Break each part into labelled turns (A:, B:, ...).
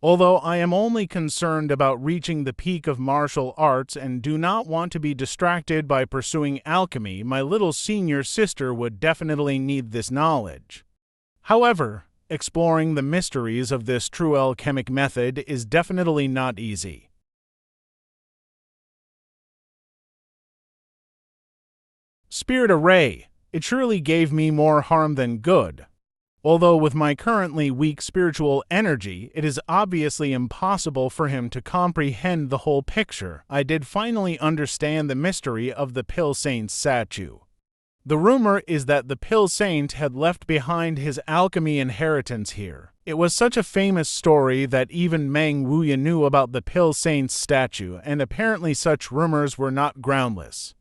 A: Although I am only concerned about reaching the peak of martial arts and do not want to be distracted by pursuing alchemy, my little senior sister would definitely need this knowledge. However, exploring the mysteries of this true alchemic method is definitely not easy. Spirit Array. It surely gave me more harm than good. Although with my currently weak spiritual energy, it is obviously impossible for him to comprehend the whole picture, I did finally understand the mystery of the Pill Saint's statue. The rumor is that the Pill Saint had left behind his alchemy inheritance here. It was such a famous story that even Meng Wuya knew about the Pill Saint's statue, and apparently such rumors were not groundless.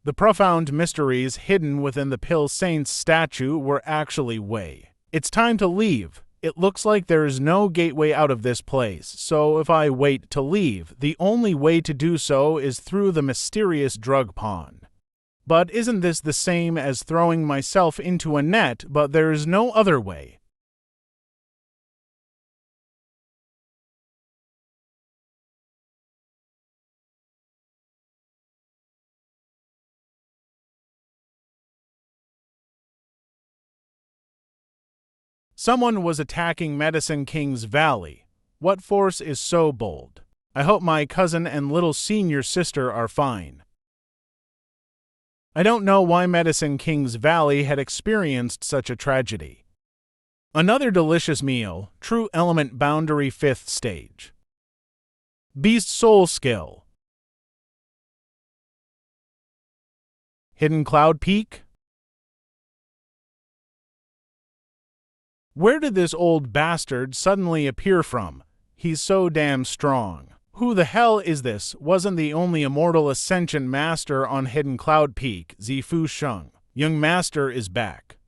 A: The profound mysteries hidden within the Pill Saint's statue were actually way. It's time to leave. It looks like there is no gateway out of this place, so if I wait to leave, the only way to do so is through the mysterious drug pond. But isn't this the same as throwing myself into a net, but there is no other way? Someone was attacking Medicine King's Valley. What force is so bold? I hope my cousin and little senior sister are fine. I don't know why Medicine King's Valley had experienced such a tragedy. Another delicious meal, True Element Boundary 5th Stage. Beast Soul Skill. Hidden Cloud Peak. Where did this old bastard suddenly appear from? He's so damn strong. Who the hell is this? Wasn't the only immortal Ascension Master on Hidden Cloud Peak, Zifu Sheng. Young Master is back.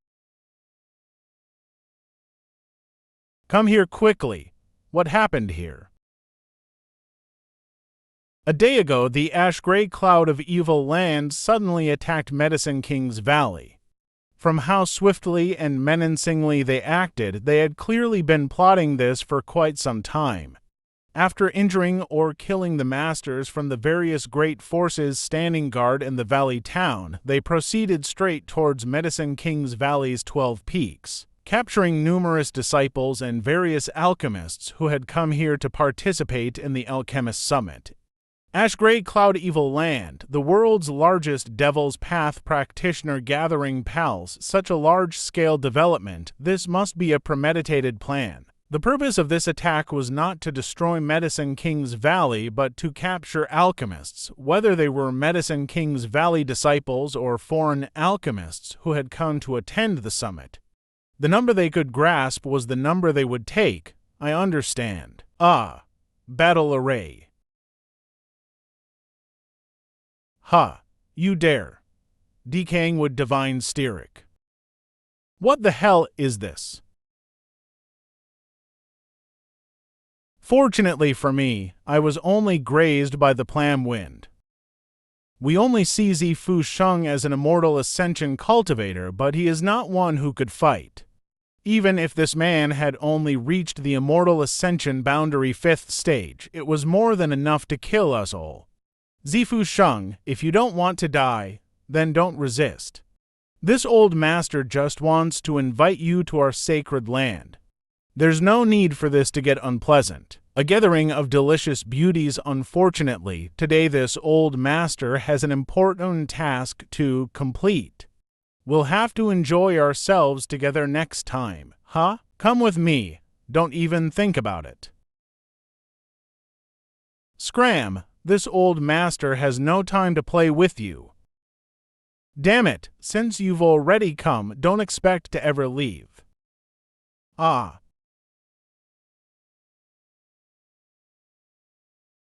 A: Come here quickly. What happened here? A day ago, the ash-gray cloud of evil land suddenly attacked Medicine King's Valley. From how swiftly and menacingly they acted, they had clearly been plotting this for quite some time. After injuring or killing the masters from the various great forces standing guard in the valley town, they proceeded straight towards Medicine King's Valley's 12 peaks, capturing numerous disciples and various alchemists who had come here to participate in the Alchemist Summit. Ash-Gray Cloud Evil Land, the world's largest Devil's Path practitioner gathering pals, such a large-scale development, this must be a premeditated plan. The purpose of this attack was not to destroy Medicine King's Valley, but to capture alchemists, whether they were Medicine King's Valley disciples or foreign alchemists who had come to attend the summit. The number they could grasp was the number they would take. I understand. Ah, battle array. Ha, you dare. Decaying with divine Styric. What the hell is this? Fortunately for me, I was only grazed by the Plam Wind. We only see Zifu Sheng as an immortal ascension cultivator, but he is not one who could fight. Even if this man had only reached the immortal ascension boundary 5th stage, it was more than enough to kill us all. Zifu Sheng, if you don't want to die, then don't resist. This old master just wants to invite you to our sacred land. There's no need for this to get unpleasant. A gathering of delicious beauties. Unfortunately, today this old master has an important task to complete. We'll have to enjoy ourselves together next time, huh? Come with me. Don't even think about it. Scram! This old master has no time to play with you. Damn it, since you've already come, don't expect to ever leave. Ah.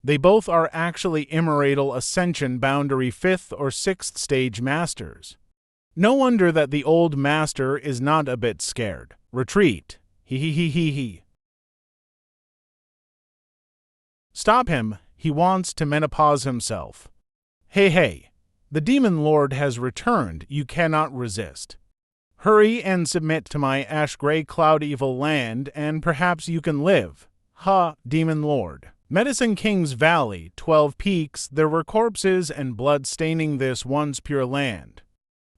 A: They both are actually immortal ascension boundary 5th or 6th stage masters. No wonder that the old master is not a bit scared. Retreat. He. Stop him. He wants to menopause himself. Hey, the Demon Lord has returned. You cannot resist. Hurry and submit to my Ash-Gray Cloud Evil Land, and perhaps you can live. Demon Lord. Medicine King's Valley, 12 peaks, there were corpses and blood staining this once pure land.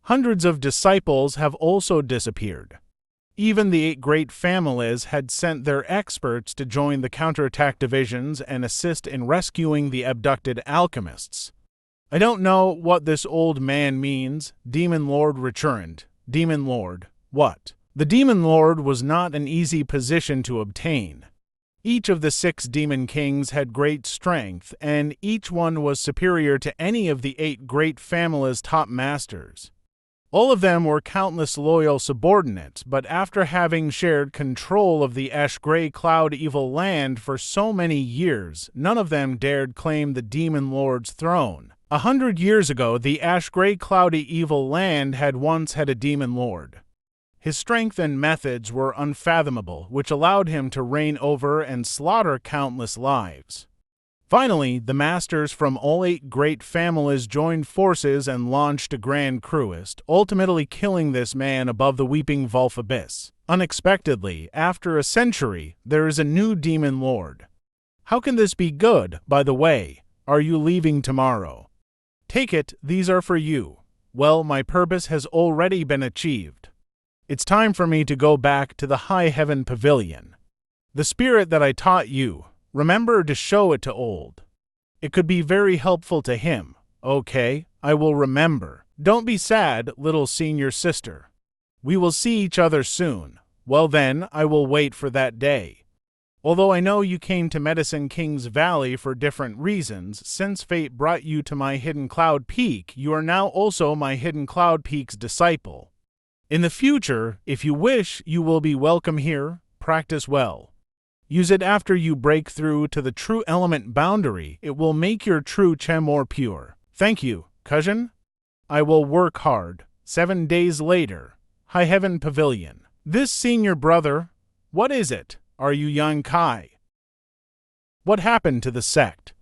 A: Hundreds of disciples have also disappeared. Even the 8 great families had sent their experts to join the counterattack divisions and assist in rescuing the abducted alchemists. I don't know what this old man means. Demon Lord returned. Demon Lord, what? The Demon Lord was not an easy position to obtain. Each of the 6 demon kings had great strength, and each one was superior to any of the 8 great families' top masters. All of them were countless loyal subordinates, but after having shared control of the ash-gray cloud evil land for so many years, none of them dared claim the Demon Lord's throne. 100 years ago, the ash-gray cloudy evil land had once had a Demon Lord. His strength and methods were unfathomable, which allowed him to reign over and slaughter countless lives. Finally, the masters from all 8 great families joined forces and launched a grand cruist, ultimately killing this man above the Weeping Vulf Abyss. Unexpectedly, after a century, there is a new Demon Lord. How can this be good, by the way? Are you leaving tomorrow? Take it, these are for you. Well, my purpose has already been achieved. It's time for me to go back to the High Heaven Pavilion. The spirit that I taught you, remember to show it to Old. It could be very helpful to him. Okay, I will remember. Don't be sad, little senior sister. We will see each other soon. Well then, I will wait for that day. Although I know you came to Medicine King's Valley for different reasons, since fate brought you to my Hidden Cloud Peak, you are now also my Hidden Cloud Peak's disciple. In the future, if you wish, you will be welcome here. Practice well. Use it after you break through to the true element boundary. It will make your true Che more pure. Thank you, cousin. I will work hard. 7 days later. High Heaven Pavilion. This senior brother, what is it? Are you Yang Kai? What happened to the sect?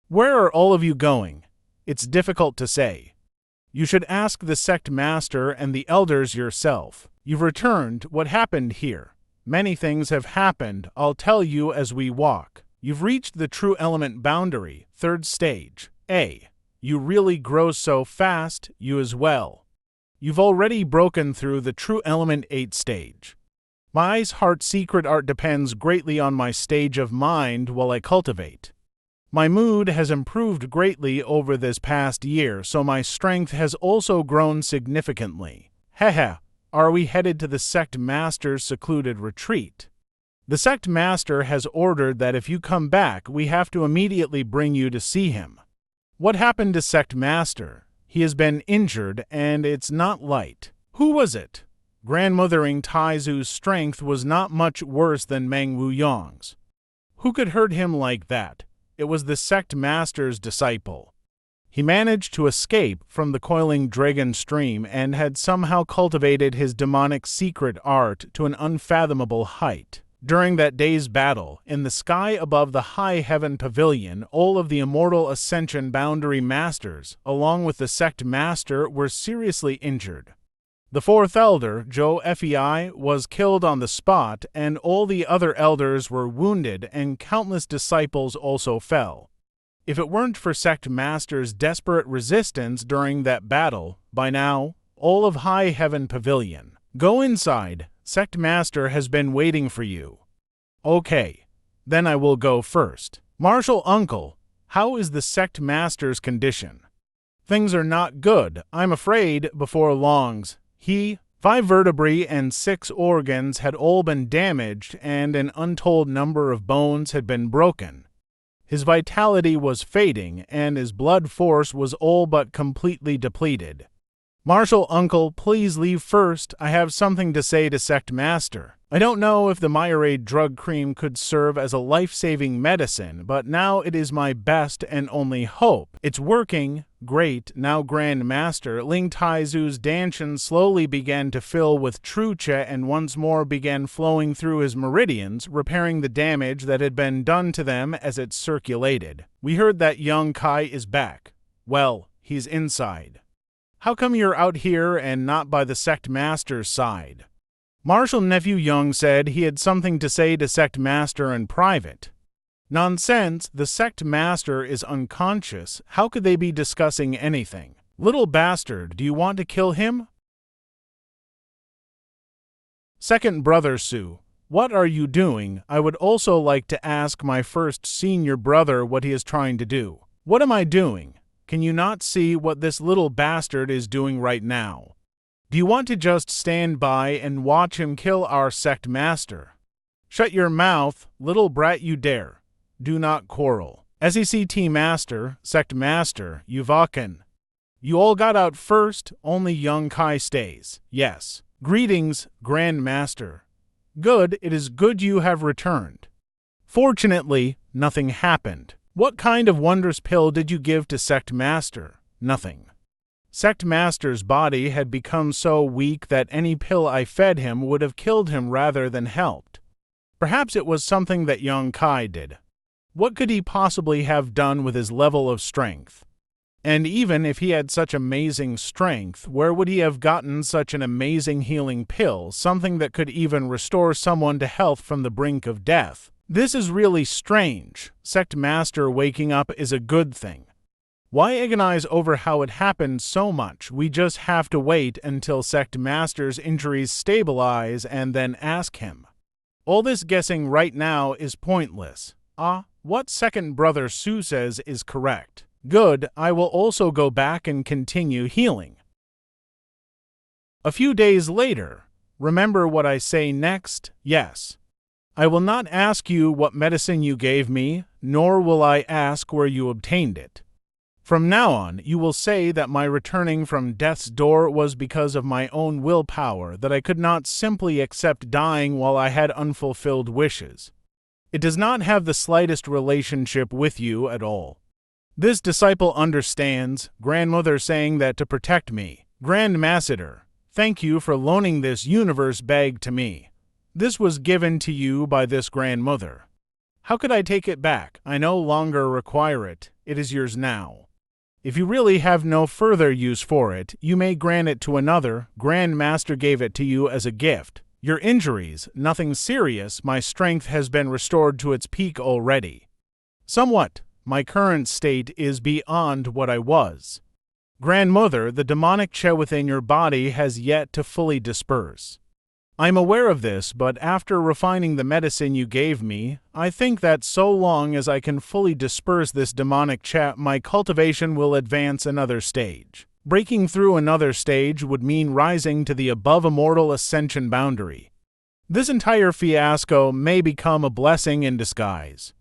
A: Where are all of you going? It's difficult to say. You should ask the sect master and the elders yourself. You've returned. What happened here? Many things have happened. I'll tell you as we walk. You've reached the true element boundary, 3rd stage. You really grow so fast, you as well. You've already broken through the true element 8 stage. My eyes heart secret art depends greatly on my stage of mind while I cultivate. My mood has improved greatly over this past year, so my strength has also grown significantly. Hehe, are we headed to the sect master's secluded retreat? The sect master has ordered that if you come back, we have to immediately bring you to see him. What happened to sect master? He has been injured, and it's not light. Who was it? Grandmothering Taizu's strength was not much worse than Meng Wuyong's. Who could hurt him like that? It was the sect master's disciple. He managed to escape from the coiling dragon stream and had somehow cultivated his demonic secret art to an unfathomable height. During that day's battle, in the sky above the High Heaven Pavilion, all of the Immortal Ascension Boundary Masters, along with the sect master, were seriously injured. The 4th elder, Zhou Fei, was killed on the spot, and all the other elders were wounded, and countless disciples also fell. If it weren't for Sect Master's desperate resistance during that battle, by now, all of High Heaven Pavilion. Go inside. Sect Master has been waiting for you. Okay, then I will go first. Martial Uncle, how is the Sect Master's condition? Things are not good, I'm afraid, before long's. 5 vertebrae and 6 organs had all been damaged, and an untold number of bones had been broken. His vitality was fading, and his blood force was all but completely depleted. Martial Uncle, please leave first. I have something to say to Sect Master. I don't know if the Myriad drug cream could serve as a life-saving medicine, but now it is my best and only hope. It's working. Great. Now Grand Master, Ling Taizu's Danshan slowly began to fill with true Che and once more began flowing through his meridians, repairing the damage that had been done to them as it circulated. We heard that young Kai is back. Well, he's inside. How come you're out here and not by the Sect Master's side? Martial Nephew Young said he had something to say to Sect Master in private. Nonsense, the Sect Master is unconscious. How could they be discussing anything? Little bastard, do you want to kill him? Second brother Sue, what are you doing? I would also like to ask my first senior brother what he is trying to do. What am I doing? Can you not see what this little bastard is doing right now? Do you want to just stand by and watch him kill our Sect Master? Shut your mouth, little brat, you dare. Do not quarrel. SECT Master, Sect Master, Yuvakan. You all got out first, only young Kai stays. Yes. Greetings, Grand Master. Good, it is good you have returned. Fortunately, nothing happened. What kind of wondrous pill did you give to Sect Master? Nothing. Sect Master's body had become so weak that any pill I fed him would have killed him rather than helped. Perhaps it was something that young Kai did. What could he possibly have done with his level of strength? And even if he had such amazing strength, where would he have gotten such an amazing healing pill, something that could even restore someone to health from the brink of death? This is really strange. Sect Master waking up is a good thing. Why agonize over how it happened so much? We just have to wait until Sect Master's injuries stabilize and then ask him. All this guessing right now is pointless. What second brother Sue says is correct. Good, I will also go back and continue healing. A few days later, remember what I say next? Yes. I will not ask you what medicine you gave me, nor will I ask where you obtained it. From now on, you will say that my returning from death's door was because of my own willpower, that I could not simply accept dying while I had unfulfilled wishes. It does not have the slightest relationship with you at all. This disciple understands, grandmother saying that to protect me. Grand Master, thank you for loaning this universe bag to me. This was given to you by this grandmother. How could I take it back? I no longer require it. It is yours now. If you really have no further use for it, you may grant it to another. Grand Master gave it to you as a gift. Your injuries, nothing serious. My strength has been restored to its peak already. Somewhat. My current state is beyond what I was. Grandmother, the demonic chi within your body has yet to fully disperse. I'm aware of this, but after refining the medicine you gave me, I think that so long as I can fully disperse this demonic chi, my cultivation will advance another stage. Breaking through another stage would mean rising to the above immortal ascension boundary. This entire fiasco may become a blessing in disguise.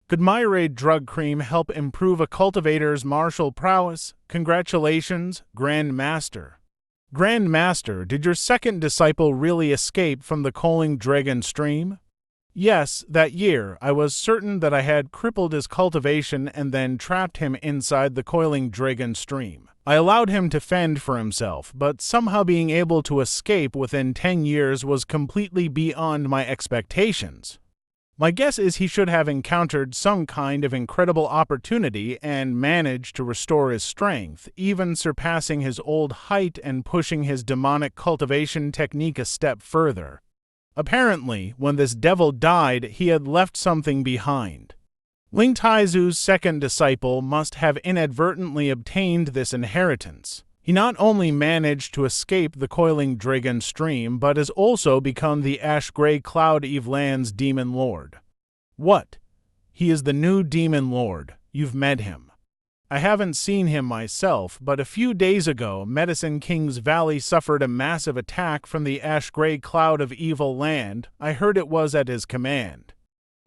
A: Could Myraid drug cream help improve a cultivator's martial prowess? Congratulations, Grand Master. Grand Master, did your second disciple really escape from the coiling dragon stream? Yes, that year I was certain that I had crippled his cultivation and then trapped him inside the coiling dragon stream. I allowed him to fend for himself, but somehow being able to escape within 10 years was completely beyond my expectations. My guess is he should have encountered some kind of incredible opportunity and managed to restore his strength, even surpassing his old height and pushing his demonic cultivation technique a step further. Apparently, when this devil died, he had left something behind. Ling Taizu's second disciple must have inadvertently obtained this inheritance. He not only managed to escape the coiling dragon stream, but has also become the ash-gray cloud Eveland's demon lord. What? He is the new demon lord. You've met him. I haven't seen him myself, but a few days ago, Medicine King's Valley suffered a massive attack from the ash-gray cloud of Evil Land. I heard it was at his command.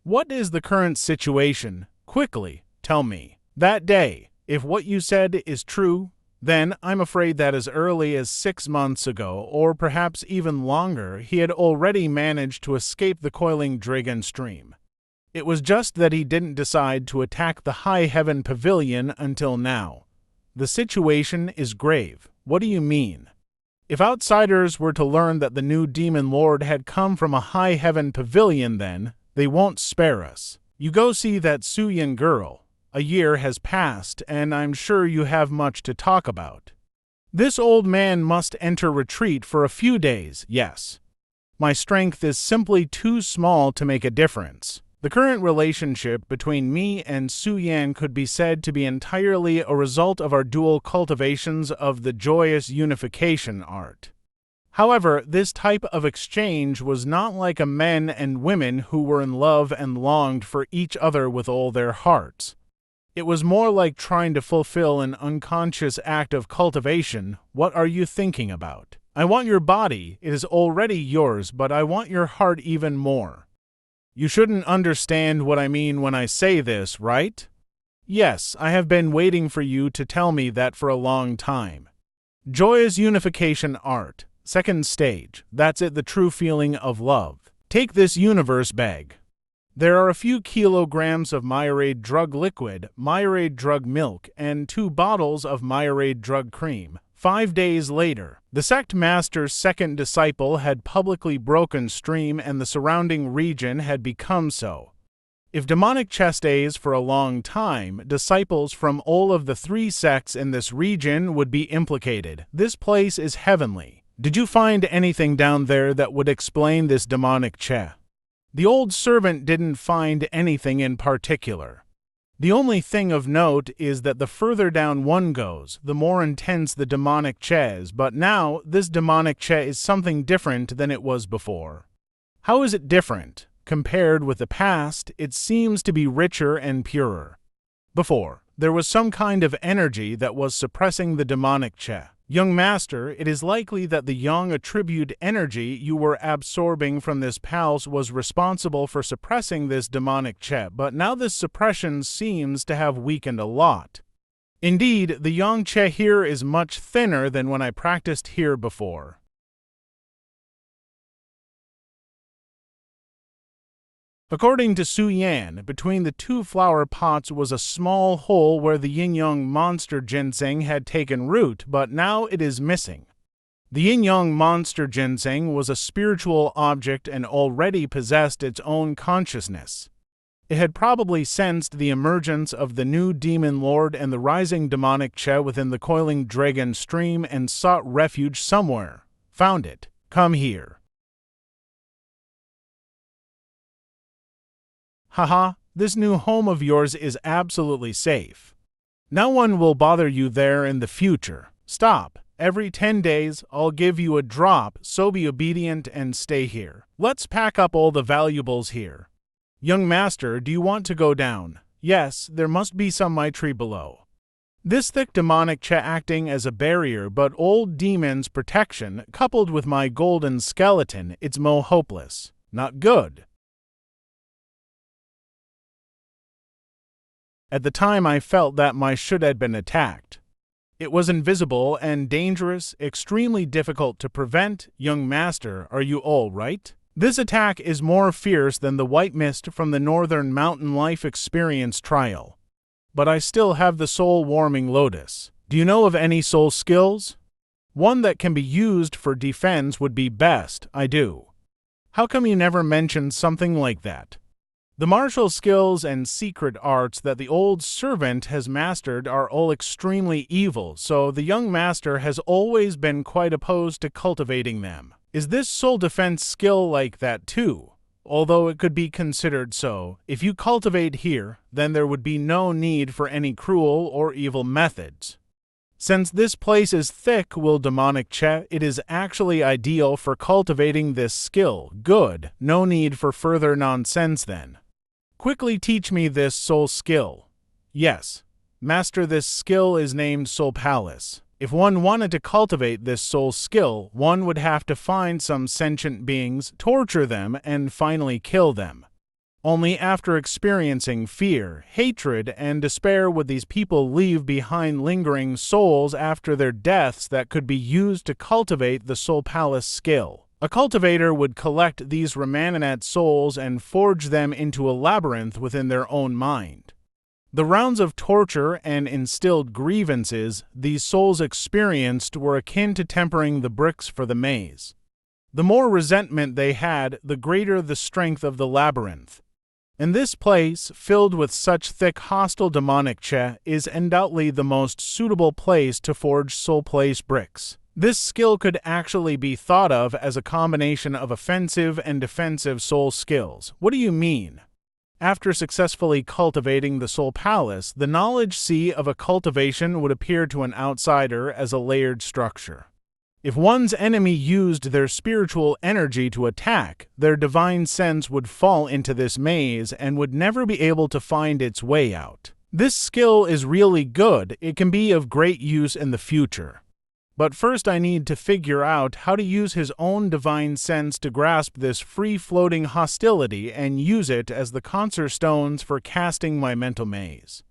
A: What is the current situation? Quickly, tell me. That day, if what you said is true, then I'm afraid that as early as 6 months ago, or perhaps even longer, he had already managed to escape the coiling dragon stream. It was just that he didn't decide to attack the High Heaven Pavilion until now. The situation is grave. What do you mean? If outsiders were to learn that the new demon lord had come from a High Heaven Pavilion, then they won't spare us. You go see that Suyin girl. A year has passed, and I'm sure you have much to talk about. This old man must enter retreat for a few days, yes. My strength is simply too small to make a difference. The current relationship between me and Su Yan could be said to be entirely a result of our dual cultivations of the joyous unification art. However, this type of exchange was not like a men and women who were in love and longed for each other with all their hearts. It was more like trying to fulfill an unconscious act of cultivation. What are you thinking about? I want your body, it is already yours, but I want your heart even more. You shouldn't understand what I mean when I say this, right? Yes, I have been waiting for you to tell me that for a long time. Joyous unification art. Second stage. That's it, the true feeling of love. Take this universe bag. There are a few kilograms of Myriad drug liquid, Myriad drug milk, and 2 bottles of Myriad drug cream. 5 days later, the sect master's second disciple had publicly broken stream and the surrounding region had become so. If demonic Che stays for a long time, disciples from all of the 3 sects in this region would be implicated. This place is heavenly. Did you find anything down there that would explain this demonic Che? The old servant didn't find anything in particular. The only thing of note is that the further down one goes, the more intense the demonic Che is, but now this demonic Che is something different than it was before. How is it different? Compared with the past, it seems to be richer and purer. Before, there was some kind of energy that was suppressing the demonic Che. Young master, it is likely that the yang attribute energy you were absorbing from this pulse was responsible for suppressing this demonic Che, but now this suppression seems to have weakened a lot. Indeed, the yang Che here is much thinner than when I practiced here before. According to Su Yan, between the 2 flower pots was a small hole where the yin-yang monster ginseng had taken root, but now it is missing. The yin-yang monster ginseng was a spiritual object and already possessed its own consciousness. It had probably sensed the emergence of the new demon lord and the rising demonic Che within the coiling dragon stream and sought refuge somewhere. Found it. Come here. Haha, this new home of yours is absolutely safe. No one will bother you there in the future. Stop. Every 10 days, I'll give you a drop, so be obedient and stay here. Let's pack up all the valuables here. Young master, do you want to go down? Yes, there must be some tree below. This thick demonic Che acting as a barrier, but old demon's protection, coupled with my golden skeleton, it's mo hopeless. Not good. At the time I felt that my should had been attacked. It was invisible and dangerous, extremely difficult to prevent. Young master, are you all right? This attack is more fierce than the white mist from the Northern Mountain Life Experience trial. But I still have the soul-warming lotus. Do you know of any soul skills? One that can be used for defense would be best. I do. How come you never mentioned something like that? The martial skills and secret arts that the old servant has mastered are all extremely evil, so the young master has always been quite opposed to cultivating them. Is this soul defense skill like that too? Although it could be considered so, if you cultivate here, then there would be no need for any cruel or evil methods. Since this place is thick with demonic Che, it is actually ideal for cultivating this skill. Good, no need for further nonsense then. Quickly teach me this soul skill. Yes, master, this skill is named Soul Palace. If one wanted to cultivate this soul skill, one would have to find some sentient beings, torture them, and finally kill them. Only after experiencing fear, hatred, and despair would these people leave behind lingering souls after their deaths that could be used to cultivate the Soul Palace skill. A cultivator would collect these remanent souls and forge them into a labyrinth within their own mind. The rounds of torture and instilled grievances these souls experienced were akin to tempering the bricks for the maze. The more resentment they had, the greater the strength of the labyrinth. And this place, filled with such thick hostile demonic Che, is undoubtedly the most suitable place to forge soul place bricks. This skill could actually be thought of as a combination of offensive and defensive soul skills. What do you mean? After successfully cultivating the Soul Palace, the knowledge sea of a cultivation would appear to an outsider as a layered structure. If one's enemy used their spiritual energy to attack, their divine sense would fall into this maze and would never be able to find its way out. This skill is really good. It can be of great use in the future. But first I need to figure out how to use his own divine sense to grasp this free-floating hostility and use it as the concert stones for casting my mental maze.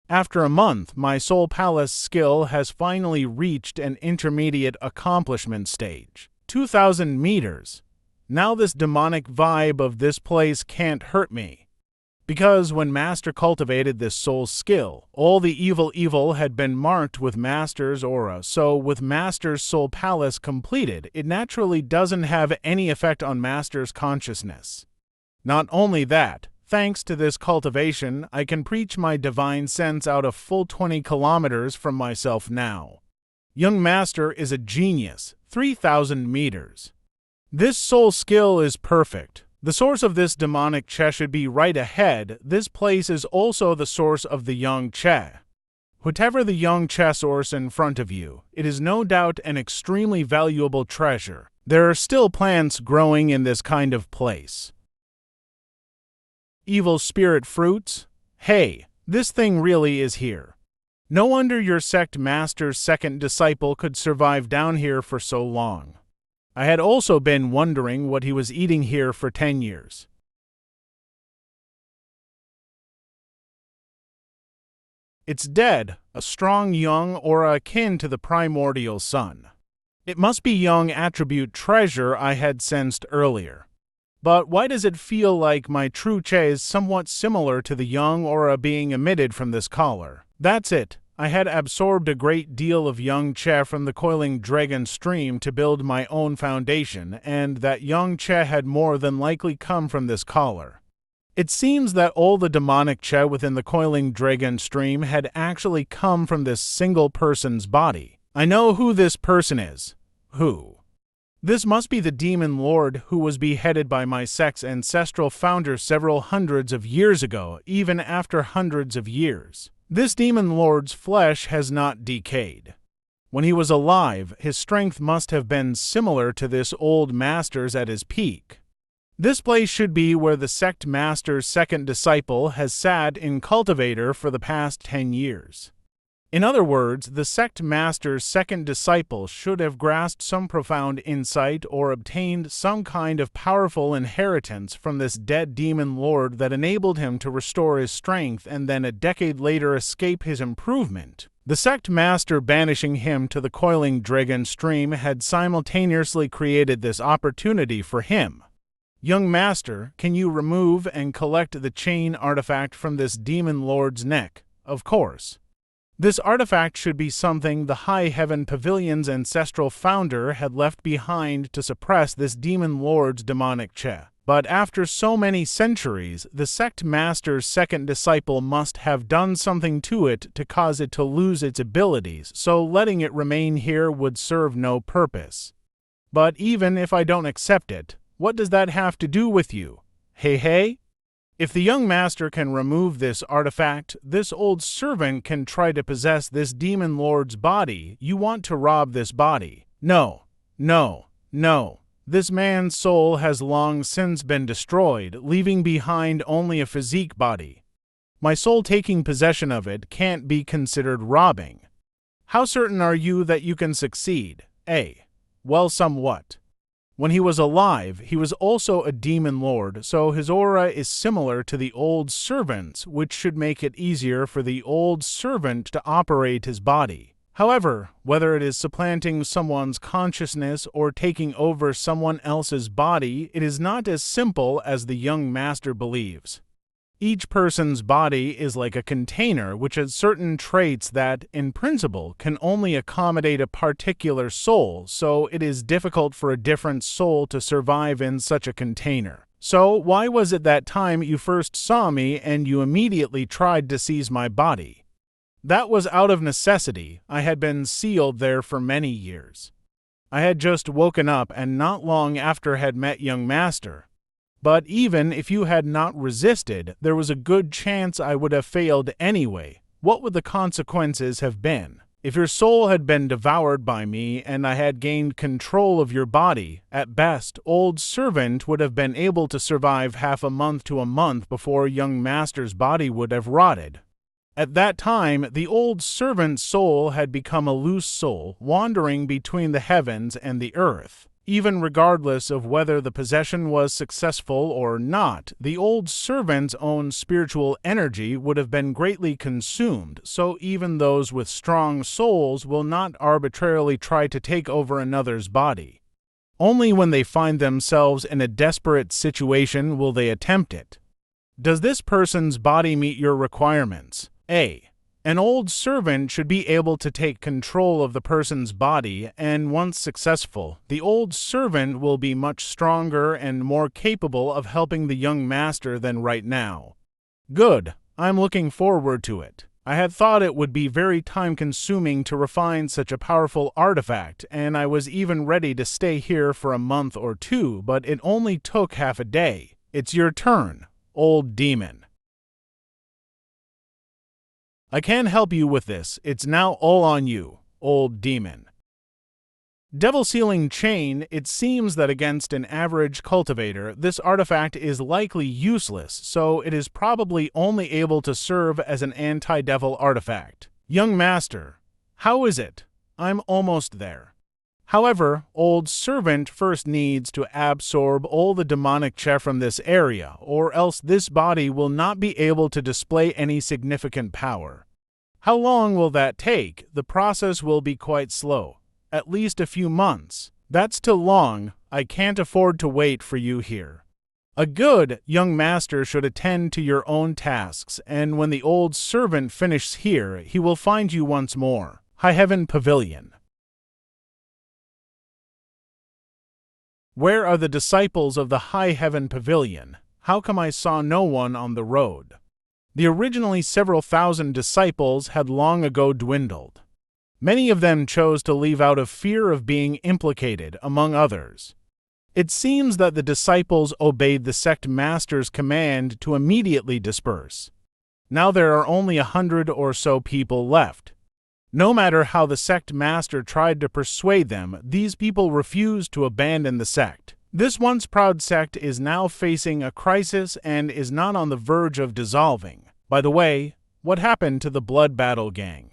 A: After a month, my Soul Palace skill has finally reached an intermediate accomplishment stage. 2,000 meters. Now this demonic vibe of this place can't hurt me. Because when Master cultivated this soul skill, all the evil had been marked with Master's aura, so with Master's Soul Palace completed, it naturally doesn't have any effect on Master's consciousness. Not only that, thanks to this cultivation, I can preach my divine sense out a full 20 kilometers from myself now. Young Master is a genius, 3,000 meters. This soul skill is perfect. The source of this demonic Che should be right ahead. This place is also the source of the young Che. Whatever the young Che source in front of you, it is no doubt an extremely valuable treasure. There are still plants growing in this kind of place. Evil spirit fruits? Hey, this thing really is here. No wonder your sect master's second disciple could survive down here for so long. I had also been wondering what he was eating here for 10 years. It's dead, a strong young aura akin to the primordial sun. It must be young attribute treasure I had sensed earlier. But why does it feel like my true Che is somewhat similar to the young aura being emitted from this collar? That's it. I had absorbed a great deal of young Che from the coiling dragon stream to build my own foundation, and that young Che had more than likely come from this collar. It seems that all the demonic Che within the coiling dragon stream had actually come from this single person's body. I know who this person is. Who? This must be the demon lord who was beheaded by my sect's ancestral founder several hundreds of years ago, even after hundreds of years. This demon lord's flesh has not decayed. When he was alive, his strength must have been similar to this old master's at his peak. This place should be where the sect master's second disciple has sat in cultivator for the past 10 years. In other words, the sect master's second disciple should have grasped some profound insight or obtained some kind of powerful inheritance from this dead demon lord that enabled him to restore his strength and then a decade later escape his improvement. The sect master banishing him to the coiling dragon stream had simultaneously created this opportunity for him. Young master, can you remove and collect the chain artifact from this demon lord's neck? Of course. This artifact should be something the High Heaven Pavilion's ancestral founder had left behind to suppress this demon lord's demonic Che. But after so many centuries, the sect master's second disciple must have done something to it to cause it to lose its abilities, so letting it remain here would serve no purpose. But even if I don't accept it, what does that have to do with you? Hey? If the young master can remove this artifact, this old servant can try to possess this demon lord's body. You want to rob this body. No. This man's soul has long since been destroyed, leaving behind only a physique body. My soul taking possession of it can't be considered robbing. How certain are you that you can succeed? Well, somewhat. When he was alive, he was also a demon lord, so his aura is similar to the old servant's, which should make it easier for the old servant to operate his body. However, whether it is supplanting someone's consciousness or taking over someone else's body, it is not as simple as the young master believes. Each person's body is like a container which has certain traits that, in principle, can only accommodate a particular soul, so it is difficult for a different soul to survive in such a container. So, why was it that time you first saw me and you immediately tried to seize my body? That was out of necessity. I had been sealed there for many years. I had just woken up and not long after had met young master. But even if you had not resisted, there was a good chance I would have failed anyway. What would the consequences have been? If your soul had been devoured by me and I had gained control of your body, at best, old servant would have been able to survive half a month to a month before young master's body would have rotted. At that time, the old servant's soul had become a loose soul, wandering between the heavens and the earth. Even regardless of whether the possession was successful or not, the old servant's own spiritual energy would have been greatly consumed, so even those with strong souls will not arbitrarily try to take over another's body. Only when they find themselves in a desperate situation will they attempt it. Does this person's body meet your requirements? A. An old servant should be able to take control of the person's body, and once successful, the old servant will be much stronger and more capable of helping the young master than right now. Good. I'm looking forward to it. I had thought it would be very time-consuming to refine such a powerful artifact, and I was even ready to stay here for a month or two, but it only took half a day. It's your turn, old demon. I can't help you with this. It's now all on you, old demon. Devil Sealing Chain. It seems that against an average cultivator, this artifact is likely useless, so it is probably only able to serve as an anti-devil artifact. Young master, how is it? I'm almost there. However, old servant first needs to absorb all the demonic chi from this area, or else this body will not be able to display any significant power. How long will that take? The process will be quite slow. At least a few months. That's too long. I can't afford to wait for you here. A good young master should attend to your own tasks, and when the old servant finishes here, he will find you once more. High Heaven Pavilion. Where are the disciples of the High Heaven Pavilion? How come I saw no one on the road? The originally several thousand disciples had long ago dwindled. Many of them chose to leave out of fear of being implicated, among others. It seems that the disciples obeyed the sect master's command to immediately disperse. Now there are only 100 or so people left. No matter how the sect master tried to persuade them, these people refused to abandon the sect. This once proud sect is now facing a crisis and is not on the verge of dissolving. By the way, what happened to the Blood Battle Gang?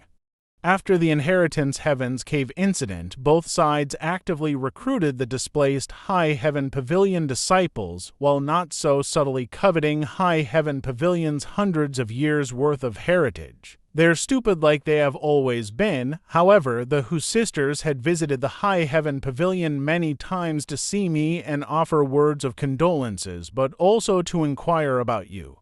A: After the Inheritance Heavens Cave incident, both sides actively recruited the displaced High Heaven Pavilion disciples, while not so subtly coveting High Heaven Pavilion's hundreds of years' worth of heritage. They're stupid like they have always been. However, the Who sisters had visited the High Heaven Pavilion many times to see me and offer words of condolences, but also to inquire about you.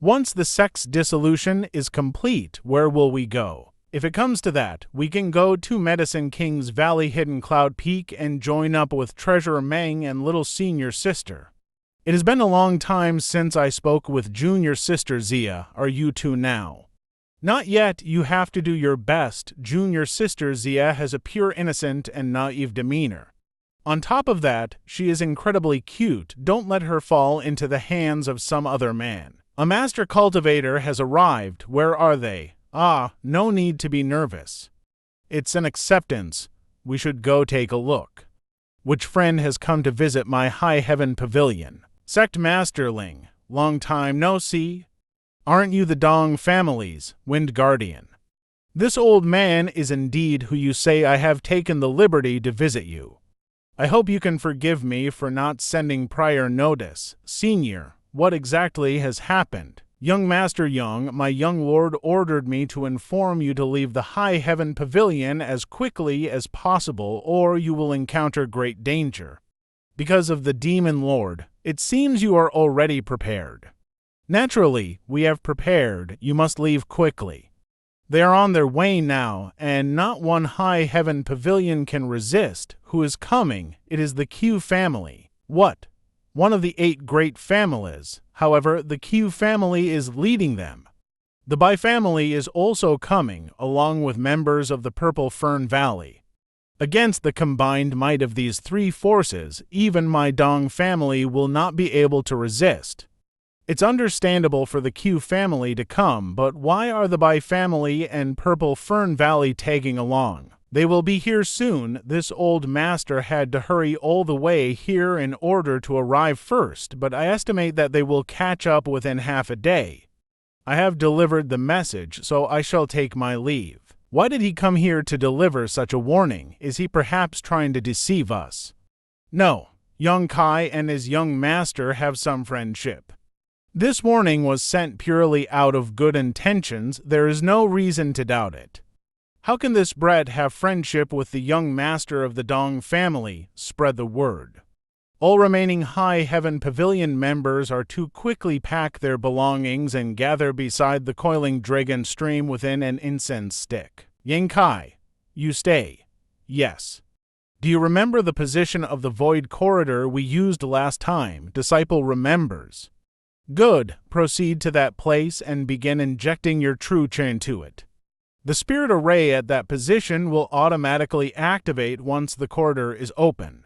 A: Once the sect's dissolution is complete, where will we go? If it comes to that, we can go to Medicine King's Valley Hidden Cloud Peak and join up with Treasurer Meng and Little Senior Sister. It has been a long time since I spoke with Junior Sister Zia. Are you two now? Not yet. You have to do your best. Junior Sister Zia has a pure innocent and naive demeanor. On top of that, she is incredibly cute. Don't let her fall into the hands of some other man. A master cultivator has arrived. Where are they? Ah, no need to be nervous. It's an acceptance. We should go take a look. Which friend has come to visit my High Heaven Pavilion? Sect Masterling, long time no see. Aren't you the Dong family's Wind Guardian? This old man is indeed who you say. I have taken the liberty to visit you. I hope you can forgive me for not sending prior notice. Senior, what exactly has happened? Young Master Young, my young lord ordered me to inform you to leave the High Heaven Pavilion as quickly as possible, or you will encounter great danger. Because of the Demon Lord, it seems you are already prepared. Naturally, we have prepared. You must leave quickly. They are on their way now, and not one High Heaven Pavilion can resist. Who is coming? It is the Q family. What? One of the 8 great families. However, the Q family is leading them. The Bai family is also coming, along with members of the Purple Fern Valley. Against the combined might of these three forces, even my Dong family will not be able to resist. It's understandable for the Q family to come, but why are the Bai family and Purple Fern Valley tagging along? They will be here soon. This old master had to hurry all the way here in order to arrive first, but I estimate that they will catch up within half a day. I have delivered the message, so I shall take my leave. Why did he come here to deliver such a warning? Is he perhaps trying to deceive us? No, young Kai and his young master have some friendship. This warning was sent purely out of good intentions. There is no reason to doubt it. How can this Brett have friendship with the young master of the Dong family? Spread the word. All remaining High Heaven Pavilion members are to quickly pack their belongings and gather beside the coiling dragon stream within an incense stick. Yang Kai, you stay. Yes. Do you remember the position of the void corridor we used last time? Disciple remembers. Good. Proceed to that place and begin injecting your true cha into it. The spirit array at that position will automatically activate once the corridor is open.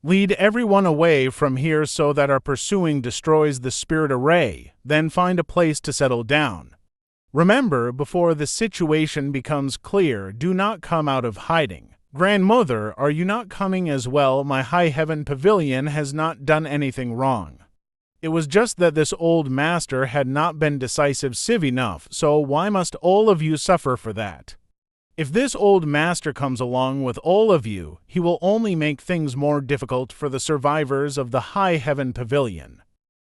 A: Lead everyone away from here so that our pursuing destroys the spirit array, then find a place to settle down. Remember, before the situation becomes clear, do not come out of hiding. Grandmother, are you not coming as well? My High Heaven Pavilion has not done anything wrong. It was just that this old master had not been decisive enough, so why must all of you suffer for that? If this old master comes along with all of you, he will only make things more difficult for the survivors of the High Heaven Pavilion.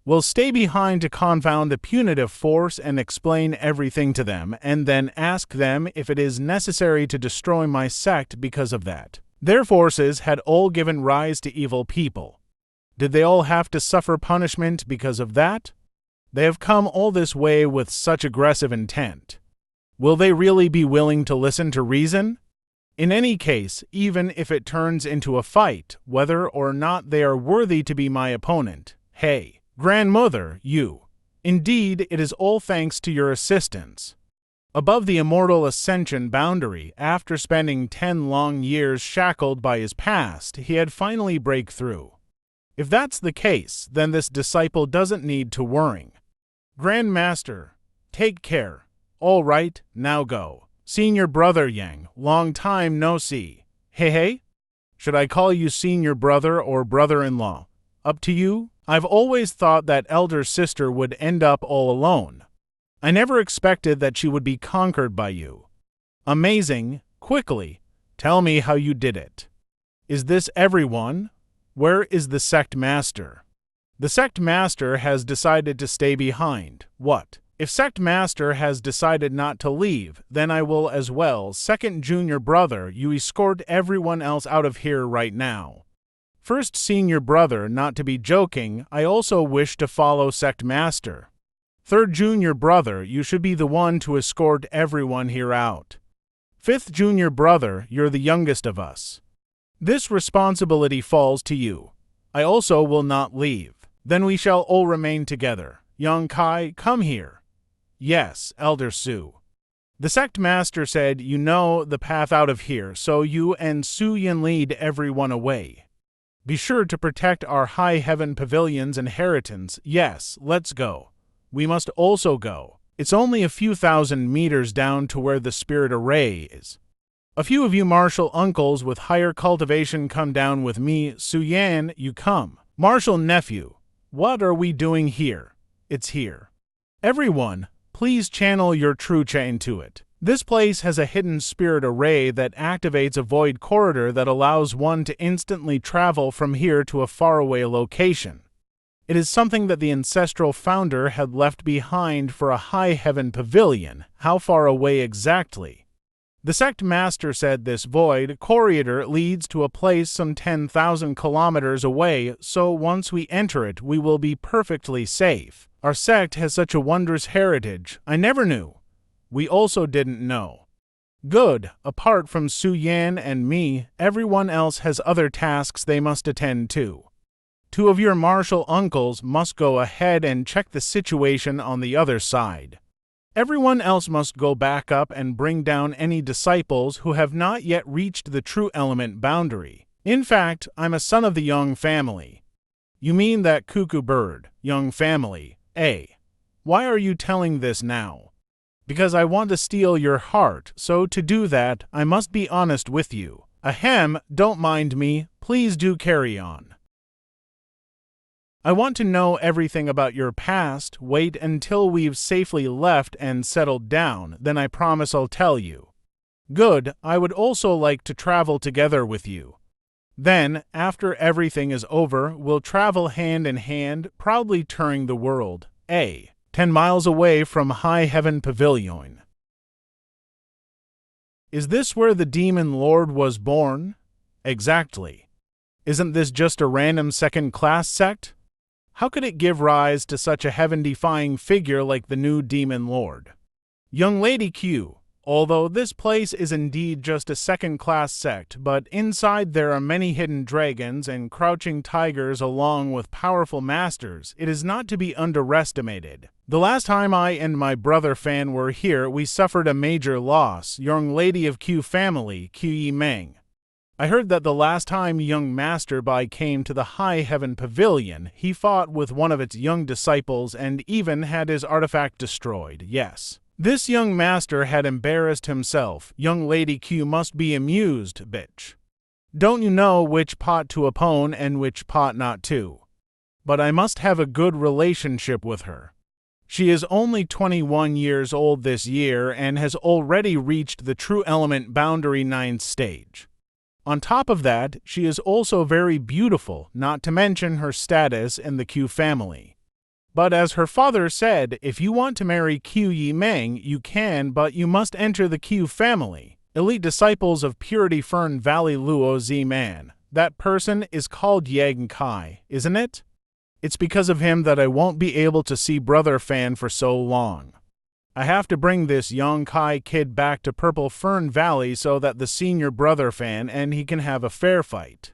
A: We'll stay behind to confound the punitive force and explain everything to them, and then ask them if it is necessary to destroy my sect because of that. Their forces had all given rise to evil people. Did they all have to suffer punishment because of that? They have come all this way with such aggressive intent. Will they really be willing to listen to reason? In any case, even if it turns into a fight, whether or not they are worthy to be my opponent, hey, Grandmother, you. Indeed, it is all thanks to your assistance. Above the immortal ascension boundary, after spending 10 long years shackled by his past, he had finally break through. If that's the case, then this disciple doesn't need to worry. Grandmaster, take care. All right, now go. Senior brother Yang, long time no see. Hey. Should I call you senior brother or brother-in-law? Up to you. I've always thought that elder sister would end up all alone. I never expected that she would be conquered by you. Amazing. Quickly, tell me how you did it. Is this everyone? Where is the sect master? The sect master has decided to stay behind. What? If sect master has decided not to leave, then I will as well. Second junior brother, you escort everyone else out of here right now. First senior brother, not to be joking, I also wish to follow sect master. Third junior brother, you should be the one to escort everyone here out. Fifth junior brother, you're the youngest of us. This responsibility falls to you. I also will not leave. Then we shall all remain together. Young Kai, come here. Yes, Elder Su. The sect master said you know the path out of here, so you and Su Yin lead everyone away. Be sure to protect our High Heaven Pavilion's inheritance. Yes, let's go. We must also go. It's only a few thousand meters down to where the spirit array is. A few of you martial uncles with higher cultivation come down with me. Su Yan, you come. Martial nephew, what are we doing here? It's here. Everyone, please channel your true cha into it. This place has a hidden spirit array that activates a void corridor that allows one to instantly travel from here to a faraway location. It is something that the ancestral founder had left behind for a High Heaven Pavilion. How far away exactly? The sect master said this void corridor leads to a place some 10,000 kilometers away, so once we enter it, we will be perfectly safe. Our sect has such a wondrous heritage. I never knew. We also didn't know. Good. Apart from Su Yan and me, everyone else has other tasks they must attend to. Two of your martial uncles must go ahead and check the situation on the other side. Everyone else must go back up and bring down any disciples who have not yet reached the true element boundary. In fact, I'm a son of the Young family. You mean that cuckoo bird, Young family, eh? Why are you telling this now? Because I want to steal your heart, so to do that, I must be honest with you. Ahem, don't mind me, please do carry on. I want to know everything about your past. Wait until we've safely left and settled down, then I promise I'll tell you. Good, I would also like to travel together with you. Then, after everything is over, we'll travel hand in hand, proudly touring the world, 10 miles away from High Heaven Pavilion. Is this where the Demon Lord was born? Exactly. Isn't this just a random second-class sect? How could it give rise to such a heaven-defying figure like the new Demon Lord? Young Lady Q, although this place is indeed just a second-class sect, but inside there are many hidden dragons and crouching tigers along with powerful masters, it is not to be underestimated. The last time I and my brother Fan were here, we suffered a major loss, Young Lady of Q family, Q Meng. I heard that the last time young Master Bai came to the High Heaven Pavilion, he fought with one of its young disciples and even had his artifact destroyed, yes. This young master had embarrassed himself. Young Lady Q must be amused, bitch. Don't you know which pot to oppone and which pot not to? But I must have a good relationship with her. She is only 21 years old this year and has already reached the true element boundary 9th stage. On top of that, she is also very beautiful, not to mention her status in the Q family. But as her father said, if you want to marry Q Meng, you can, but you must enter the Q family. Elite disciples of Purity Fern Valley Luo Z Man. That person is called Yang Kai, isn't it? It's because of him that I won't be able to see Brother Fan for so long. I have to bring this Yang Kai kid back to Purple Fern Valley so that the senior brother Fan and he can have a fair fight.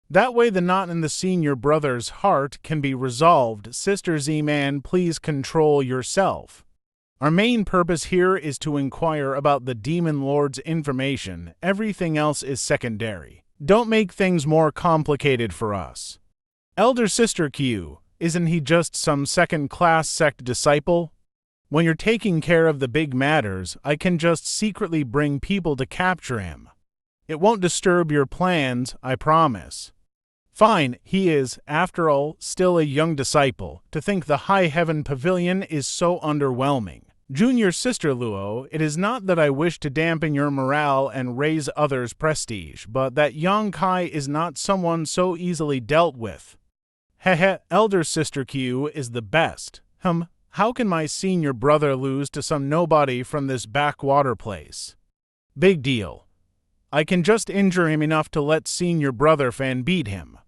A: That way the knot in the senior brother's heart can be resolved. Sister Z-Man, please control yourself. Our main purpose here is to inquire about the Demon Lord's information. Everything else is secondary. Don't make things more complicated for us. Elder Sister Q, isn't he just some second-class sect disciple? When you're taking care of the big matters, I can just secretly bring people to capture him. It won't disturb your plans, I promise. Fine, he is, after all, still a young disciple. To think the High Heaven Pavilion is so underwhelming. Junior Sister Luo, it is not that I wish to dampen your morale and raise others' prestige, but that Yang Kai is not someone so easily dealt with. Hehe, Elder Sister Q is the best. How can my senior brother lose to some nobody from this backwater place? Big deal. I can just injure him enough to let senior brother Fan beat him.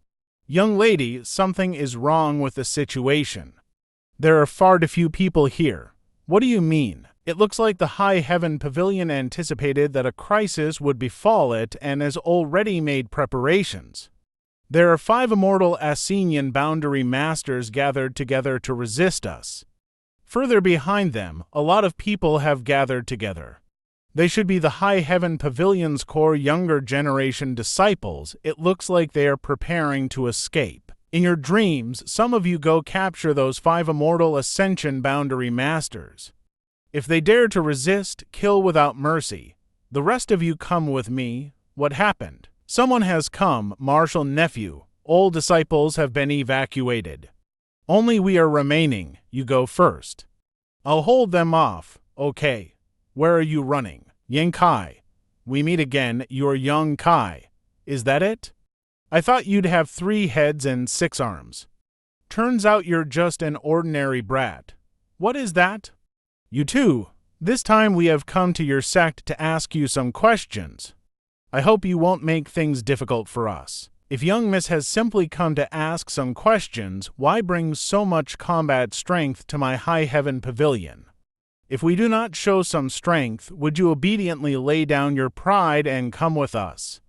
A: Young lady, something is wrong with the situation. There are far too few people here. What do you mean? It looks like the High Heaven Pavilion anticipated that a crisis would befall it and has already made preparations. There are 5 immortal Asenian boundary masters gathered together to resist us. Further behind them, a lot of people have gathered together. They should be the High Heaven Pavilion's core younger generation disciples. It looks like they are preparing to escape. In your dreams, some of you go capture those 5 immortal Ascension boundary masters. If they dare to resist, kill without mercy. The rest of you come with me. What happened? Someone has come, Martial Nephew. All disciples have been evacuated. Only we are remaining. You go first. I'll hold them off. Okay. Where are you running? Yang Kai. We meet again. You're Young Kai. Is that it? I thought you'd have 3 heads and 6 arms. Turns out you're just an ordinary brat. What is that? You too. This time we have come to your sect to ask you some questions. I hope you won't make things difficult for us. If young Miss has simply come to ask some questions, why bring so much combat strength to my High Heaven Pavilion? If we do not show some strength, would you obediently lay down your pride and come with us?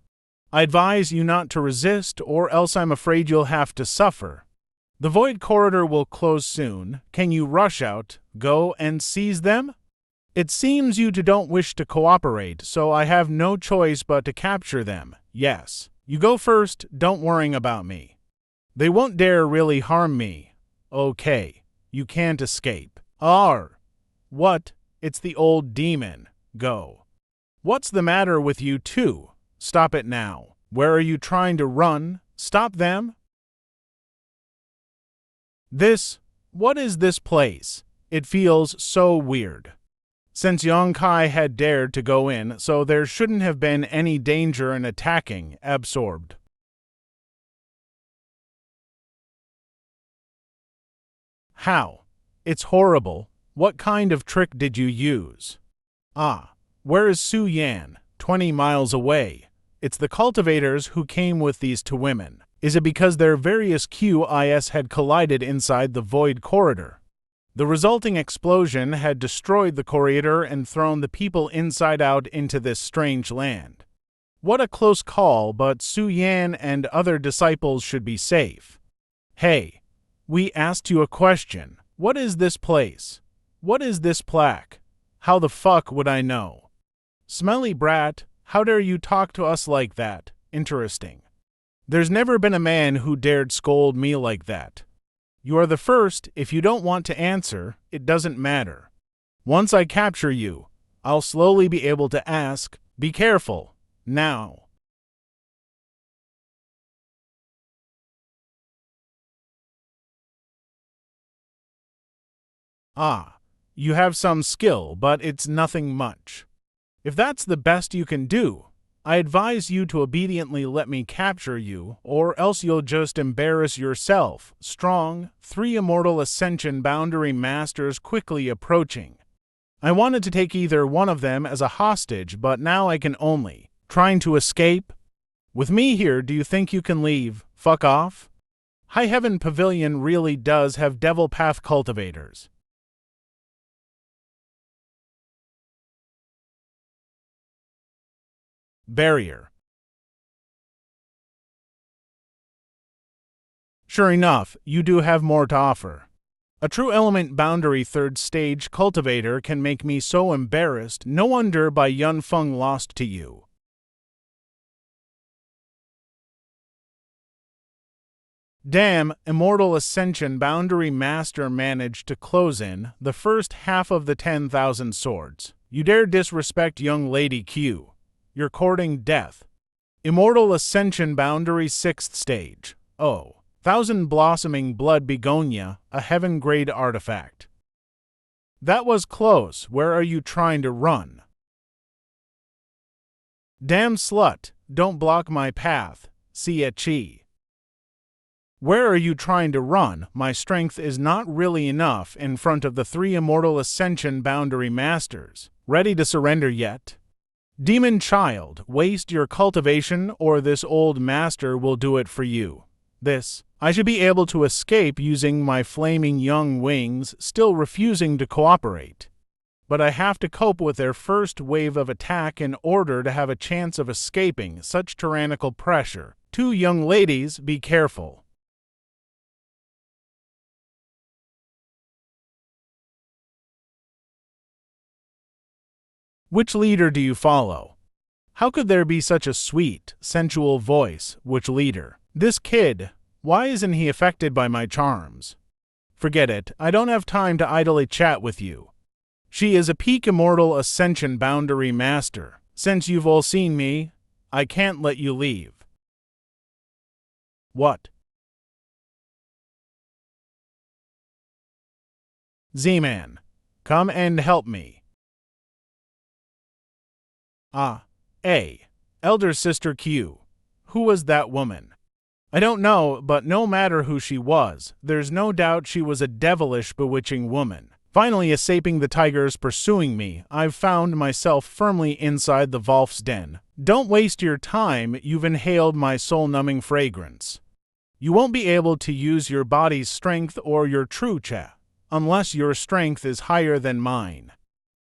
A: I advise you not to resist, or else I'm afraid you'll have to suffer. The Void Corridor will close soon. Can you rush out, go and seize them? It seems you two don't wish to cooperate, so I have no choice but to capture them. Yes. You go first, don't worry about me. They won't dare really harm me. Okay. You can't escape. Arr! What? It's the old demon. Go. What's the matter with you two? Stop it now. Where are you trying to run? Stop them? What is this place? It feels so weird. Since Yongkai had dared to go in, so there shouldn't have been any danger in attacking, absorbed. How? It's horrible. What kind of trick did you use? Ah, where is Su Yan? 20 miles away. It's the cultivators who came with these two women. Is it because their various QIS had collided inside the void corridor? The resulting explosion had destroyed the corridor and thrown the people inside out into this strange land. What a close call, but Su Yan and other disciples should be safe. Hey, we asked you a question. What is this place? What is this plaque? How the fuck would I know? Smelly brat, how dare you talk to us like that? Interesting. There's never been a man who dared scold me like that. You are the first. If you don't want to answer, it doesn't matter. Once I capture you, I'll slowly be able to ask. Be careful. Now. Ah, you have some skill, but it's nothing much. If that's the best you can do, I advise you to obediently let me capture you, or else you'll just embarrass yourself. Strong, 3 immortal ascension boundary masters quickly approaching. I wanted to take either one of them as a hostage, but now I can only. Trying to escape? With me here, do you think you can leave? Fuck off? High Heaven Pavilion really does have Devil Path cultivators. Barrier. Sure enough, you do have more to offer. A true element boundary 3rd stage cultivator can make me so embarrassed, no wonder by Yun Feng lost to you. Damn, Immortal Ascension Boundary Master managed to close in the first half of the 10,000 swords. You dare disrespect young Lady Q. You're courting death. Immortal Ascension Boundary 6th Stage. Oh. 1000 Blossoming Blood Begonia, a heaven-grade artifact. That was close. Where are you trying to run? Damn slut, don't block my path. Sia Chi. Where are you trying to run? My strength is not really enough in front of the 3 Immortal Ascension Boundary Masters. Ready to surrender yet? Demon child, waste your cultivation or this old master will do it for you. I should be able to escape using my flaming young wings, still refusing to cooperate. But I have to cope with their first wave of attack in order to have a chance of escaping such tyrannical pressure. 2 young ladies, be careful. Which leader do you follow? How could there be such a sweet, sensual voice? Which leader? This kid, why isn't he affected by my charms? Forget it, I don't have time to idly chat with you. She is a peak Immortal Ascension Boundary Master. Since you've all seen me, I can't let you leave. What? Z-Man, come and help me. Elder Sister Q. Who was that woman? I don't know, but no matter who she was, there's no doubt she was a devilish, bewitching woman. Finally escaping the tigers pursuing me, I've found myself firmly inside the Wolf's den. Don't waste your time, you've inhaled my soul-numbing fragrance. You won't be able to use your body's strength or your true cha, unless your strength is higher than mine.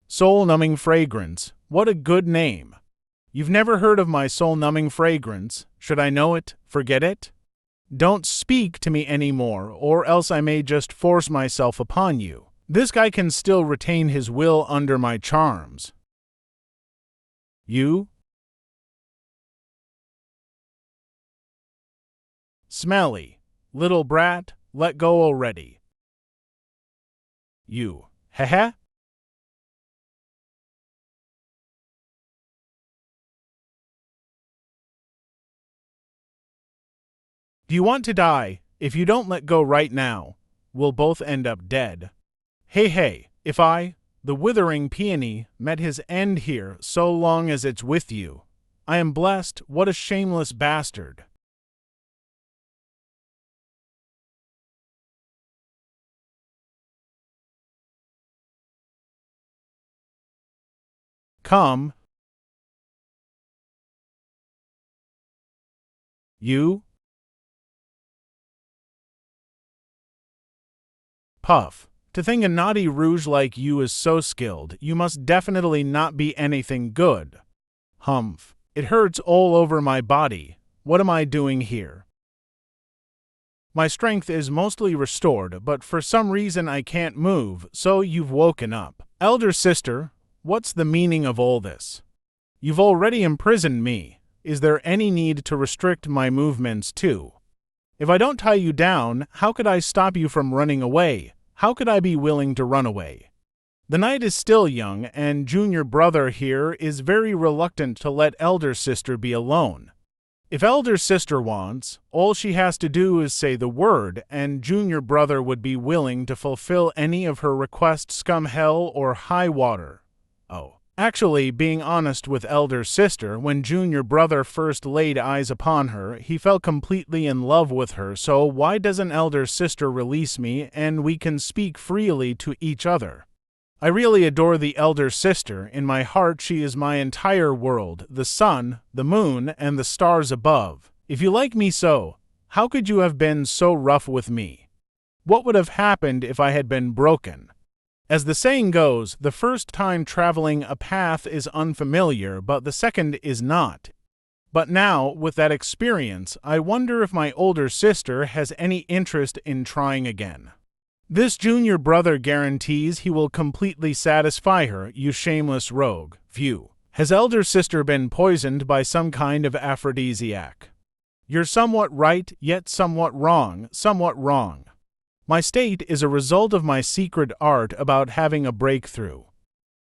A: Soul-numbing fragrance, what a good name. You've never heard of my soul-numbing fragrance. Should I know it? Forget it? Don't speak to me anymore, or else I may just force myself upon you. This guy can still retain his will under my charms. You? Smelly. Little brat, let go already. You. Heh? Do you want to die? If you don't let go right now, we'll both end up dead. Hey, if I, the withering peony, met his end here so long as it's with you, I am blessed, what a shameless bastard. Come. You? Puff. To think a naughty rouge like you is so skilled, you must definitely not be anything good. Humph. It hurts all over my body. What am I doing here? My strength is mostly restored, but for some reason I can't move, so you've woken up. Elder sister, what's the meaning of all this? You've already imprisoned me. Is there any need to restrict my movements too? If I don't tie you down, how could I stop you from running away? How could I be willing to run away? The night is still young, and junior brother here is very reluctant to let elder sister be alone. If elder sister wants, all she has to do is say the word, and junior brother would be willing to fulfill any of her requests come hell or high water. Oh. Actually, being honest with elder sister, when junior brother first laid eyes upon her, he fell completely in love with her, so why doesn't elder sister release me and we can speak freely to each other? I really adore the elder sister. In my heart she is my entire world, the sun, the moon, and the stars above. If you like me so, how could you have been so rough with me? What would have happened if I had been broken? As the saying goes, the first time traveling a path is unfamiliar, but the second is not. But now, with that experience, I wonder if my older sister has any interest in trying again. This junior brother guarantees he will completely satisfy her, you shameless rogue. Phew. Has elder sister been poisoned by some kind of aphrodisiac? You're somewhat right, yet somewhat wrong, My state is a result of my secret art about having a breakthrough.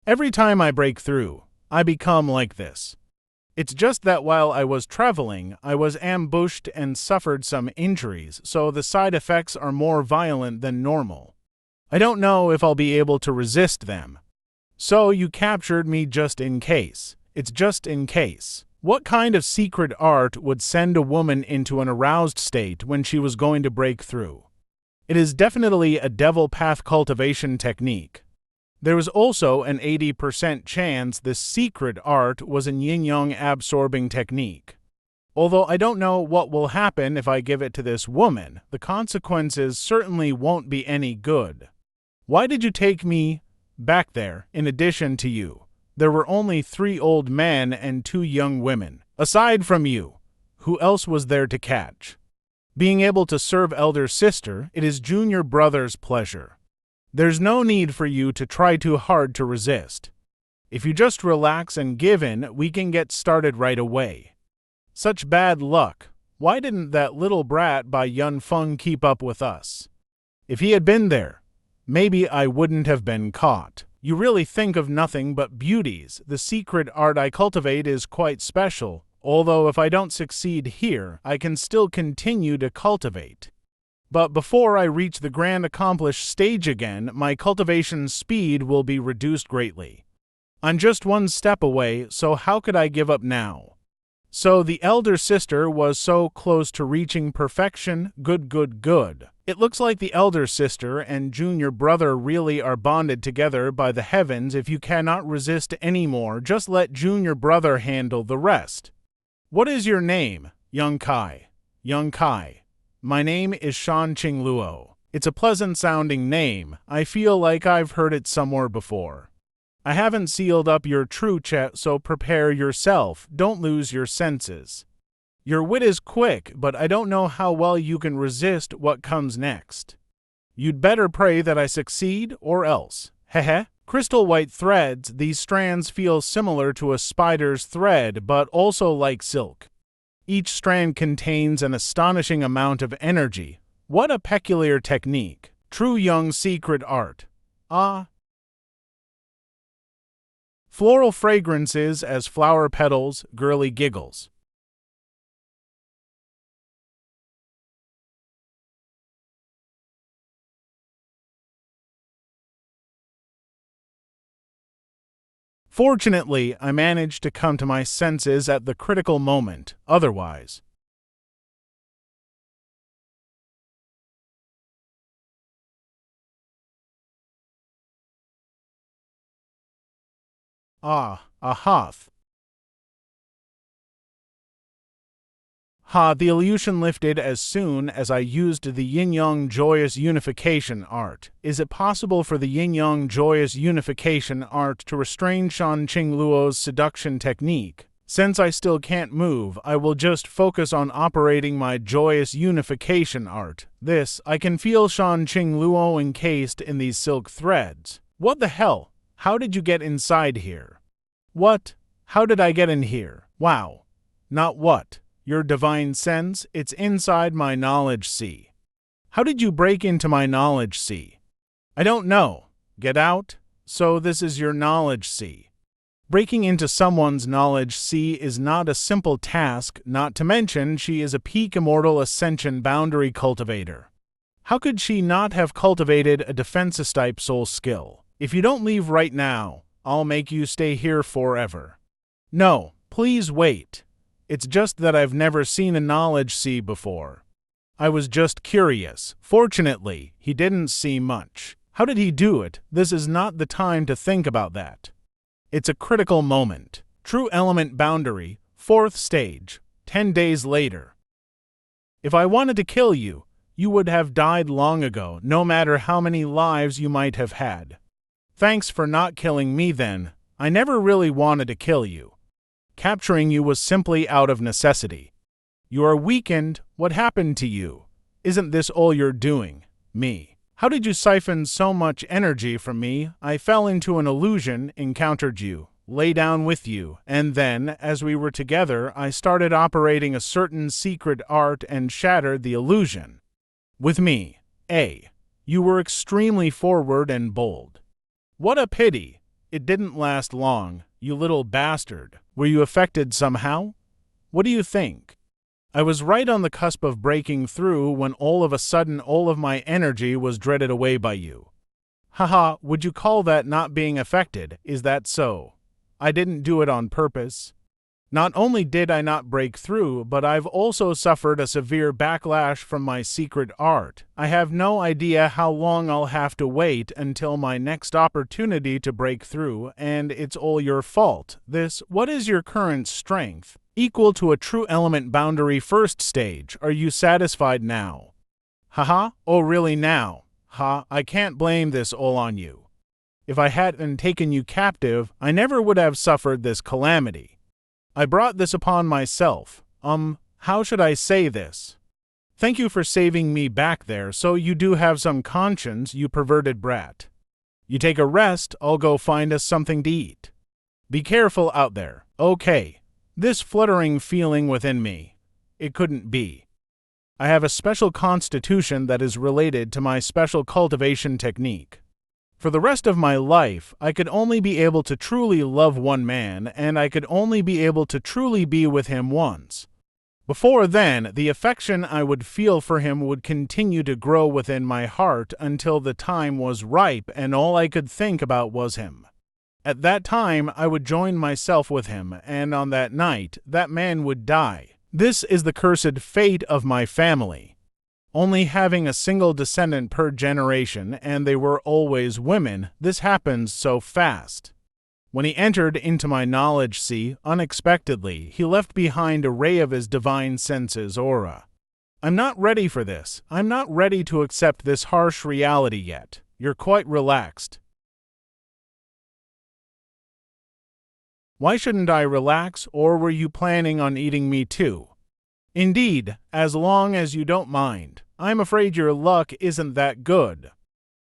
A: Every time I break through, I become like this. It's just that while I was traveling, I was ambushed and suffered some injuries, so the side effects are more violent than normal. I don't know if I'll be able to resist them. So you captured me just in case. It's just in case. What kind of secret art would send a woman into an aroused state when she was going to break through? It is definitely a devil path cultivation technique. There was also an 80% chance this secret art was a yin-yang absorbing technique. Although I don't know what will happen if I give it to this woman, the consequences certainly won't be any good. Why did you take me back there, in addition to you? There were only 3 old men and 2 young women. Aside from you, who else was there to catch? Being able to serve elder sister, it is junior brother's pleasure. There's no need for you to try too hard to resist. If you just relax and give in, we can get started right away. Such bad luck. Why didn't that little brat by Yun Feng keep up with us? If he had been there, maybe I wouldn't have been caught. You really think of nothing but beauties. The secret art I cultivate is quite special. Although if I don't succeed here, I can still continue to cultivate. But before I reach the grand accomplished stage again, my cultivation speed will be reduced greatly. I'm just 1 step away, so how could I give up now? So the elder sister was so close to reaching perfection. Good. It looks like the elder sister and junior brother really are bonded together by the heavens. If you cannot resist anymore, just let junior brother handle the rest. What is your name? Young Kai. My name is Shan Qing Luo. It's a pleasant-sounding name. I feel like I've heard it somewhere before. I haven't sealed up your true chat, so prepare yourself. Don't lose your senses. Your wit is quick, but I don't know how well you can resist what comes next. You'd better pray that I succeed, or else. Hehe. Crystal white threads, these strands feel similar to a spider's thread, but also like silk. Each strand contains an astonishing amount of energy. What a peculiar technique. True young secret art. Ah. Floral fragrances as flower petals, girly giggles. Fortunately, I managed to come to my senses at the critical moment, otherwise. Ah, a hearth. Ha, the illusion lifted as soon as I used the yin-yang joyous unification art. Is it possible for the yin-yang joyous unification art to restrain Shan Qing Luo's seduction technique? Since I still can't move, I will just focus on operating my joyous unification art. I can feel Shan Qing Luo encased in these silk threads. What the hell? How did you get inside here? What? How did I get in here? Wow. Not what? Your divine sense, it's inside my knowledge sea. How did you break into my knowledge sea? I don't know. Get out? So this is your knowledge sea. Breaking into someone's knowledge sea is not a simple task, not to mention she is a peak immortal ascension boundary cultivator. How could she not have cultivated a defensive type soul skill? If you don't leave right now, I'll make you stay here forever. No, please wait. It's just that I've never seen a knowledge sea before. I was just curious. Fortunately, he didn't see much. How did he do it? This is not the time to think about that. It's a critical moment. True element boundary, 4th stage, 10 days later. If I wanted to kill you, you would have died long ago, no matter how many lives you might have had. Thanks for not killing me then. I never really wanted to kill you. Capturing you was simply out of necessity. You are weakened. What happened to you? Isn't this all you're doing? Me. How did you siphon so much energy from me? I fell into an illusion, encountered you, lay down with you, and then, as we were together, I started operating a certain secret art and shattered the illusion. With me. You were extremely forward and bold. What a pity. It didn't last long, you little bastard. Were you affected somehow? What do you think? I was right on the cusp of breaking through when all of a sudden all of my energy was dreaded away by you. Haha, would you call that not being affected? Is that so? I didn't do it on purpose. Not only did I not break through, but I've also suffered a severe backlash from my secret art. I have no idea how long I'll have to wait until my next opportunity to break through, and it's all your fault. What is your current strength? Equal to a true element boundary 1st stage. Are you satisfied now? Haha, oh really now? I can't blame this all on you. If I hadn't taken you captive, I never would have suffered this calamity. I brought this upon myself. How should I say this? Thank you for saving me back there, so you do have some conscience, you perverted brat. You take a rest, I'll go find us something to eat. Be careful out there. Okay. This fluttering feeling within me. It couldn't be. I have a special constitution that is related to my special cultivation technique. For the rest of my life, I could only be able to truly love one man, and I could only be able to truly be with him once. Before then, the affection I would feel for him would continue to grow within my heart until the time was ripe and all I could think about was him. At that time, I would join myself with him, and on that night, that man would die. This is the cursed fate of my family. Only having a single descendant per generation, and they were always women, this happens so fast. When he entered into my knowledge sea, unexpectedly, he left behind a ray of his divine senses aura. I'm not ready for this. I'm not ready to accept this harsh reality yet. You're quite relaxed. Why shouldn't I relax, or were you planning on eating me too? Indeed, as long as you don't mind. I'm afraid your luck isn't that good.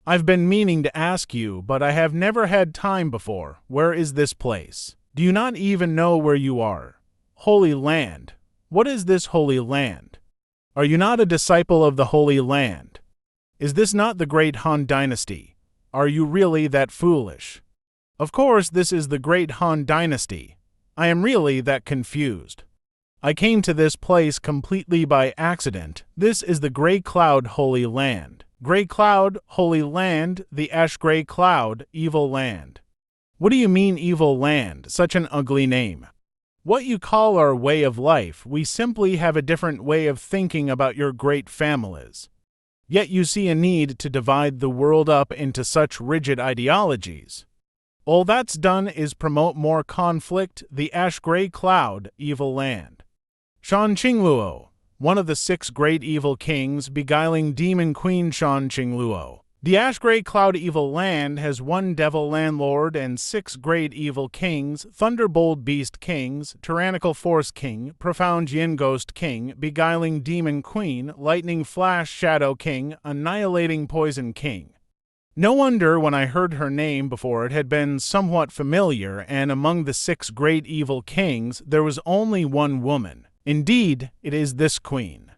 A: I've been meaning to ask you, but I have never had time before. Where is this place? Do you not even know where you are? Holy Land. What is this Holy Land? Are you not a disciple of the Holy Land? Is this not the great Han Dynasty? Are you really that foolish? Of course, this is the great Han Dynasty. I am really that confused. I came to this place completely by accident. This is the Grey Cloud Holy Land. Grey Cloud, Holy Land, the Ash Grey Cloud, Evil Land. What do you mean evil land? Such an ugly name. What you call our way of life, we simply have a different way of thinking about your great families. Yet you see a need to divide the world up into such rigid ideologies. All that's done is promote more conflict, the Ash Grey Cloud, Evil Land. Shan Qingluo, one of the 6 great evil kings, beguiling demon queen Shan Qingluo. The Ash Grey Cloud Evil Land has 1 devil landlord and 6 great evil kings, Thunderbolt Beast Kings, Tyrannical Force King, Profound Yin Ghost King, Beguiling Demon Queen, Lightning Flash Shadow King, Annihilating Poison King. No wonder when I heard her name before it had been somewhat familiar, and among the 6 great evil kings there was only one woman. Indeed, it is this queen.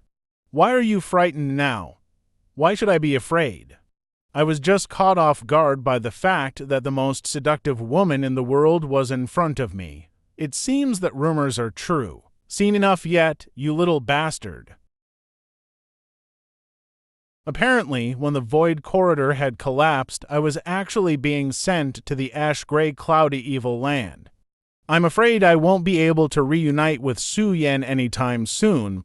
A: Why are you frightened now? Why should I be afraid? I was just caught off guard by the fact that the most seductive woman in the world was in front of me. It seems that rumors are true. Seen enough yet, you little bastard. Apparently, when the void corridor had collapsed, I was actually being sent to the Ash Grey Cloudy Evil Land. I'm afraid I won't be able to reunite with Su Yan anytime soon.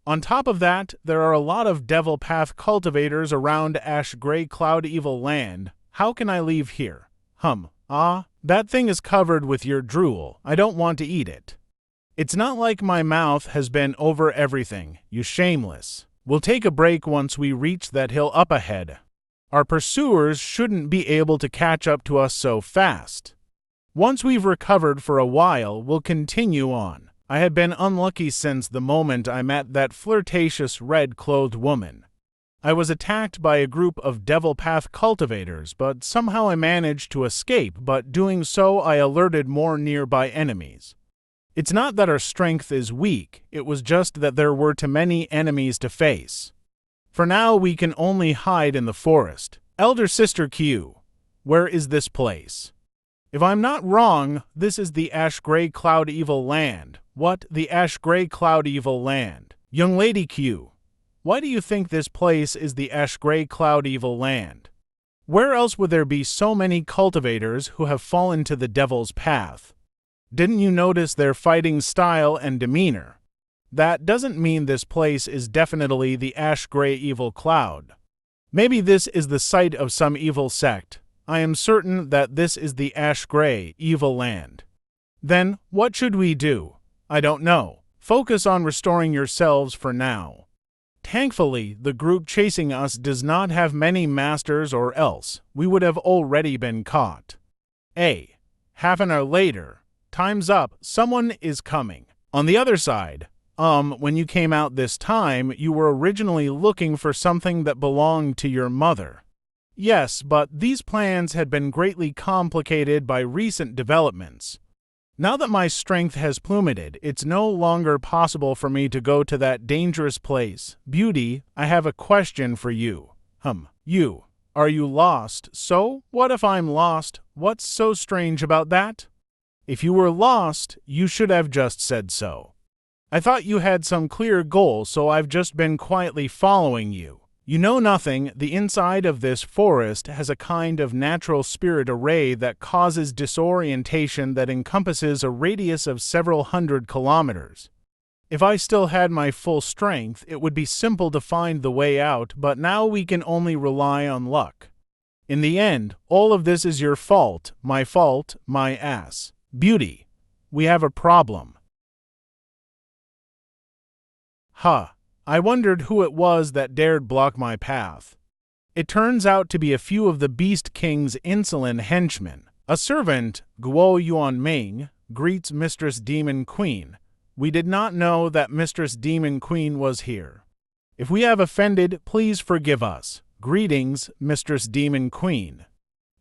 A: On top of that, there are a lot of Devil Path cultivators around Ash Grey Cloud Evil Land. How can I leave here? That thing is covered with your drool. I don't want to eat it. It's not like my mouth has been over everything, you shameless. We'll take a break once we reach that hill up ahead. Our pursuers shouldn't be able to catch up to us so fast. Once we've recovered for a while, we'll continue on. I had been unlucky since the moment I met that flirtatious red-clothed woman. I was attacked by a group of Devil Path cultivators, but somehow I managed to escape, but doing so I alerted more nearby enemies. It's not that our strength is weak, it was just that there were too many enemies to face. For now we can only hide in the forest. Elder Sister Q, where is this place? If I'm not wrong, this is the Ash Grey Cloud Evil Land. What? The Ash Grey Cloud Evil Land. Young Lady Q, why do you think this place is the Ash Grey Cloud Evil Land? Where else would there be so many cultivators who have fallen to the devil's path? Didn't you notice their fighting style and demeanor? That doesn't mean this place is definitely the Ash Grey Evil Cloud. Maybe this is the site of some evil sect. I am certain that this is the Ash Grey Evil Land. Then, what should we do? I don't know. Focus on restoring yourselves for now. Thankfully, the group chasing us does not have many masters, or else we would have already been caught. Half an hour later. Time's up. Someone is coming. On the other side, when you came out this time, you were originally looking for something that belonged to your mother. Yes, but these plans had been greatly complicated by recent developments. Now that my strength has plummeted, it's no longer possible for me to go to that dangerous place. Beauty, I have a question for you. Are you lost? So, what if I'm lost? What's so strange about that? If you were lost, you should have just said so. I thought you had some clear goal, so I've just been quietly following you. You know nothing. The inside of this forest has a kind of natural spirit array that causes disorientation that encompasses a radius of several hundred kilometers. If I still had my full strength, it would be simple to find the way out, but now we can only rely on luck. In the end, all of this is your fault, my ass. Beauty, we have a problem. I wondered who it was that dared block my path. It turns out to be a few of the Beast King's insolent henchmen. A servant, Guo Yuanming, greets Mistress Demon Queen. We did not know that Mistress Demon Queen was here. If we have offended, please forgive us. Greetings, Mistress Demon Queen.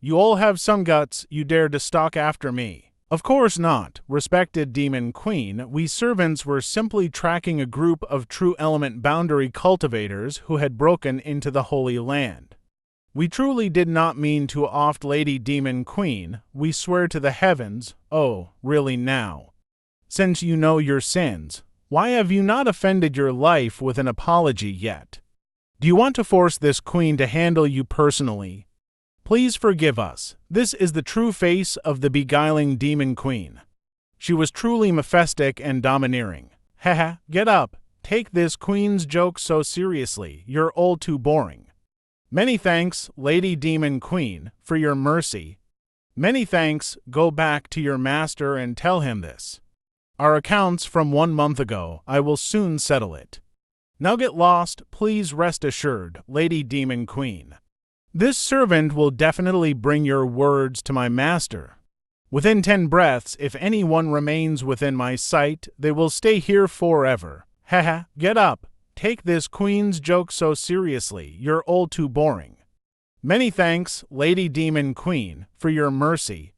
A: You all have some guts, you dare to stalk after me. Of course not, respected Demon Queen. We servants were simply tracking a group of true element boundary cultivators who had broken into the Holy Land. We truly did not mean to oft, Lady Demon Queen. We swear to the heavens. Oh, really now? Since you know your sins, why have you not offended your life with an apology yet? Do you want to force this queen to handle you personally? Please forgive us. This is the true face of the beguiling Demon Queen. She was truly majestic and domineering. Haha, get up. Take this queen's joke so seriously. You're all too boring. Many thanks, Lady Demon Queen, for your mercy. Many thanks. Go back to your master and tell him this. Our accounts from 1 month ago, I will soon settle it. Now get lost, please rest assured, Lady Demon Queen. This servant will definitely bring your words to my master. Within 10 breaths, if anyone remains within my sight, they will stay here forever. Haha, get up. Take this queen's joke so seriously, you're all too boring. Many thanks, Lady Demon Queen, for your mercy.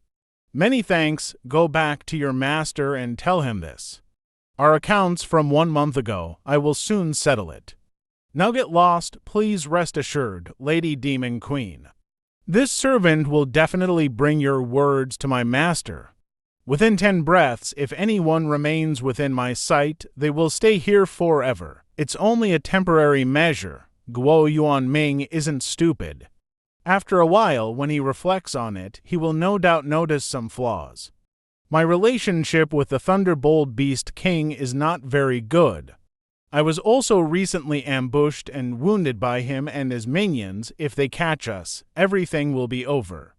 A: Many thanks. Go back to your master and tell him this. Our accounts from 1 month ago, I will soon settle it. Now get lost, please rest assured, Lady Demon Queen. This servant will definitely bring your words to my master. Within 10 breaths, if anyone remains within my sight, they will stay here forever. It's only a temporary measure. Guo Yuan Ming isn't stupid. After a while, when he reflects on it, he will no doubt notice some flaws. My relationship with the Thunderbolt Beast King is not very good. I was also recently ambushed and wounded by him and his minions. If they catch us, everything will be over.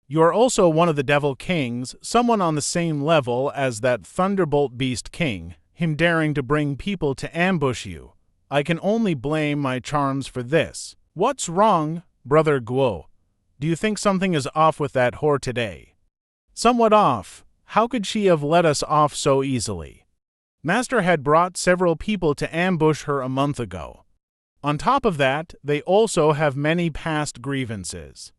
A: You are also one of the Devil Kings, someone on the same level as that Thunderbolt Beast King, him daring to bring people to ambush you. I can only blame my charms for this. What's wrong, Brother Guo? Do you think something is off with that whore today? Somewhat off. How could she have let us off so easily? Master had brought several people to ambush her a month ago. On top of that, they also have many past grievances.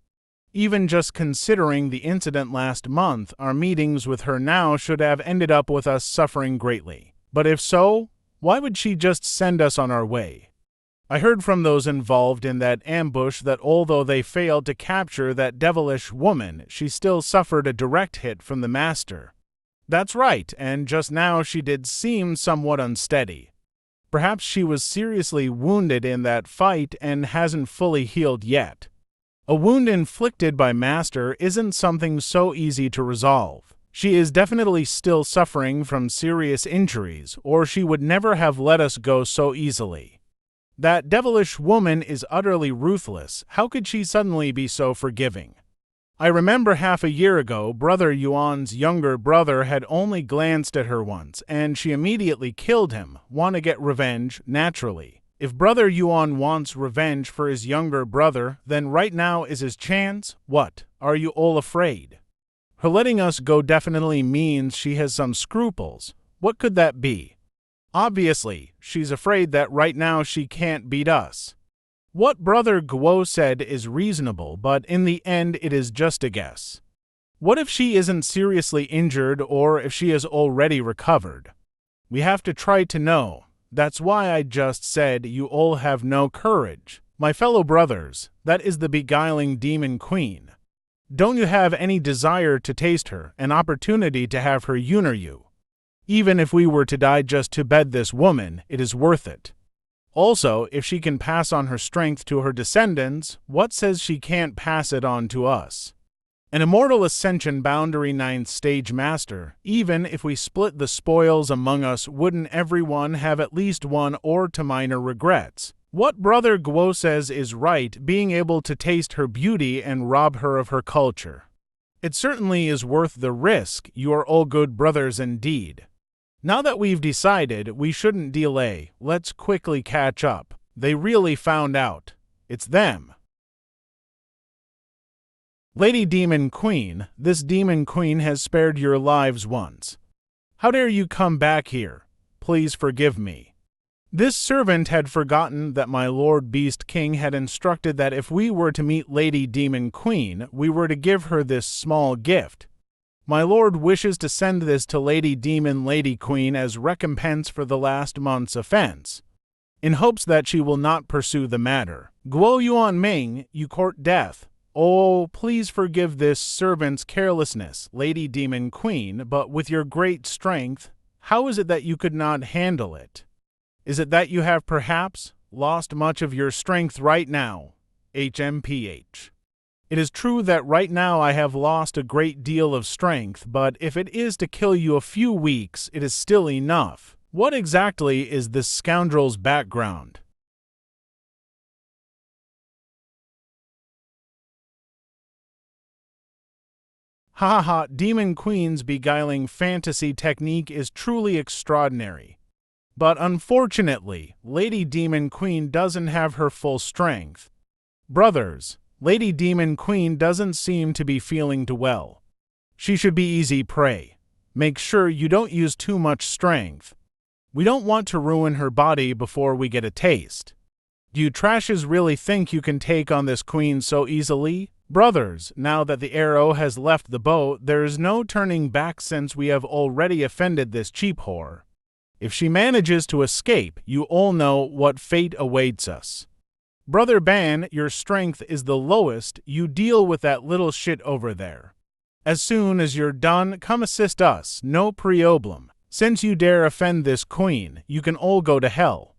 A: Even just considering the incident last month, our meetings with her now should have ended up with us suffering greatly. But if so, why would she just send us on our way? I heard from those involved in that ambush that although they failed to capture that devilish woman, she still suffered a direct hit from the master. That's right, and just now she did seem somewhat unsteady. Perhaps she was seriously wounded in that fight and hasn't fully healed yet. A wound inflicted by master isn't something so easy to resolve. She is definitely still suffering from serious injuries, or she would never have let us go so easily. That devilish woman is utterly ruthless. How could she suddenly be so forgiving? I remember half a year ago, Brother Yuan's younger brother had only glanced at her once, and she immediately killed him. Want to get revenge, naturally. If Brother Yuan wants revenge for his younger brother, then right now is his chance. What? Are you all afraid? Her letting us go definitely means she has some scruples. What could that be? Obviously, she's afraid that right now she can't beat us. What Brother Guo said is reasonable, but in the end it is just a guess. What if she isn't seriously injured or if she has already recovered? We have to try to know. That's why I just said you all have no courage. My fellow brothers, that is the beguiling Demon Queen. Don't you have any desire to taste her, an opportunity to have her unner you? Even if we were to die just to bed this woman, it is worth it. Also, if she can pass on her strength to her descendants, what says she can't pass it on to us? An immortal ascension boundary 9th stage master, even if we split the spoils among us, wouldn't everyone have at least one or two minor regrets? What Brother Guo says is right, being able to taste her beauty and rob her of her culture. It certainly is worth the risk. You are all good brothers indeed. Now that we've decided, we shouldn't delay. Let's quickly catch up. They really found out. It's them. Lady Demon Queen, this Demon Queen has spared your lives once. How dare you come back here? please forgive me." This servant had forgotten that my Lord Beast King had instructed that if we were to meet Lady Demon Queen, we were to give her this small gift. My lord wishes to send this to Lady Demon Lady Queen as recompense for the last month's offense, in hopes that she will not pursue the matter. Guo Yuan Ming, you court death. Oh, please forgive this servant's carelessness, Lady Demon Queen, but with your great strength, how is it that you could not handle it? Is it that you have perhaps lost much of your strength right now? HMPH. It is true that right now I have lost a great deal of strength, but if it is to kill you a few weeks, it is still enough. What exactly is this scoundrel's background? Ha ha ha, Demon Queen's beguiling fantasy technique is truly extraordinary. But unfortunately, Lady Demon Queen doesn't have her full strength. Brothers, Lady Demon Queen doesn't seem to be feeling too well. She should be easy prey. Make sure you don't use too much strength. We don't want to ruin her body before we get a taste. Do you trashes really think you can take on this queen so easily? Brothers, now that the arrow has left the bow, there is no turning back since we have already offended this cheap whore. If she manages to escape, you all know what fate awaits us. Brother Ban, your strength is the lowest. You deal with that little shit over there. As soon as you're done, come assist us, no problem. Since you dare offend this queen, you can all go to hell.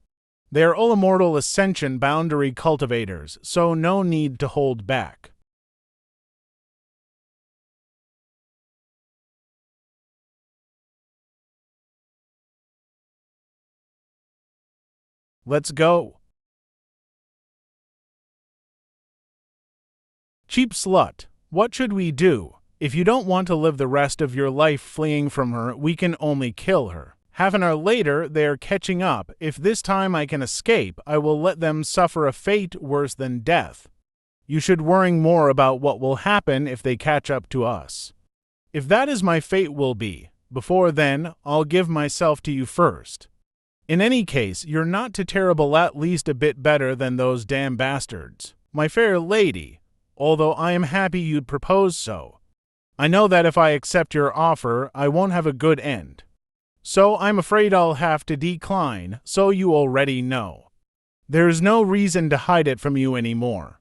A: They are all immortal ascension boundary cultivators, so no need to hold back. Let's go. Cheap slut, what should we do? If you don't want to live the rest of your life fleeing from her, we can only kill her. Half an hour later, they are catching up. If this time I can escape, I will let them suffer a fate worse than death. You should worry more about what will happen if they catch up to us. If that is my fate will be, before then, I'll give myself to you first. In any case, you're not too terrible, at least a bit better than those damn bastards. My fair lady, although I am happy you'd propose so, I know that if I accept your offer, I won't have a good end. So I'm afraid I'll have to decline, so you already know. There's no reason to hide it from you anymore.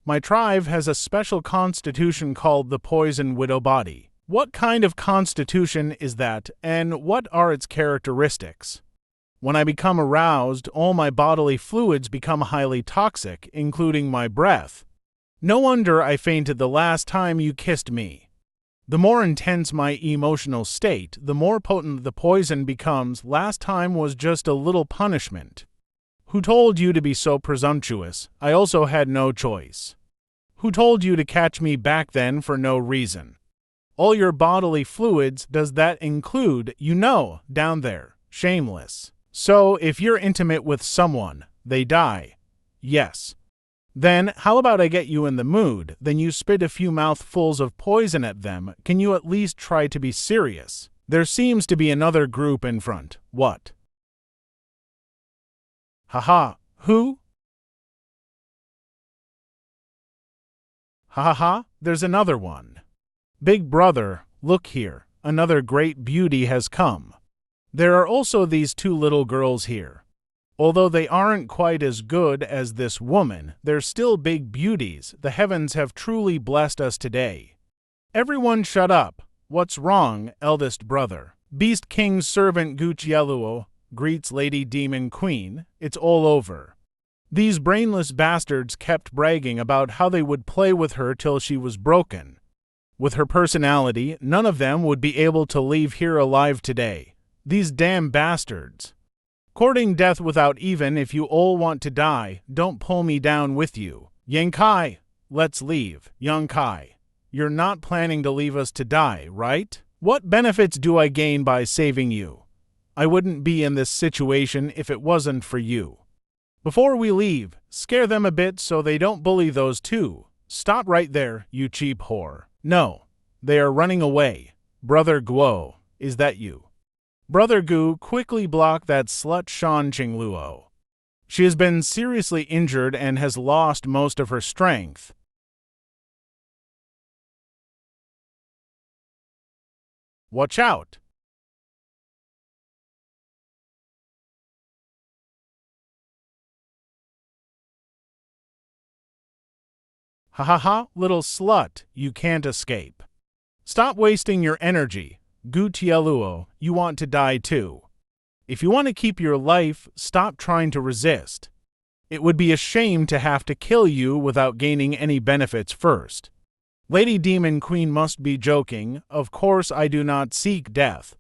A: My tribe has a special constitution called the Poison Widow Body. What kind of constitution is that, and what are its characteristics? When I become aroused, all my bodily fluids become highly toxic, including my breath. No wonder I fainted the last time you kissed me. The more intense my emotional state, the more potent the poison becomes. Last time was just a little punishment. Who told you to be so presumptuous? I also had no choice. Who told you to catch me back then for no reason? All your bodily fluids, does that include, down there, shameless? So, if you're intimate with someone, they die. Yes. Then, how about I get you in the mood, then you spit a few mouthfuls of poison at them. Can you at least try to be serious? There seems to be another group in front. What? Haha, who? Ha ha ha, there's another one. Big brother, look here, another great beauty has come. There are also these two little girls here. Although they aren't quite as good as this woman, they're still big beauties. The heavens have truly blessed us today. Everyone shut up. What's wrong, eldest brother? Beast King's servant Gucciello greets Lady Demon Queen. It's all over. These brainless bastards kept bragging about how they would play with her till she was broken. With her personality, none of them would be able to leave here alive today. These damn bastards. Courting death without even if you all want to die, don't pull me down with you. Yang Kai, let's leave. Yang Kai, you're not planning to leave us to die, right? What benefits do I gain by saving you? I wouldn't be in this situation if it wasn't for you. Before we leave, scare them a bit so they don't bully those two. Stop right there, you cheap whore. No, they are running away. Brother Guo, is that you? Brother Gu, quickly block that slut Shan Qingluo. She has been seriously injured and has lost most of her strength. Watch out! Ha ha ha, little slut, you can't escape. Stop wasting your energy. Gu Tialuo, you want to die too. If you want to keep your life, stop trying to resist. It would be a shame to have to kill you without gaining any benefits first. Lady Demon Queen must be joking. Of course I do not seek death.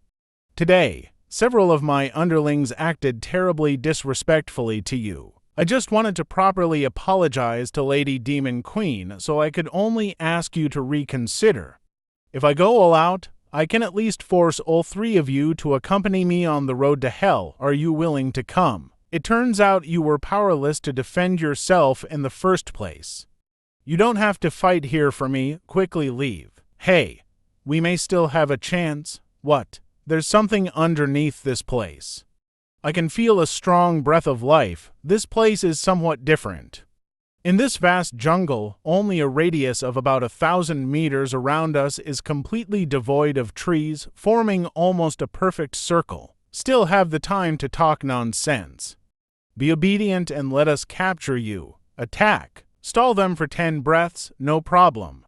A: Today, several of my underlings acted terribly disrespectfully to you. I just wanted to properly apologize to Lady Demon Queen, so I could only ask you to reconsider. If I go all out, I can at least force all three of you to accompany me on the road to hell. Are you willing to come? It turns out you were powerless to defend yourself in the first place. You don't have to fight here for me. Quickly leave. Hey, we may still have a chance. What? There's something underneath this place. I can feel a strong breath of life. This place is somewhat different. In this vast jungle, only a radius of about 1,000 meters around us is completely devoid of trees, forming almost a perfect circle. Still have the time to talk nonsense. Be obedient and let us capture you. Attack. Stall them for 10 breaths, no problem.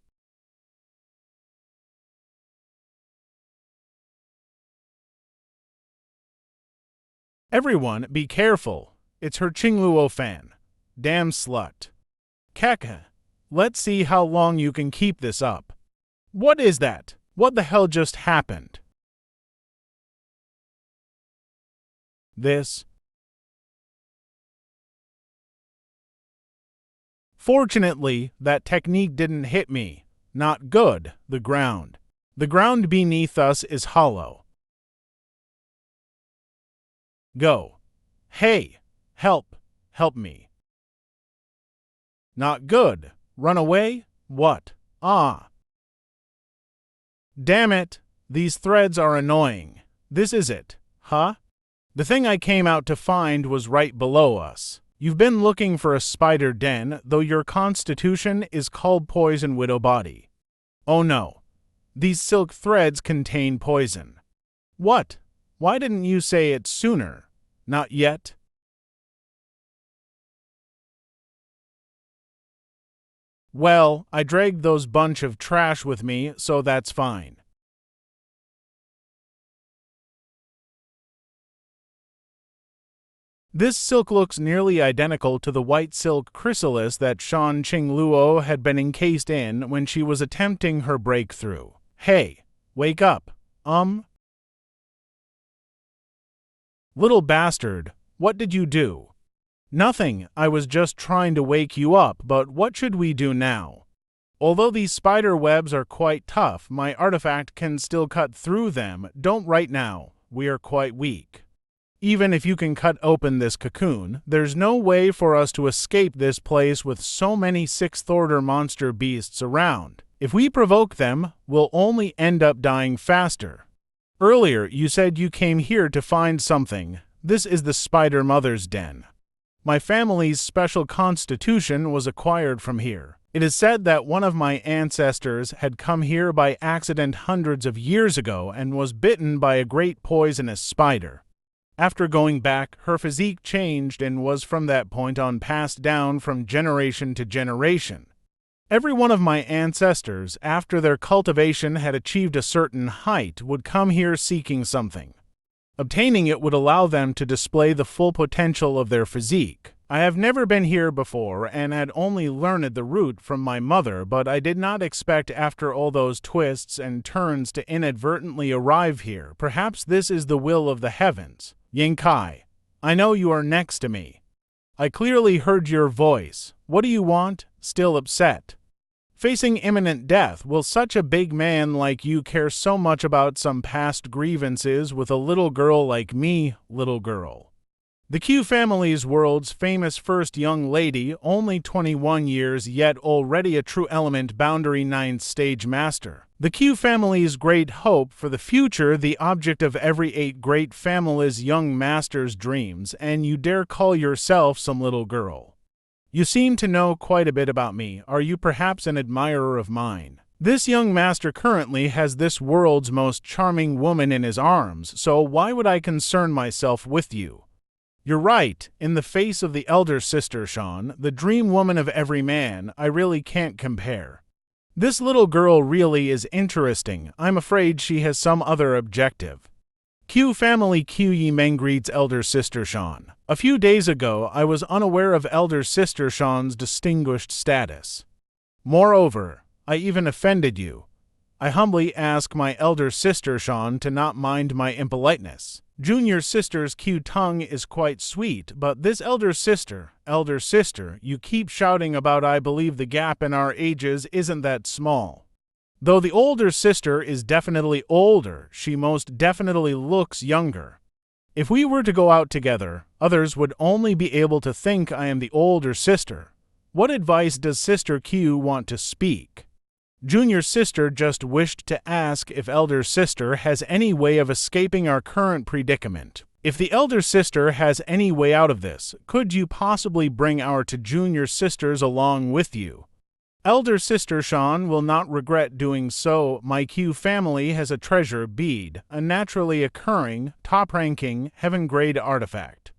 A: Everyone, be careful. It's her Qingluo fan. Damn slut. Keka, let's see how long you can keep this up. What is that? What the hell just happened? This. Fortunately, that technique didn't hit me. Not good, the ground. The ground beneath us is hollow. Go. Hey, help me. Not good. Run away? What? Ah. Damn it, these threads are annoying. This is it, huh? The thing I came out to find was right below us. You've been looking for a spider den, though your constitution is called poison widow body. Oh no. These silk threads contain poison. What? Why didn't you say it sooner? Not yet? Well, I dragged those bunch of trash with me, so that's fine. This silk looks nearly identical to the white silk chrysalis that Shan Qingluo had been encased in when she was attempting her breakthrough. Hey, wake up. Little bastard, what did you do? Nothing, I was just trying to wake you up, but what should we do now? Although these spider webs are quite tough, my artifact can still cut through them. Don't right now, we are quite weak. Even if you can cut open this cocoon, there's no way for us to escape this place with so many sixth-order monster beasts around. If we provoke them, we'll only end up dying faster. Earlier, you said you came here to find something. This is the Spider Mother's Den. My family's special constitution was acquired from here. It is said that one of my ancestors had come here by accident hundreds of years ago and was bitten by a great poisonous spider. After going back, her physique changed and was from that point on passed down from generation to generation. Every one of my ancestors, after their cultivation had achieved a certain height, would come here seeking something. Obtaining it would allow them to display the full potential of their physique. I have never been here before and had only learned the route from my mother, but I did not expect after all those twists and turns to inadvertently arrive here. Perhaps this is the will of the heavens. Yingkai, I know you are next to me. I clearly heard your voice. What do you want? Still upset? Facing imminent death, will such a big man like you care so much about some past grievances with a little girl like me, little girl? The Q family's world's famous first young lady, only 21 years yet already a true element boundary 9th stage master. The Q family's great hope for the future, the object of every 8 great family's young master's dreams, and you dare call yourself some little girl. You seem to know quite a bit about me. Are you perhaps an admirer of mine? This young master currently has this world's most charming woman in his arms, so why would I concern myself with you? You're right. In the face of the elder sister Sean, the dream woman of every man, I really can't compare. This little girl really is interesting. I'm afraid she has some other objective. Q family Q Yi Meng greets elder sister Sean. A few days ago, I was unaware of elder sister Sean's distinguished status. Moreover, I even offended you. I humbly ask my elder sister Sean to not mind my impoliteness. Junior sister's Q tongue is quite sweet, but this elder sister, you keep shouting about. I believe the gap in our ages isn't that small. Though the older sister is definitely older, she most definitely looks younger. If we were to go out together, others would only be able to think I am the older sister. What advice does Sister Q want to speak? Junior sister just wished to ask if elder sister has any way of escaping our current predicament. If the elder sister has any way out of this, could you possibly bring our 2 junior sisters along with you? Elder sister Sean will not regret doing so. My Q family has a treasure bead, a naturally occurring, top-ranking, heaven-grade artifact.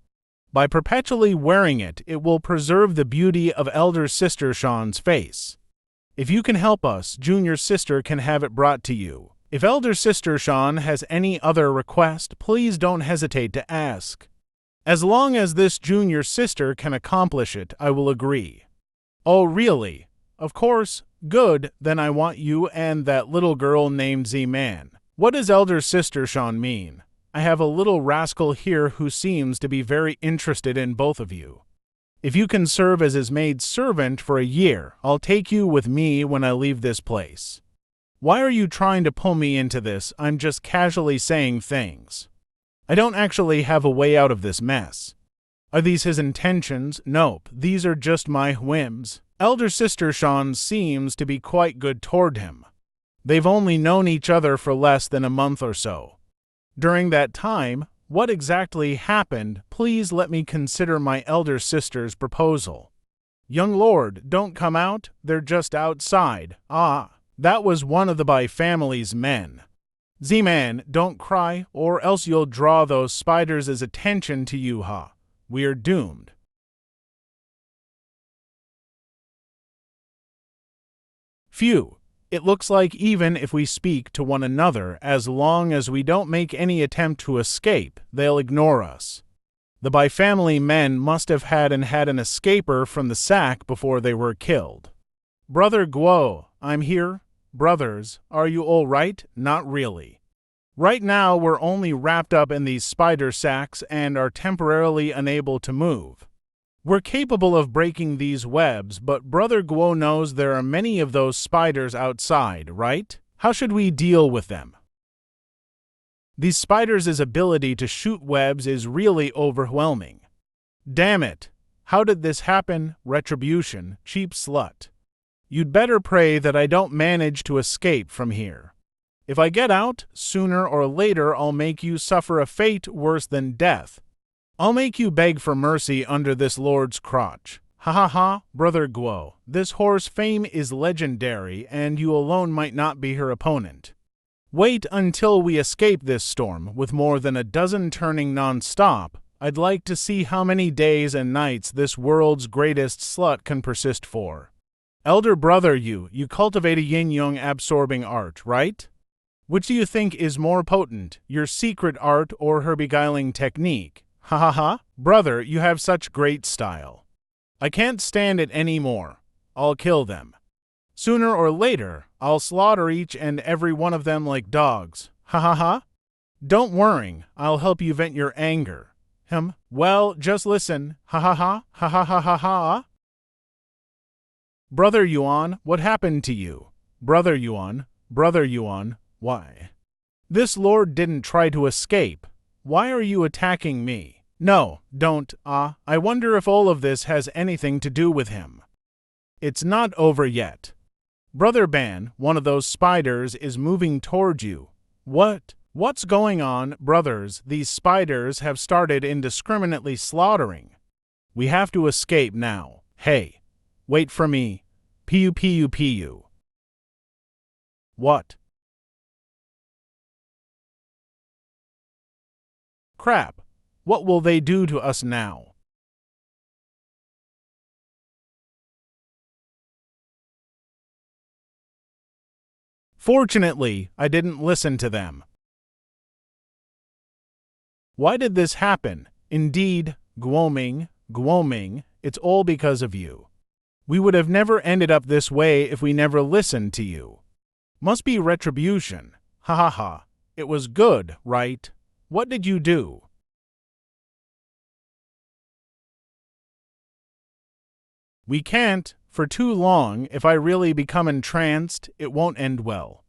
A: By perpetually wearing it, it will preserve the beauty of elder sister Sean's face. If you can help us, junior sister can have it brought to you. If elder sister Sean has any other request, please don't hesitate to ask. As long as this junior sister can accomplish it, I will agree. Oh, really? Of course. Good, then I want you and that little girl named Z-Man. What does elder sister Sean mean? I have a little rascal here who seems to be very interested in both of you. If you can serve as his maid servant for a year, I'll take you with me when I leave this place. Why are you trying to pull me into this? I'm just casually saying things. I don't actually have a way out of this mess. Are these his intentions? Nope, these are just my whims. Elder sister Sean seems to be quite good toward him. They've only known each other for less than a month or so. During that time, what exactly happened? Please let me consider my elder sister's proposal. Young lord, don't come out, they're just outside. Ah, that was one of the Bai family's men. Z-Man, don't cry, or else you'll draw those spiders' attention to you, ha. We're doomed. Phew. It looks like even if we speak to one another, as long as we don't make any attempt to escape, they'll ignore us. The Bai family men must have had an escaper from the sack before they were killed. Brother Guo, I'm here. Brothers, are you all right? Not really. Right now we're only wrapped up in these spider sacks and are temporarily unable to move. We're capable of breaking these webs, but Brother Guo knows there are many of those spiders outside, right? How should we deal with them? These spiders' ability to shoot webs is really overwhelming. Damn it! How did this happen? Retribution, cheap slut. You'd better pray that I don't manage to escape from here. If I get out, sooner or later I'll make you suffer a fate worse than death. I'll make you beg for mercy under this lord's crotch. Ha ha ha, Brother Guo, this whore's fame is legendary and you alone might not be her opponent. Wait until we escape this storm with more than a dozen turning non-stop. I'd like to see how many days and nights this world's greatest slut can persist for. Elder brother, you cultivate a yin-yang absorbing art, right? Which do you think is more potent, your secret art or her beguiling technique? Ha ha ha, brother, you have such great style. I can't stand it anymore. I'll kill them. Sooner or later, I'll slaughter each and every one of them like dogs. Ha ha ha. Don't worry, I'll help you vent your anger. Well, just listen. Ha ha ha, ha ha ha ha ha. Brother Yuan, what happened to you? Brother Yuan, why? This lord didn't try to escape. Why are you attacking me? No, don't. I wonder if all of this has anything to do with him. It's not over yet. Brother Ban, one of those spiders, is moving toward you. What? What's going on, brothers? These spiders have started indiscriminately slaughtering. We have to escape now. Hey, wait for me. Pu. What? Crap. What will they do to us now? Fortunately, I didn't listen to them. Why did this happen? Indeed, Guoming, it's all because of you. We would have never ended up this way if we never listened to you. Must be retribution. Ha ha ha. It was good, right? What did you do? We can't, for too long. If I really become entranced, it won't end well.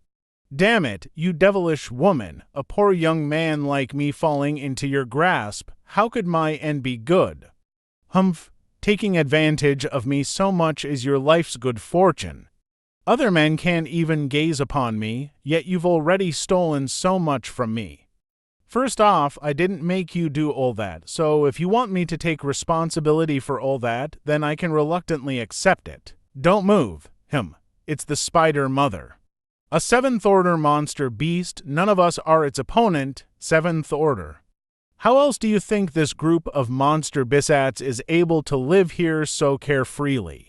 A: Damn it, you devilish woman, a poor young man like me falling into your grasp, how could my end be good? Humph, taking advantage of me so much is your life's good fortune. Other men can't even gaze upon me, yet you've already stolen so much from me. First off, I didn't make you do all that, so if you want me to take responsibility for all that, then I can reluctantly accept it. Don't move, it's the Spider Mother. A 7th Order monster beast, none of us are its opponent, 7th Order. How else do you think this group of monster bisats is able to live here so carefreely?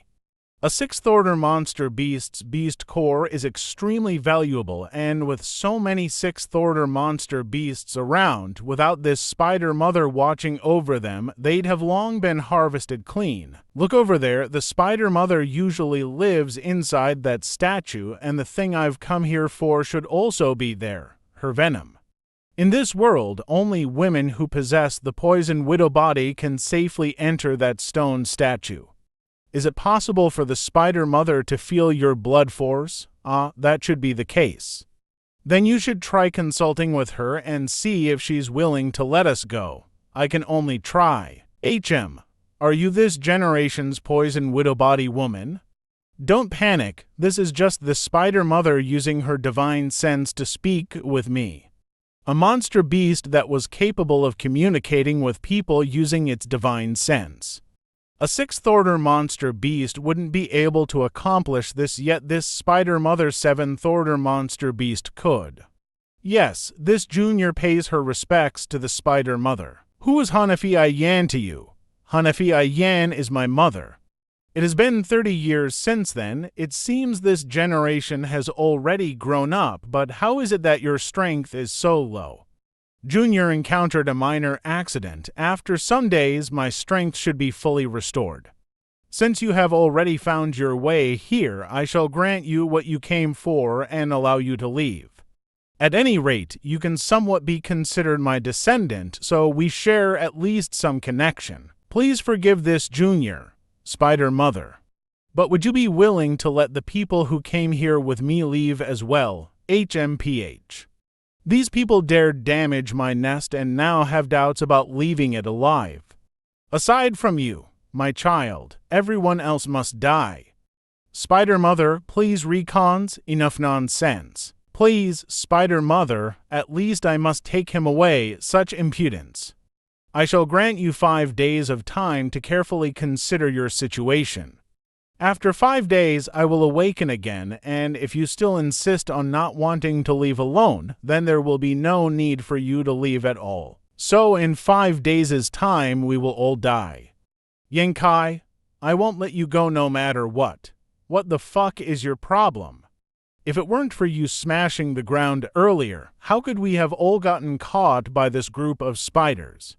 A: A 6th Order monster beast's beast core is extremely valuable, and with so many 6th Order monster beasts around, without this Spider Mother watching over them, they'd have long been harvested clean. Look over there, the Spider Mother usually lives inside that statue, and the thing I've come here for should also be there, her venom. In this world, only women who possess the poison widow body can safely enter that stone statue. Is it possible for the Spider Mother to feel your blood force? That should be the case. Then you should try consulting with her and see if she's willing to let us go. I can only try. Are you this generation's poison widow body woman? Don't panic, this is just the Spider Mother using her divine sense to speak with me. A monster beast that was capable of communicating with people using its divine sense. A 6th Order monster beast wouldn't be able to accomplish this, yet this Spider Mother 7th Order monster beast could. Yes, this junior pays her respects to the Spider Mother. Who is Hanafi Ayan to you? Hanafi Ayan is my mother. It has been 30 years since then. It seems this generation has already grown up, but how is it that your strength is so low? Junior encountered a minor accident. After some days, my strength should be fully restored. Since you have already found your way here, I shall grant you what you came for and allow you to leave. At any rate, you can somewhat be considered my descendant, so we share at least some connection. Please forgive this junior, Spider Mother. But would you be willing to let the people who came here with me leave as well, HMPH? These people dared damage my nest and now have doubts about leaving it alive. Aside from you, my child, everyone else must die. Spider Mother, please recons, enough nonsense. Please, Spider Mother, at least I must take him away, such impudence. I shall grant you 5 days of time to carefully consider your situation. After 5 days, I will awaken again, and if you still insist on not wanting to leave alone, then there will be no need for you to leave at all. So in 5 days' time, we will all die. Yenkai, I won't let you go no matter what. What the fuck is your problem? If it weren't for you smashing the ground earlier, how could we have all gotten caught by this group of spiders?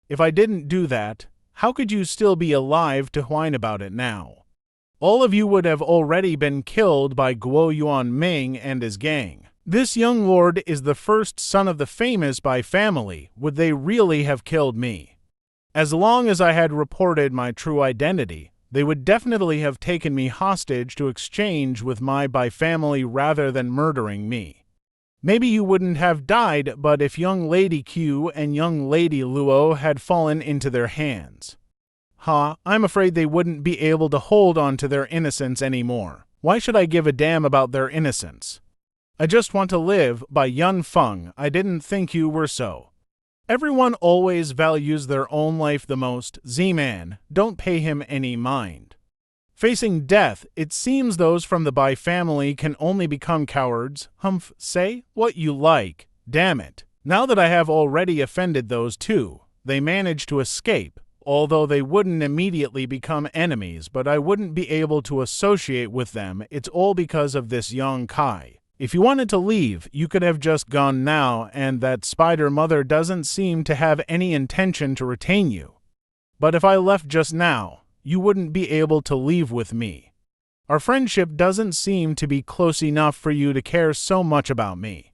A: If I didn't do that, how could you still be alive to whine about it now? All of you would have already been killed by Guo Yuan Ming and his gang. This young lord is the first son of the famous by family. Would they really have killed me? As long as I had reported my true identity, they would definitely have taken me hostage to exchange with my by family rather than murdering me. Maybe you wouldn't have died, but if young Lady Q and young Lady Luo had fallen into their hands. I'm afraid they wouldn't be able to hold on to their innocence anymore. Why should I give a damn about their innocence? I just want to live. By Yun Feng, I didn't think you were so. Everyone always values their own life the most. Z-Man, don't pay him any mind. Facing death, it seems those from the Bai family can only become cowards. Humph, say what you like. Damn it. Now that I have already offended those two, they manage to escape, although they wouldn't immediately become enemies, but I wouldn't be able to associate with them. It's all because of this young Kai. If you wanted to leave, you could have just gone now, and that spider mother doesn't seem to have any intention to retain you. But if I left just now, you wouldn't be able to leave with me. Our friendship doesn't seem to be close enough for you to care so much about me.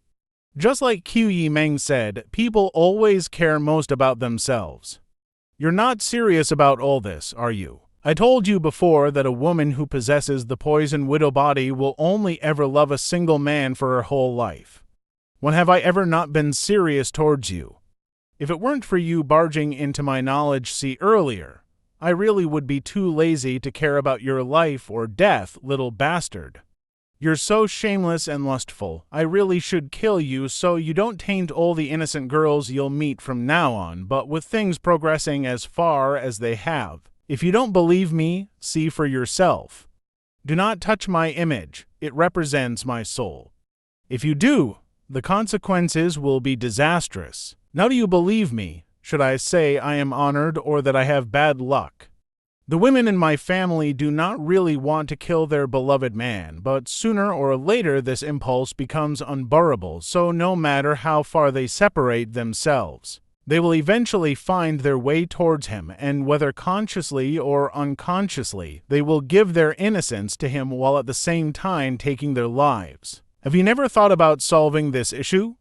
A: Just like Qiu Yimeng said, people always care most about themselves. You're not serious about all this, are you? I told you before that a woman who possesses the poison widow body will only ever love a single man for her whole life. When have I ever not been serious towards you? If it weren't for you barging into my knowledge earlier, I really would be too lazy to care about your life or death, little bastard. You're so shameless and lustful, I really should kill you so you don't taint all the innocent girls you'll meet from now on, but with things progressing as far as they have. If you don't believe me, see for yourself. Do not touch my image, it represents my soul. If you do, the consequences will be disastrous. Now do you believe me? Should I say I am honored or that I have bad luck? The women in my family do not really want to kill their beloved man, but sooner or later this impulse becomes unbearable, so no matter how far they separate themselves, they will eventually find their way towards him, and whether consciously or unconsciously, they will give their innocence to him while at the same time taking their lives. Have you never thought about solving this issue?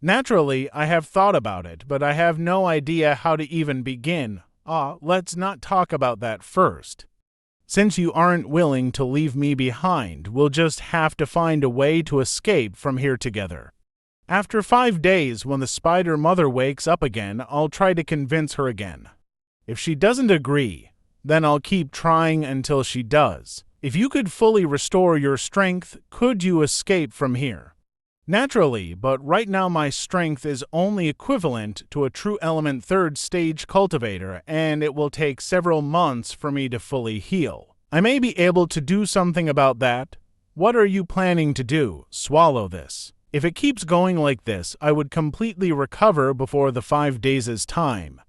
A: Naturally, I have thought about it, but I have no idea how to even begin. Let's not talk about that first. Since you aren't willing to leave me behind, we'll just have to find a way to escape from here together. After 5 days, when the spider mother wakes up again, I'll try to convince her again. If she doesn't agree, then I'll keep trying until she does. If you could fully restore your strength, could you escape from here? Naturally, but right now my strength is only equivalent to a true element 3rd stage cultivator, and it will take several months for me to fully heal. I may be able to do something about that. What are you planning to do? Swallow this. If it keeps going like this, I would completely recover before the 5 days' time.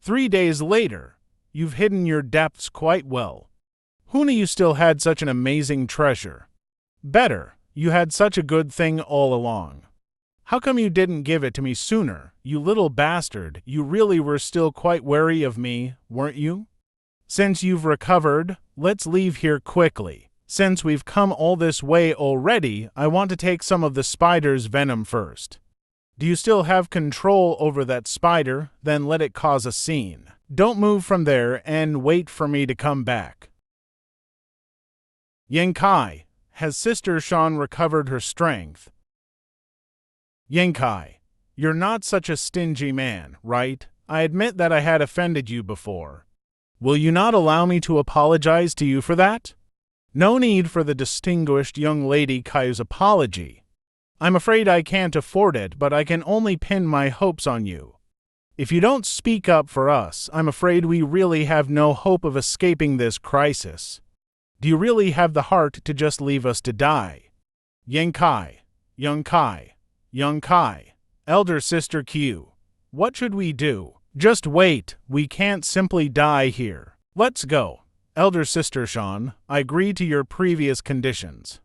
A: 3 days later, you've hidden your depths quite well. Who knew you still had such an amazing treasure? Better, you had such a good thing all along. How come you didn't give it to me sooner, you little bastard? You really were still quite wary of me, weren't you? Since you've recovered, let's leave here quickly. Since we've come all this way already, I want to take some of the spider's venom first. Do you still have control over that spider? Then let it cause a scene. Don't move from there and wait for me to come back. Yankai, has Sister Shan recovered her strength? Yankai, you're not such a stingy man, right? I admit that I had offended you before. Will you not allow me to apologize to you for that? No need for the distinguished young lady Kai's apology. I'm afraid I can't afford it, but I can only pin my hopes on you. If you don't speak up for us, I'm afraid we really have no hope of escaping this crisis. Do you really have the heart to just leave us to die? Yankai, young Kai, young Kai, elder sister Q, what should we do? Just wait, we can't simply die here. Let's go. Elder Sister Shan, I agree to your previous conditions.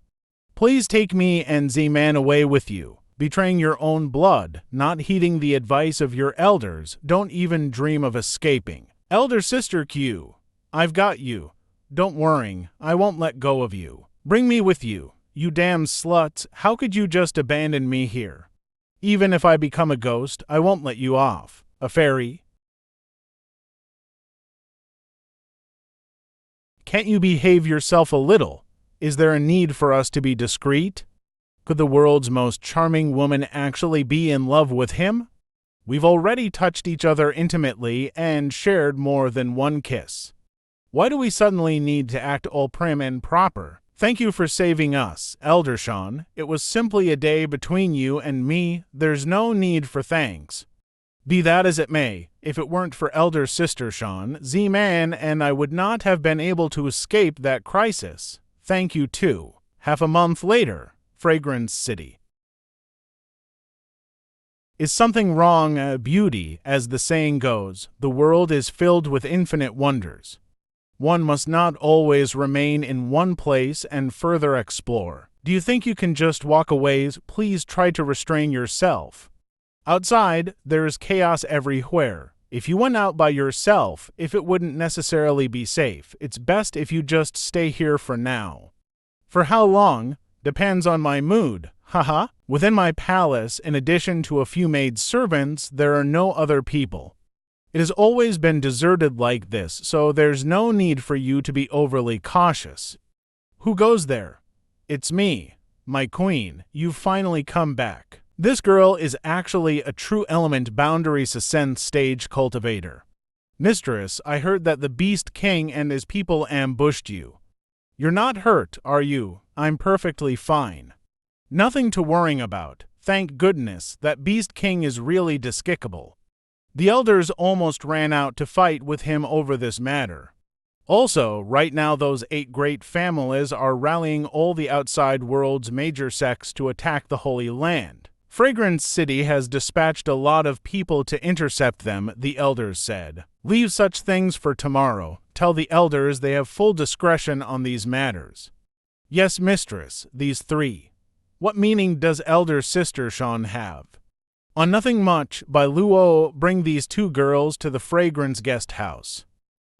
A: Please take me and Z-Man away with you. Betraying your own blood, not heeding the advice of your elders, don't even dream of escaping. Elder Sister Q, I've got you. Don't worry, I won't let go of you. Bring me with you. You damn sluts, how could you just abandon me here? Even if I become a ghost, I won't let you off. A fairy? Can't you behave yourself a little? Is there a need for us to be discreet? Could the world's most charming woman actually be in love with him? We've already touched each other intimately and shared more than one kiss. Why do we suddenly need to act all prim and proper? Thank you for saving us, Elder Sean. It was simply a day between you and me. There's no need for thanks. Be that as it may, if it weren't for Elder Sister Sean, Z-Man and I would not have been able to escape that crisis. Thank you too. Half a month later, Fragrance City. Is something wrong, beauty? As the saying goes, the world is filled with infinite wonders. One must not always remain in one place and further explore. Do you think you can just walk away? Please try to restrain yourself. Outside, there is chaos everywhere. If you went out by yourself, if it wouldn't necessarily be safe, it's best if you just stay here for now. For how long? Depends on my mood. Haha. Within my palace, in addition to a few maid servants, there are no other people. It has always been deserted like this, so there's no need for you to be overly cautious. Who goes there? It's me, my queen. You've finally come back. This girl is actually a true element boundaries ascent stage cultivator. Mistress, I heard that the Beast King and his people ambushed you. You're not hurt, are you? I'm perfectly fine. Nothing to worry about. Thank goodness, that Beast King is really despicable. The elders almost ran out to fight with him over this matter. Also, right now those 8 great families are rallying all the outside world's major sects to attack the Holy Land. Fragrance City has dispatched a lot of people to intercept them, the elders said. Leave such things for tomorrow. Tell the elders they have full discretion on these matters. Yes, mistress, these 3. What meaning does Elder Sister Sean have? On nothing much, by Luo, bring these 2 girls to the Fragrance Guest House.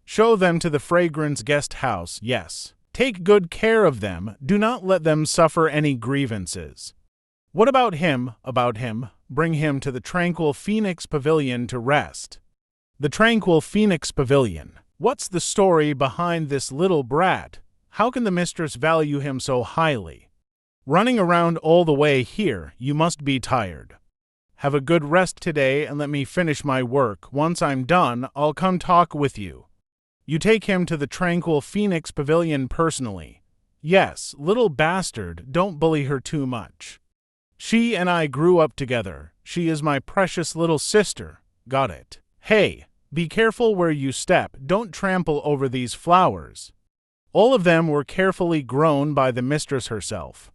A: Show them to the Fragrance Guest House, yes. Take good care of them, do not let them suffer any grievances. What about him? Bring him to the Tranquil Phoenix Pavilion to rest. The Tranquil Phoenix Pavilion. What's the story behind this little brat? How can the mistress value him so highly? Running around all the way here, you must be tired. Have a good rest today and let me finish my work. Once I'm done, I'll come talk with you. You take him to the Tranquil Phoenix Pavilion personally. Yes, little bastard, don't bully her too much. She and I grew up together. She is my precious little sister. Got it. Hey, be careful where you step. Don't trample over these flowers. All of them were carefully grown by the mistress herself.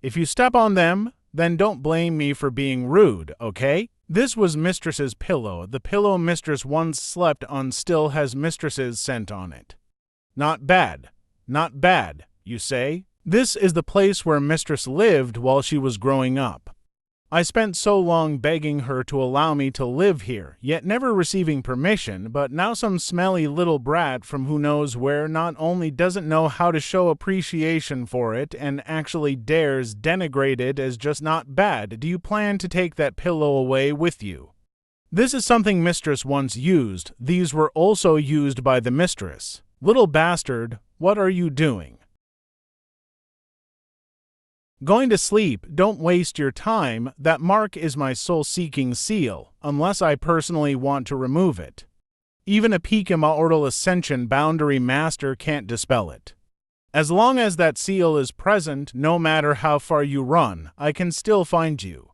A: If you step on them, then don't blame me for being rude, okay? This was mistress's pillow. The pillow mistress once slept on still has mistress's scent on it. Not bad. Not bad, you say? This is the place where mistress lived while she was growing up. I spent so long begging her to allow me to live here, yet never receiving permission, but now some smelly little brat from who knows where not only doesn't know how to show appreciation for it and actually dares denigrate it as just not bad. Do you plan to take that pillow away with you? This is something mistress once used. These were also used by the mistress. Little bastard, what are you doing? Going to sleep, don't waste your time. That mark is my soul-seeking seal, unless I personally want to remove it. Even a peak immortal ascension boundary master can't dispel it. As long as that seal is present, no matter how far you run, I can still find you.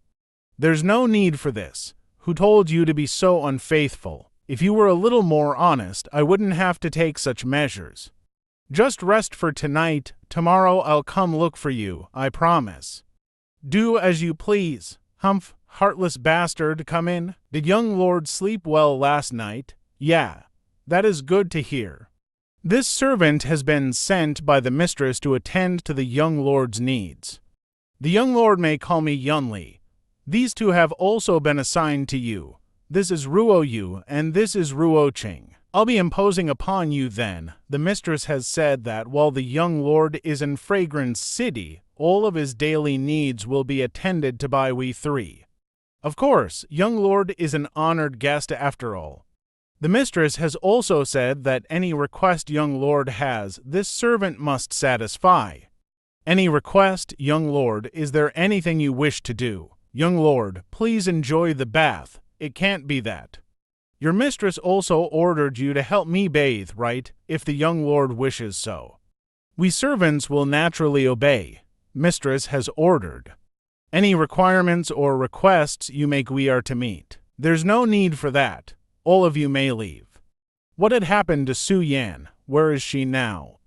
A: There's no need for this. Who told you to be so unfaithful? If you were a little more honest, I wouldn't have to take such measures. Just rest for tonight. Tomorrow I'll come look for you, I promise. Do as you please. Humph, heartless bastard, come in. Did young lord sleep well last night? Yeah, that is good to hear. This servant has been sent by the mistress to attend to the young lord's needs. The young lord may call me Yunli. These 2 have also been assigned to you. This is Ruo Yu, and this is Ruo Ching. I'll be imposing upon you then. The mistress has said that while the young lord is in Fragrance City, all of his daily needs will be attended to by we 3. Of course, young lord is an honored guest after all. The mistress has also said that any request young lord has, this servant must satisfy. Any request, young lord? Is there anything you wish to do? Young lord, please enjoy the bath. It can't be that. Your mistress also ordered you to help me bathe, right? If the young lord wishes so. We servants will naturally obey. Mistress has ordered. Any requirements or requests you make we are to meet. There's no need for that. All of you may leave. What had happened to Su Yan? Where is she now?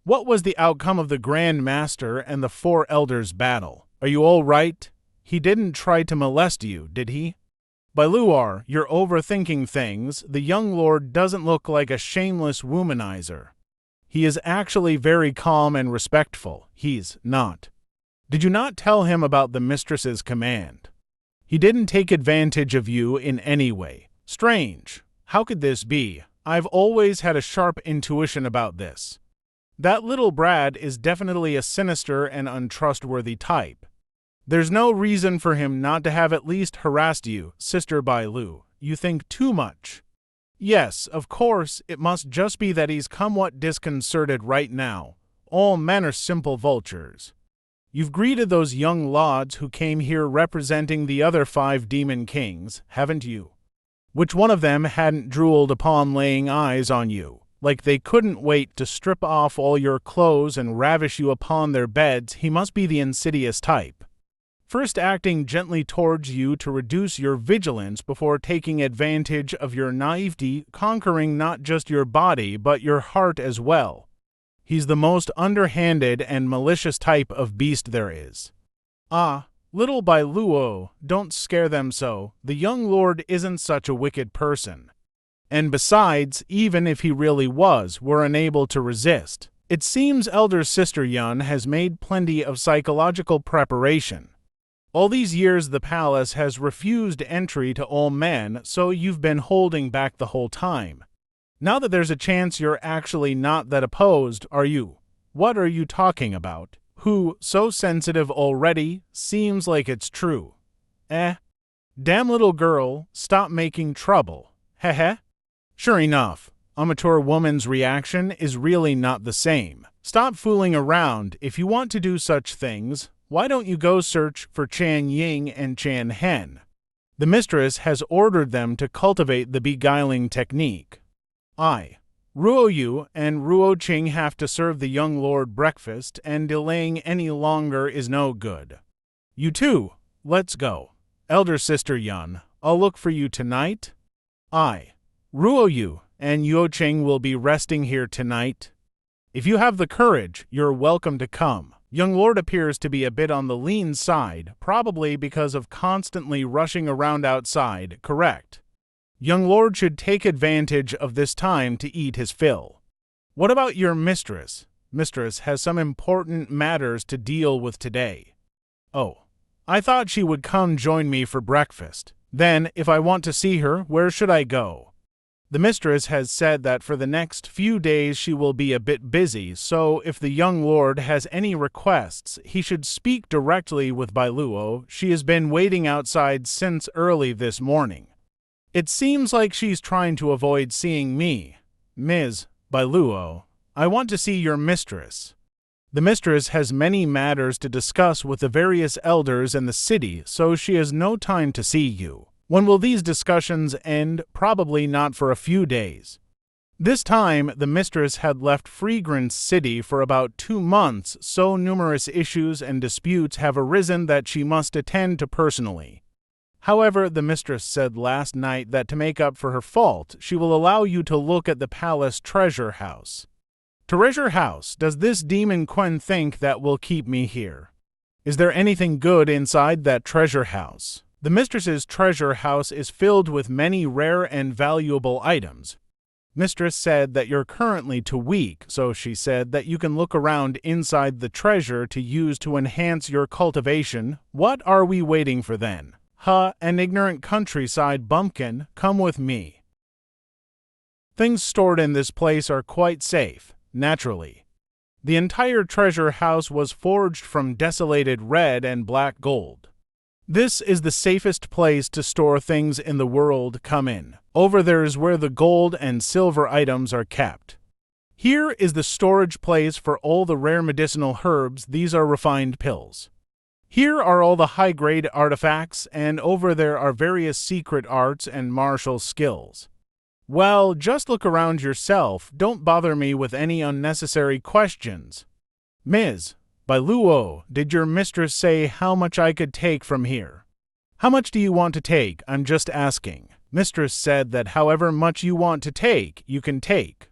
A: What was the outcome of the Grand Master and the four elders' battle? Are you all right? He didn't try to molest you, did he? Bailuar, you're overthinking things. The young lord doesn't look like a shameless womanizer. He is actually very calm and respectful. He's not. Did you not tell him about the mistress's command? He didn't take advantage of you in any way. Strange. How could this be? I've always had a sharp intuition about this. That little Brad is definitely a sinister and untrustworthy type. There's no reason for him not to have at least harassed you, Sister Bailu. You think too much. Yes, of course, it must just be that he's somewhat disconcerted right now. All men are simple vultures. You've greeted those young lords who came here representing the other 5 demon kings, haven't you? Which one of them hadn't drooled upon laying eyes on you, like they couldn't wait to strip off all your clothes and ravish you upon their beds? He must be the insidious type. First acting gently towards you to reduce your vigilance before taking advantage of your naivety, conquering not just your body but your heart as well. He's the most underhanded and malicious type of beast there is. Ah, little Bailuo, don't scare them so. The young lord isn't such a wicked person. And besides, even if he really was, we're unable to resist. It seems elder sister Yun has made plenty of psychological preparation. All these years the palace has refused entry to all men, so you've been holding back the whole time. Now that there's a chance you're actually not that opposed, are you? What are you talking about? Who, so sensitive already? Seems like it's true. Damn little girl, stop making trouble. Heh. Sure enough, a mature woman's reaction is really not the same. Stop fooling around. If you want to do such things, why don't you go search for Chan Ying and Chan Hen? The mistress has ordered them to cultivate the beguiling technique. Ruo Yu and Ruo Qing have to serve the young lord breakfast, and delaying any longer is no good. You two, let's go. Elder sister Yun, I'll look for you tonight. Ruo Yu and Yuo Qing will be resting here tonight. If you have the courage, you're welcome to come. Young lord appears to be a bit on the lean side, probably because of constantly rushing around outside, correct? Young lord should take advantage of this time to eat his fill. What about your mistress? Mistress has some important matters to deal with today. Oh, I thought she would come join me for breakfast. Then, if I want to see her, where should I go? The mistress has said that for the next few days she will be a bit busy, so if the young lord has any requests, he should speak directly with Bailuo. She has been waiting outside since early this morning. It seems like she's trying to avoid seeing me. Ms. Bailuo, I want to see your mistress. The mistress has many matters to discuss with the various elders in the city, so she has no time to see you. When will these discussions end? Probably not for a few days. This time, the mistress had left Fragrance City for about 2 months, so numerous issues and disputes have arisen that she must attend to personally. However, the mistress said last night that to make up for her fault, she will allow you to look at the palace treasure house. Treasure house, does this demon Quen think that will keep me here? Is there anything good inside that treasure house? The mistress's treasure house is filled with many rare and valuable items. Mistress said that you're currently too weak, so she said that you can look around inside the treasure to use to enhance your cultivation. What are we waiting for then? An ignorant countryside bumpkin, come with me. Things stored in this place are quite safe, naturally. The entire treasure house was forged from desolated red and black gold. This is the safest place to store things in the world. Come in. Over there is where the gold and silver items are kept. Here is the storage place for all the rare medicinal herbs. These are refined pills. Here are all the high-grade artifacts, and over there are various secret arts and martial skills. Well, just look around yourself. Don't bother me with any unnecessary questions. Ms. Bailuo, did your mistress say how much I could take from here? How much do you want to take? I'm just asking. Mistress said that however much you want to take, you can take.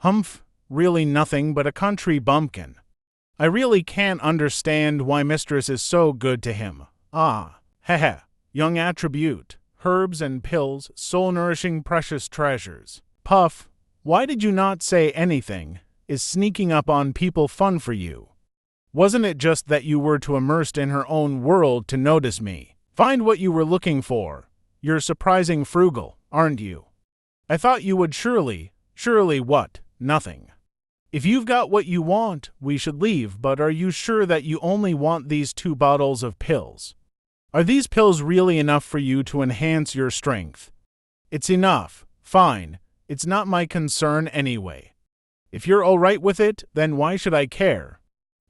A: Humph, really nothing but a country bumpkin. I really can't understand why mistress is so good to him. Ah, heh, young attribute, herbs and pills, soul-nourishing precious treasures. Puff, why did you not say anything? Is sneaking up on people fun for you? Wasn't it just that you were too immersed in her own world to notice me? Find what you were looking for. You're surprising frugal, aren't you? I thought you would surely what? Nothing. If you've got what you want, we should leave, but are you sure that you only want these 2 bottles of pills? Are these pills really enough for you to enhance your strength? It's enough. Fine. It's not my concern anyway. If you're all right with it, then why should I care?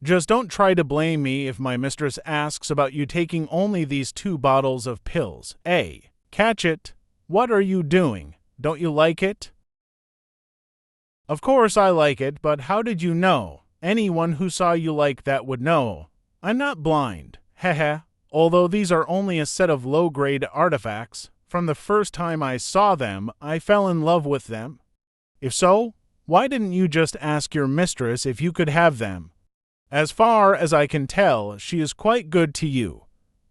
A: Just don't try to blame me if my mistress asks about you taking only these 2 bottles of pills. Catch it? What are you doing? Don't you like it? Of course I like it, but how did you know? Anyone who saw you like that would know. I'm not blind. Heh. Although these are only a set of low-grade artifacts, from the first time I saw them, I fell in love with them. If so, why didn't you just ask your mistress if you could have them? As far as I can tell, she is quite good to you.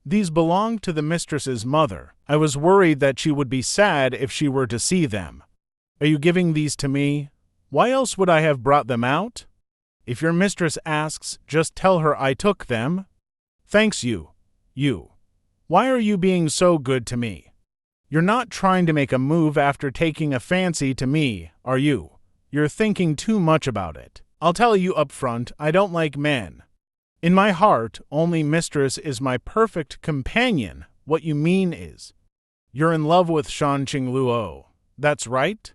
A: These belong to the mistress's mother. I was worried that she would be sad if she were to see them. Are you giving these to me? Why else would I have brought them out? If your mistress asks, just tell her I took them. Thanks you. Why are you being so good to me? You're not trying to make a move after taking a fancy to me, are you? You're thinking too much about it. I'll tell you up front, I don't like men. In my heart, only mistress is my perfect companion. What you mean is, you're in love with Shanqing Luo. That's right?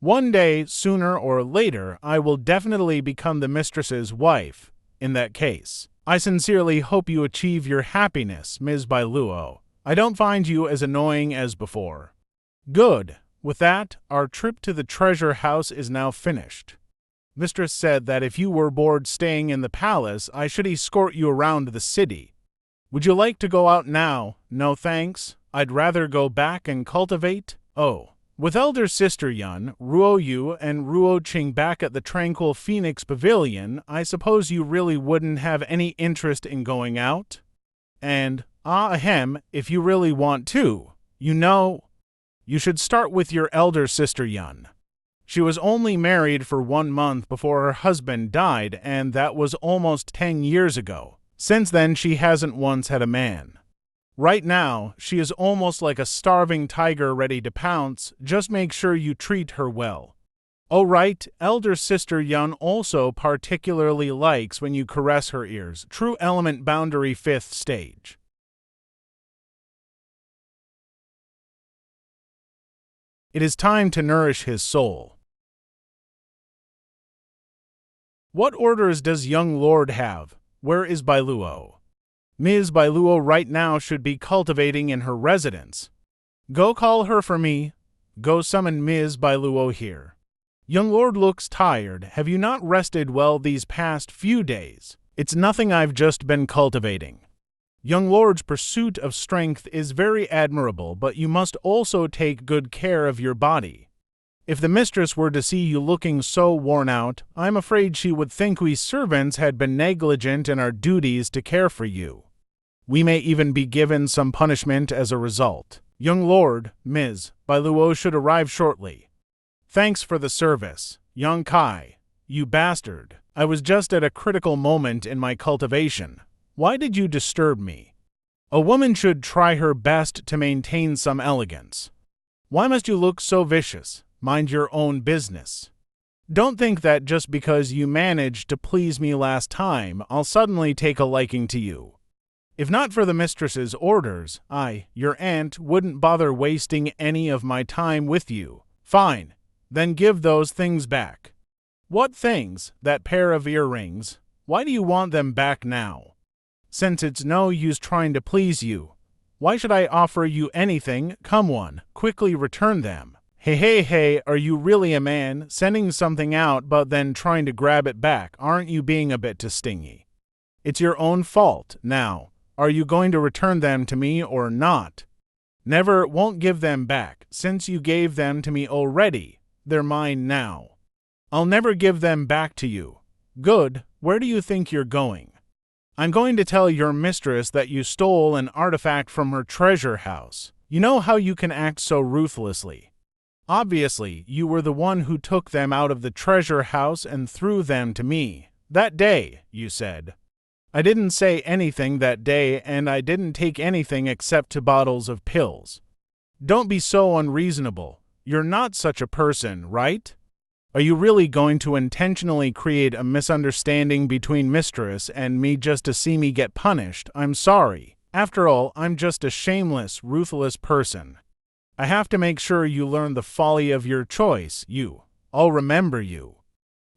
A: One day, sooner or later, I will definitely become the mistress's wife. In that case, I sincerely hope you achieve your happiness, Ms. Bailuo. I don't find you as annoying as before. Good. With that, our trip to the treasure house is now finished. Mistress said that if you were bored staying in the palace, I should escort you around the city. Would you like to go out now? No thanks. I'd rather go back and cultivate. Oh. With elder sister Yun, Ruo Yu, and Ruo Qing back at the Tranquil Phoenix Pavilion, I suppose you really wouldn't have any interest in going out? And, if you really want to, you should start with your elder sister Yun. She was only married for 1 month before her husband died, and that was almost 10 years ago. Since then, she hasn't once had a man. Right now, she is almost like a starving tiger ready to pounce. Just make sure you treat her well. Oh right, elder sister Yun also particularly likes when you caress her ears. True element boundary 5th stage. It is time to nourish his soul. What orders does young lord have? Where is Bailuo? Ms. Bailuo right now should be cultivating in her residence. Go call her for me. Go summon Ms. Bailuo here. Young lord looks tired. Have you not rested well these past few days? It's nothing, I've just been cultivating. Young lord's pursuit of strength is very admirable, but you must also take good care of your body. If the mistress were to see you looking so worn out, I'm afraid she would think we servants had been negligent in our duties to care for you. We may even be given some punishment as a result. Young lord, Ms. Bailuo should arrive shortly. Thanks for the service, young Kai. You bastard. I was just at a critical moment in my cultivation. Why did you disturb me? A woman should try her best to maintain some elegance. Why must you look so vicious? Mind your own business. Don't think that just because you managed to please me last time, I'll suddenly take a liking to you. If not for the mistress's orders, your aunt, wouldn't bother wasting any of my time with you. Fine, then give those things back. What things? That pair of earrings. Why do you want them back now? Since it's no use trying to please you, why should I offer you anything? Come on, quickly return them. Hey, are you really a man, sending something out but then trying to grab it back? Aren't you being a bit too stingy? It's your own fault. Now, are you going to return them to me or not? Never, won't give them back, since you gave them to me already. They're mine now. I'll never give them back to you. Good, where do you think you're going? I'm going to tell your mistress that you stole an artifact from her treasure house. You know how you can act so ruthlessly. Obviously, you were the one who took them out of the treasure house and threw them to me. That day, you said. I didn't say anything that day, and I didn't take anything except 2 bottles of pills. Don't be so unreasonable. You're not such a person, right? Are you really going to intentionally create a misunderstanding between mistress and me just to see me get punished? I'm sorry. After all, I'm just a shameless, ruthless person. I have to make sure you learn the folly of your choice, you. I'll remember you.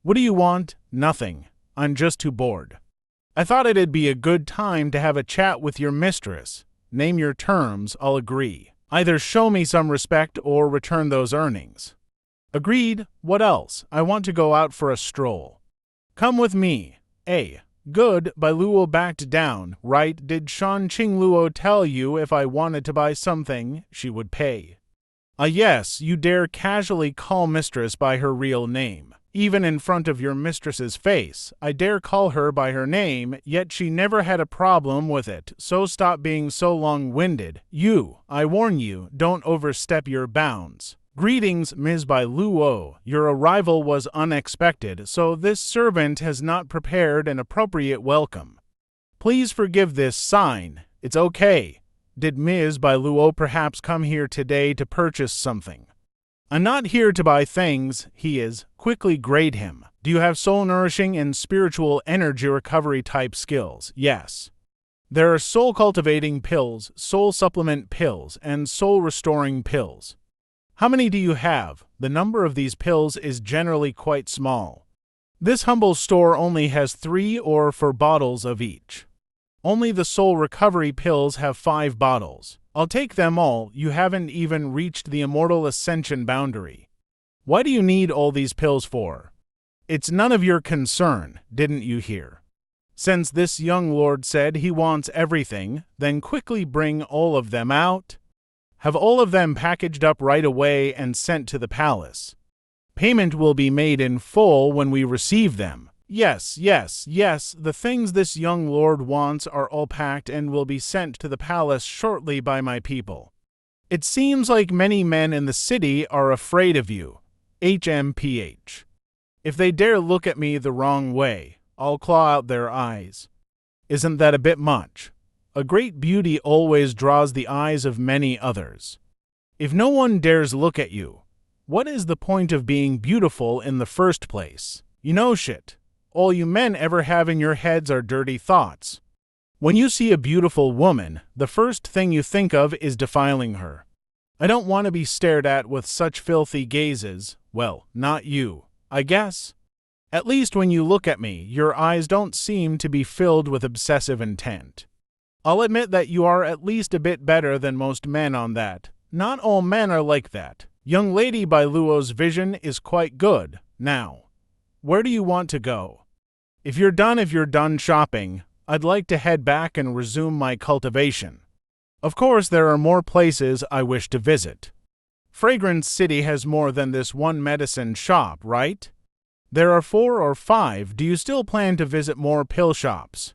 A: What do you want? Nothing. I'm just too bored. I thought it'd be a good time to have a chat with your mistress. Name your terms, I'll agree. Either show me some respect or return those earnings. Agreed. What else? I want to go out for a stroll. Come with me. Good. Bai Luo backed down, right? Did Shan Qing Luo tell you if I wanted to buy something, she would pay? Yes, you dare casually call mistress by her real name. Even in front of your mistress's face, I dare call her by her name, yet she never had a problem with it, so stop being so long-winded. You, I warn you, don't overstep your bounds. Greetings, Ms. Bai Luo. Your arrival was unexpected, so this servant has not prepared an appropriate welcome. Please forgive this sign. It's okay. Did Ms. Bai Luo perhaps come here today to purchase something? I'm not here to buy things, he is. Quickly grade him. Do you have soul-nourishing and spiritual energy recovery type skills? Yes. There are soul-cultivating pills, soul-supplement pills, and soul-restoring pills. How many do you have? The number of these pills is generally quite small. This humble store only has 3 or 4 bottles of each. Only the soul recovery pills have 5 bottles. I'll take them all. You haven't even reached the immortal ascension boundary. Why do you need all these pills for? It's none of your concern, didn't you hear? Since this young lord said he wants everything, then quickly bring all of them out. Have all of them packaged up right away and sent to the palace. Payment will be made in full when we receive them. Yes, the things this young lord wants are all packed and will be sent to the palace shortly by my people. It seems like many men in the city are afraid of you. HMPH. If they dare look at me the wrong way, I'll claw out their eyes. Isn't that a bit much? A great beauty always draws the eyes of many others. If no one dares look at you, what is the point of being beautiful in the first place? You know shit. All you men ever have in your heads are dirty thoughts. When you see a beautiful woman, the first thing you think of is defiling her. I don't want to be stared at with such filthy gazes. Well, not you, I guess. At least when you look at me, your eyes don't seem to be filled with obsessive intent. I'll admit that you are at least a bit better than most men on that. Not all men are like that. Young Lady Bai Luo's vision is quite good. Now, where do you want to go? If you're done shopping, I'd like to head back and resume my cultivation. Of course, there are more places I wish to visit. Fragrance City has more than this one medicine shop, right? There are 4 or 5. Do you still plan to visit more pill shops?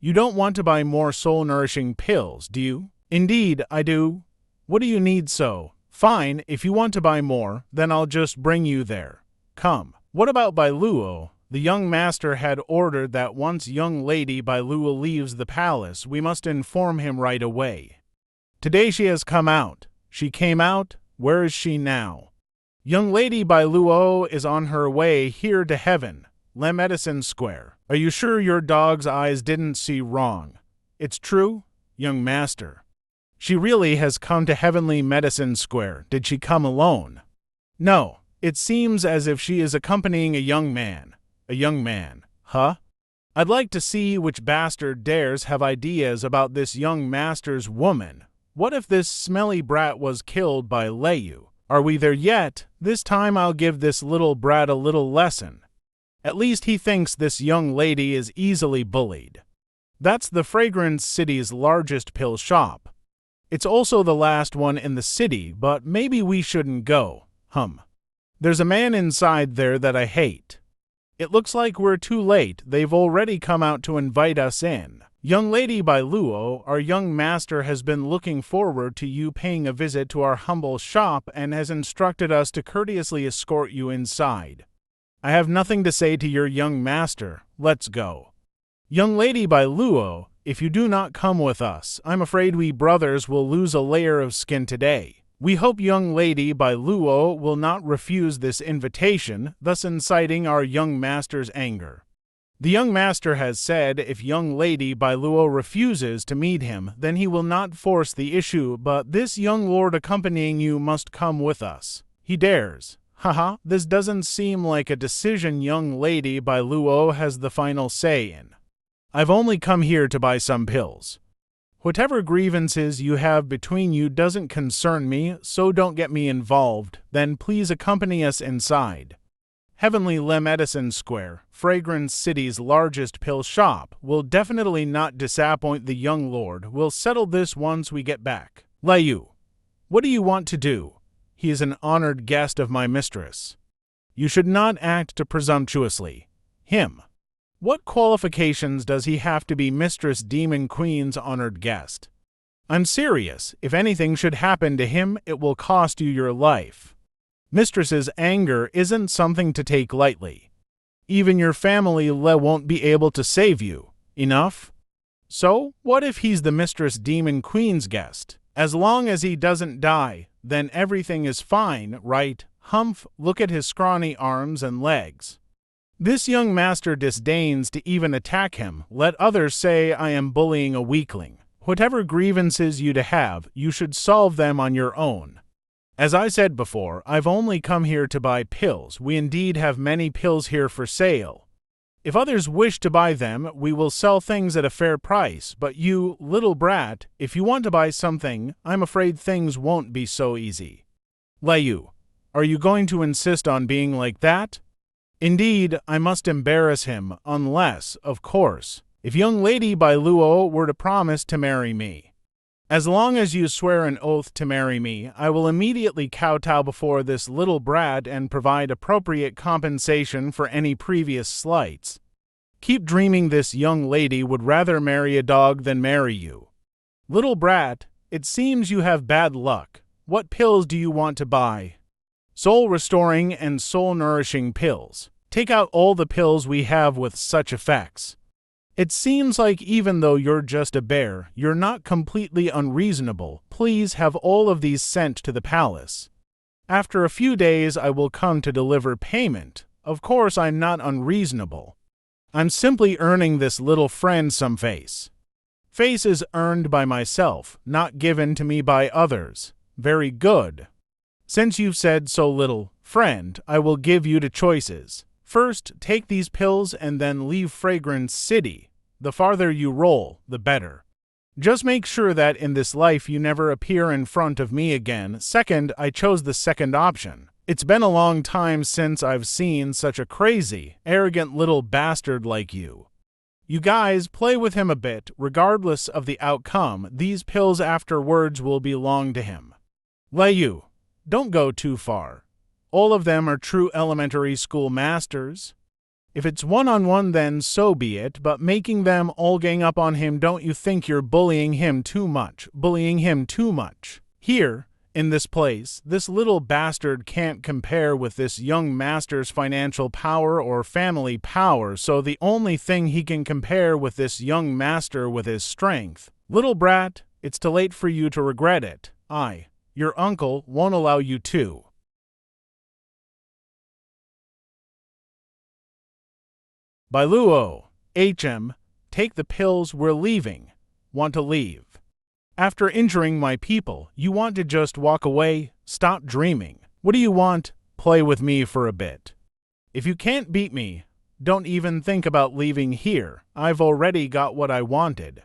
A: You don't want to buy more soul-nourishing pills, do you? Indeed, I do. What do you need so? Fine, if you want to buy more, then I'll just bring you there. Come. What about Bai Luo? The young master had ordered that once young Lady Bai Luo leaves the palace, we must inform him right away. Today she has come out. She came out. Where is she now? Young Lady Bai Luo is on her way here to heaven. Le Medicine Square. Are you sure your dog's eyes didn't see wrong? It's true, young master. She really has come to Heavenly Medicine Square. Did she come alone? No, It seems as if she is accompanying a young man. A young man, huh? I'd like to see which bastard dares have ideas about this young master's woman. What if this smelly brat was killed by Leyu? Are we there yet? This time I'll give this little brat a little lesson. At least he thinks this young lady is easily bullied. That's the Fragrance City's largest pill shop. It's also the last one in the city, but maybe we shouldn't go. There's a man inside there that I hate. It looks like we're too late. They've already come out to invite us in. Young lady by Luo, our young master has been looking forward to you paying a visit to our humble shop and has instructed us to courteously escort you inside. I have nothing to say to your young master. Let's go. Young lady by Luo, if you do not come with us, I'm afraid we brothers will lose a layer of skin today. We hope young lady by Luo will not refuse this invitation, thus inciting our young master's anger. The young master has said if young lady by Luo refuses to meet him, then he will not force the issue, but this young lord accompanying you must come with us. He dares. Haha, this doesn't seem like a decision young lady by Luo has the final say in. I've only come here to buy some pills. Whatever grievances you have between you doesn't concern me, so don't get me involved. Then please accompany us inside. Heavenly Le Medicine Square, Fragrance City's largest pill shop, will definitely not disappoint the young lord. We'll settle this once we get back. Leyu, what do you want to do? He is an honored guest of my mistress. You should not act too presumptuously. Him. What qualifications does he have to be Mistress Demon Queen's honored guest? I'm serious. If anything should happen to him, it will cost you your life. Mistress's anger isn't something to take lightly. Even your family won't be able to save you. Enough? So, what if he's the Mistress Demon Queen's guest? As long as he doesn't die, then everything is fine, right? Humph, look at his scrawny arms and legs. This young master disdains to even attack him. Let others say I am bullying a weakling. Whatever grievances you have, you should solve them on your own. As I said before, I've only come here to buy pills. We indeed have many pills here for sale. If others wish to buy them, we will sell things at a fair price. But you, little brat, if you want to buy something, I'm afraid things won't be so easy. Leyu, are you going to insist on being like that? Indeed, I must embarrass him, unless, of course, if young lady by Luo were to promise to marry me. As long as you swear an oath to marry me, I will immediately kowtow before this little brat and provide appropriate compensation for any previous slights. Keep dreaming this young lady would rather marry a dog than marry you. Little brat, it seems you have bad luck. What pills do you want to buy? Soul-restoring and soul-nourishing pills. Take out all the pills we have with such effects. It seems like even though you're just a bear, you're not completely unreasonable. Please have all of these sent to the palace. After a few days I will come to deliver payment. Of course I'm not unreasonable. I'm simply earning this little friend some face. Face is earned by myself, not given to me by others. Very good. Since you've said so little, friend, I will give you the choices. First, take these pills and then leave Fragrance City. The farther you roll, the better. Just make sure that in this life you never appear in front of me again. Second, I chose the second option. It's been a long time since I've seen such a crazy, arrogant little bastard like you. You guys play with him a bit. Regardless of the outcome, these pills afterwards will belong to him. Leyu, don't go too far. All of them are true elementary school masters. If it's one-on-one, then so be it, but making them all gang up on him, don't you think you're bullying him too much? Here, in this place, this little bastard can't compare with this young master's financial power or family power, so the only thing he can compare with this young master with his strength. Little brat, it's too late for you to regret it. Your uncle won't allow you to. By Luo, HM, take the pills, we're leaving. Want to leave. After injuring my people, you want to just walk away? Stop dreaming. What do you want? play with me for a bit. If you can't beat me, don't even think about leaving here. I've already got what I wanted.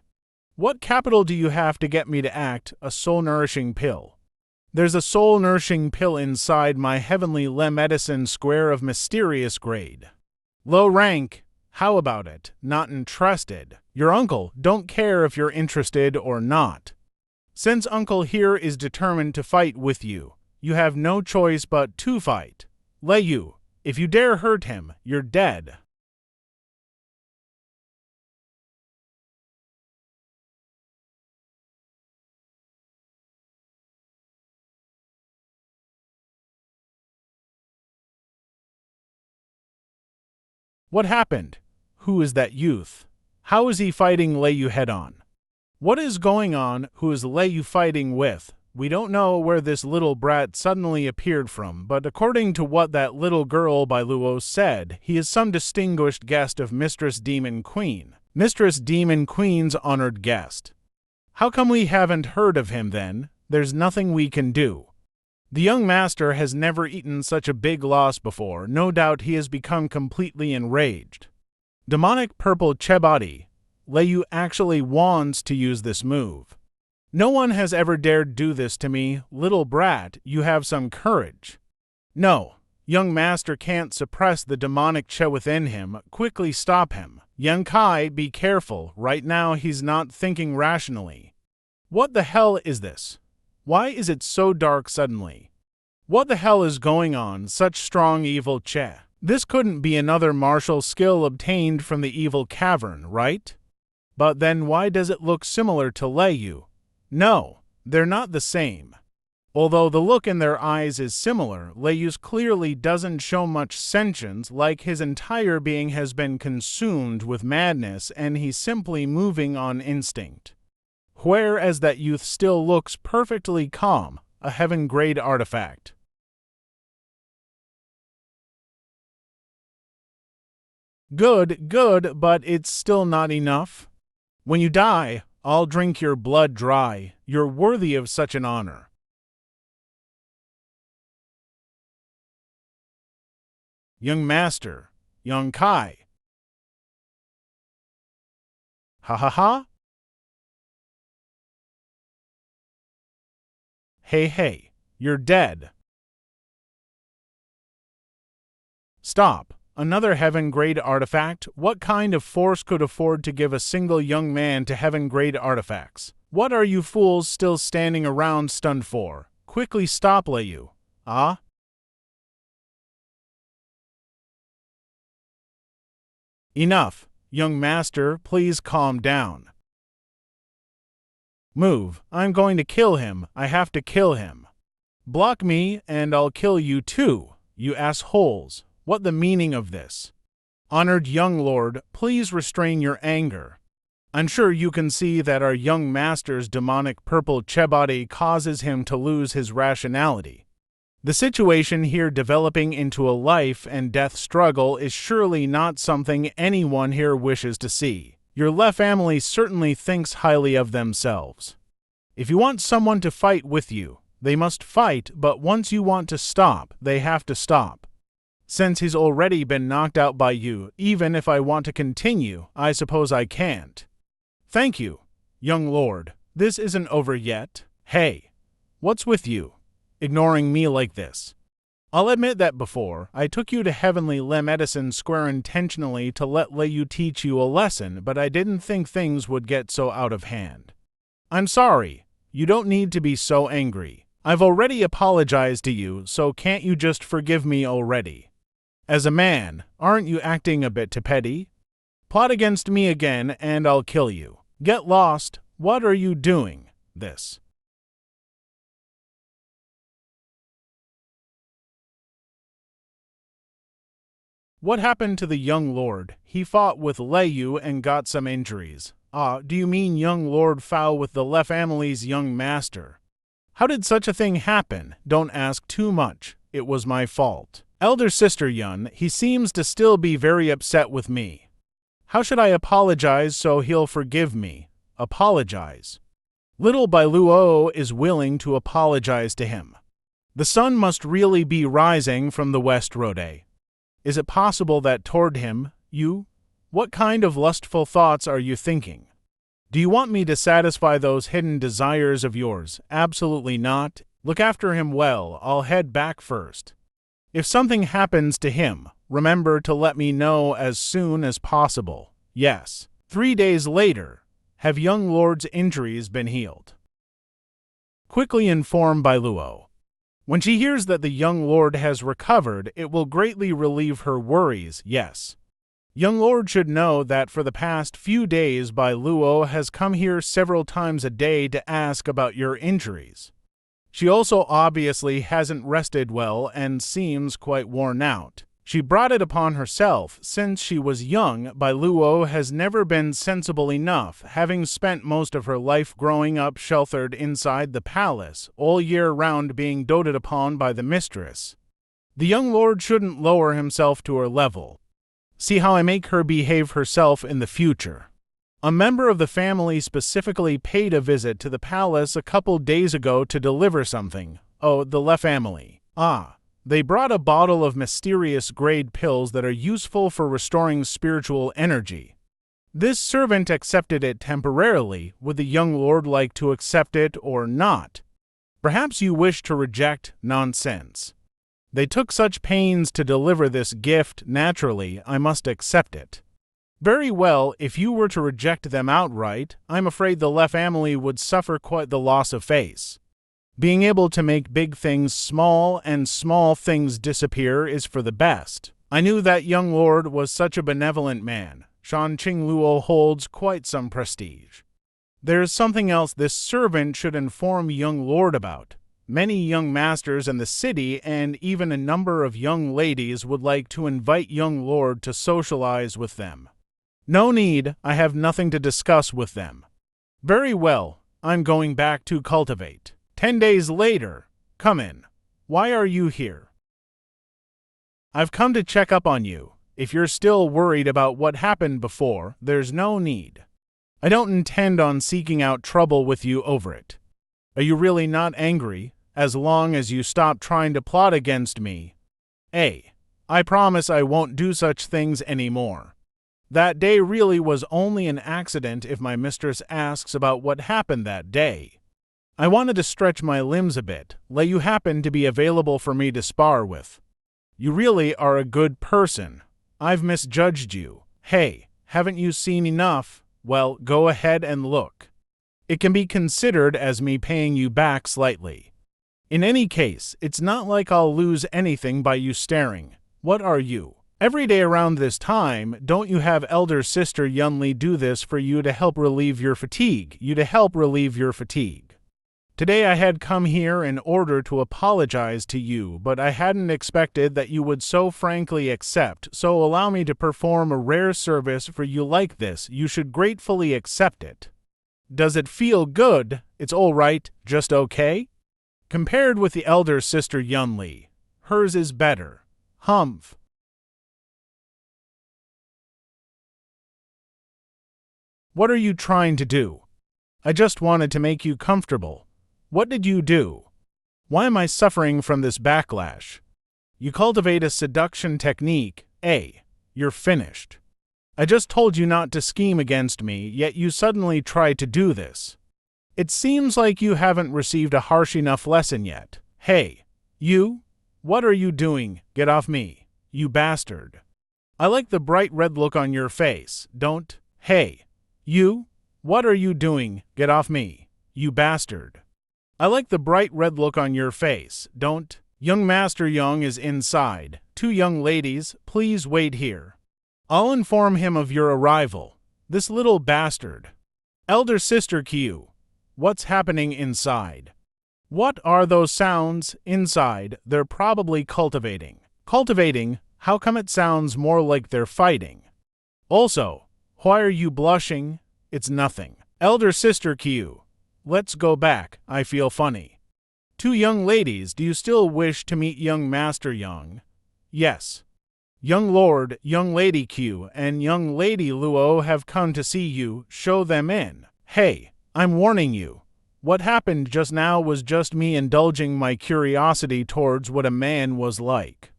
A: What capital do you have to get me to act a soul-nourishing pill? There's a soul-nourishing pill inside my heavenly le medicine square of mysterious grade. Low rank, how about it? Not interested. Your uncle don't care if you're interested or not. Since uncle here is determined to fight with you, you have no choice but to fight. Leyu, if you dare hurt him, you're dead. What happened? Who is that youth? How is he fighting Leyu head-on? What is going on? Who is Leyu fighting with? We don't know where this little brat suddenly appeared from, but according to what that little girl by Luo said, he is some distinguished guest of Mistress Demon Queen. Mistress Demon Queen's honored guest. How come we haven't heard of him then? There's nothing we can do. The young master has never eaten such a big loss before. No doubt he has become completely enraged. Demonic purple Chebati. Leyu actually wants to use this move. No one has ever dared do this to me. Little brat, you have some courage. No, young master can't suppress the demonic Che within him. Quickly stop him. Young Kai, be careful. Right now he's not thinking rationally. What the hell is this? Why is it so dark suddenly? What the hell is going on? Such strong evil Che. This couldn't be another martial skill obtained from the evil cavern, right? But then why does it look similar to Leyu? No, they're not the same. Although the look in their eyes is similar, Leyu's clearly doesn't show much sentience, like his entire being has been consumed with madness and he's simply moving on instinct. Whereas that youth still looks perfectly calm, a heaven-grade artifact. Good, but it's still not enough. When you die, I'll drink your blood dry. You're worthy of such an honor. Young master, young Kai. Ha ha ha? Hey, you're dead. Stop. Another heaven-grade artifact? What kind of force could afford to give a single young man to heaven-grade artifacts? What are you fools still standing around stunned for? Quickly stop, Leyu. Ah? Enough. Young master, please calm down. Move. I'm going to kill him. I have to kill him. Block me, and I'll kill you too, you assholes. What the meaning of this? Honored young lord, please restrain your anger. I'm sure you can see that our young master's demonic purple Chebati causes him to lose his rationality. The situation here developing into a life and death struggle is surely not something anyone here wishes to see. Your Le family certainly thinks highly of themselves. If you want someone to fight with you, they must fight, but once you want to stop, they have to stop. Since he's already been knocked out by you, even if I want to continue, I suppose I can't. Thank you, young lord. This isn't over yet. Hey, what's with you? Ignoring me like this. I'll admit that before, I took you to Heavenly Le Medicine Square intentionally to let Leyu teach you a lesson, but I didn't think things would get so out of hand. I'm sorry. You don't need to be so angry. I've already apologized to you, so can't you just forgive me already? As a man, aren't you acting a bit too petty? Plot against me again and I'll kill you. Get lost. What are you doing? This. What happened to the young lord? He fought with Leyu and got some injuries. Ah, do you mean young Lord Fao with the Le family's young master? How did such a thing happen? Don't ask too much. It was my fault. Elder sister Yun, he seems to still be very upset with me. How should I apologize so he'll forgive me? Apologize. Little Bailuo is willing to apologize to him. The sun must really be rising from the west, Rode. Is it possible that toward him, you? What kind of lustful thoughts are you thinking? Do you want me to satisfy those hidden desires of yours? Absolutely not. Look after him well. I'll head back first. If something happens to him, remember to let me know as soon as possible. Yes. 3 days later, have young Lord's injuries been healed? Quickly informed by Luo. When she hears that the young Lord has recovered, it will greatly relieve her worries, yes. Young Lord should know that for the past few days Bai Luo has come here several times a day to ask about your injuries. She also obviously hasn't rested well and seems quite worn out. She brought it upon herself. Since she was young, Bai Luo has never been sensible enough, having spent most of her life growing up sheltered inside the palace, all year round being doted upon by the mistress. The young lord shouldn't lower himself to her level. See how I make her behave herself in the future. A member of the family specifically paid a visit to the palace a couple days ago to deliver something. Oh, the Le family. Ah. They brought a bottle of mysterious grade pills that are useful for restoring spiritual energy. This servant accepted it temporarily. Would the young lord like to accept it or not? Perhaps you wish to reject. Nonsense. They took such pains to deliver this gift. Naturally, I must accept it. Very well, if you were to reject them outright, I'm afraid the Le family would suffer quite the loss of face. Being able to make big things small and small things disappear is for the best. I knew that young lord was such a benevolent man. Shan Qing Luo holds quite some prestige. There is something else this servant should inform young lord about. Many young masters in the city and even a number of young ladies would like to invite young lord to socialize with them. No need, I have nothing to discuss with them. Very well, I'm going back to cultivate. 10 days later, come in. Why are you here? I've come to check up on you. If you're still worried about what happened before, there's no need. I don't intend on seeking out trouble with you over it. Are you really not angry, as long as you stop trying to plot against me? I promise I won't do such things anymore. That day really was only an accident if my mistress asks about what happened that day. I wanted to stretch my limbs a bit, let you happen to be available for me to spar with. You really are a good person. I've misjudged you. Hey, haven't you seen enough? Well, go ahead and look. It can be considered as me paying you back slightly. In any case, it's not like I'll lose anything by you staring. What are you? Every day around this time, don't you have elder sister Yunli do this for you to help relieve your fatigue? Today I had come here in order to apologize to you, but I hadn't expected that you would so frankly accept, so allow me to perform a rare service for you like this. You should gratefully accept it. Does it feel good? It's all right, just okay? Compared with the elder sister Yunli, hers is better. Humph. What are you trying to do? I just wanted to make you comfortable. What did you do? Why am I suffering from this backlash? You cultivate a seduction technique. You're finished. I just told you not to scheme against me, yet you suddenly try to do this. It seems like you haven't received a harsh enough lesson yet. Hey, you? What are you doing? Get off me, you bastard. I like the bright red look on your face. Don't. Hey, you? What are you doing? Get off me, you bastard. I like the bright red look on your face. Don't. Young Master Young is inside. 2 young ladies, please wait here. I'll inform him of your arrival. This little bastard. Elder Sister Q. What's happening inside? What are those sounds inside? They're probably cultivating. Cultivating? How come it sounds more like they're fighting? Also, why are you blushing? It's nothing. Elder Sister Q. Let's go back. I feel funny. 2 young ladies, do you still wish to meet young Master Young? Yes. Young Lord, young Lady Q, and young Lady Luo have come to see you. Show them in. Hey, I'm warning you. What happened just now was just me indulging my curiosity towards what a man was like.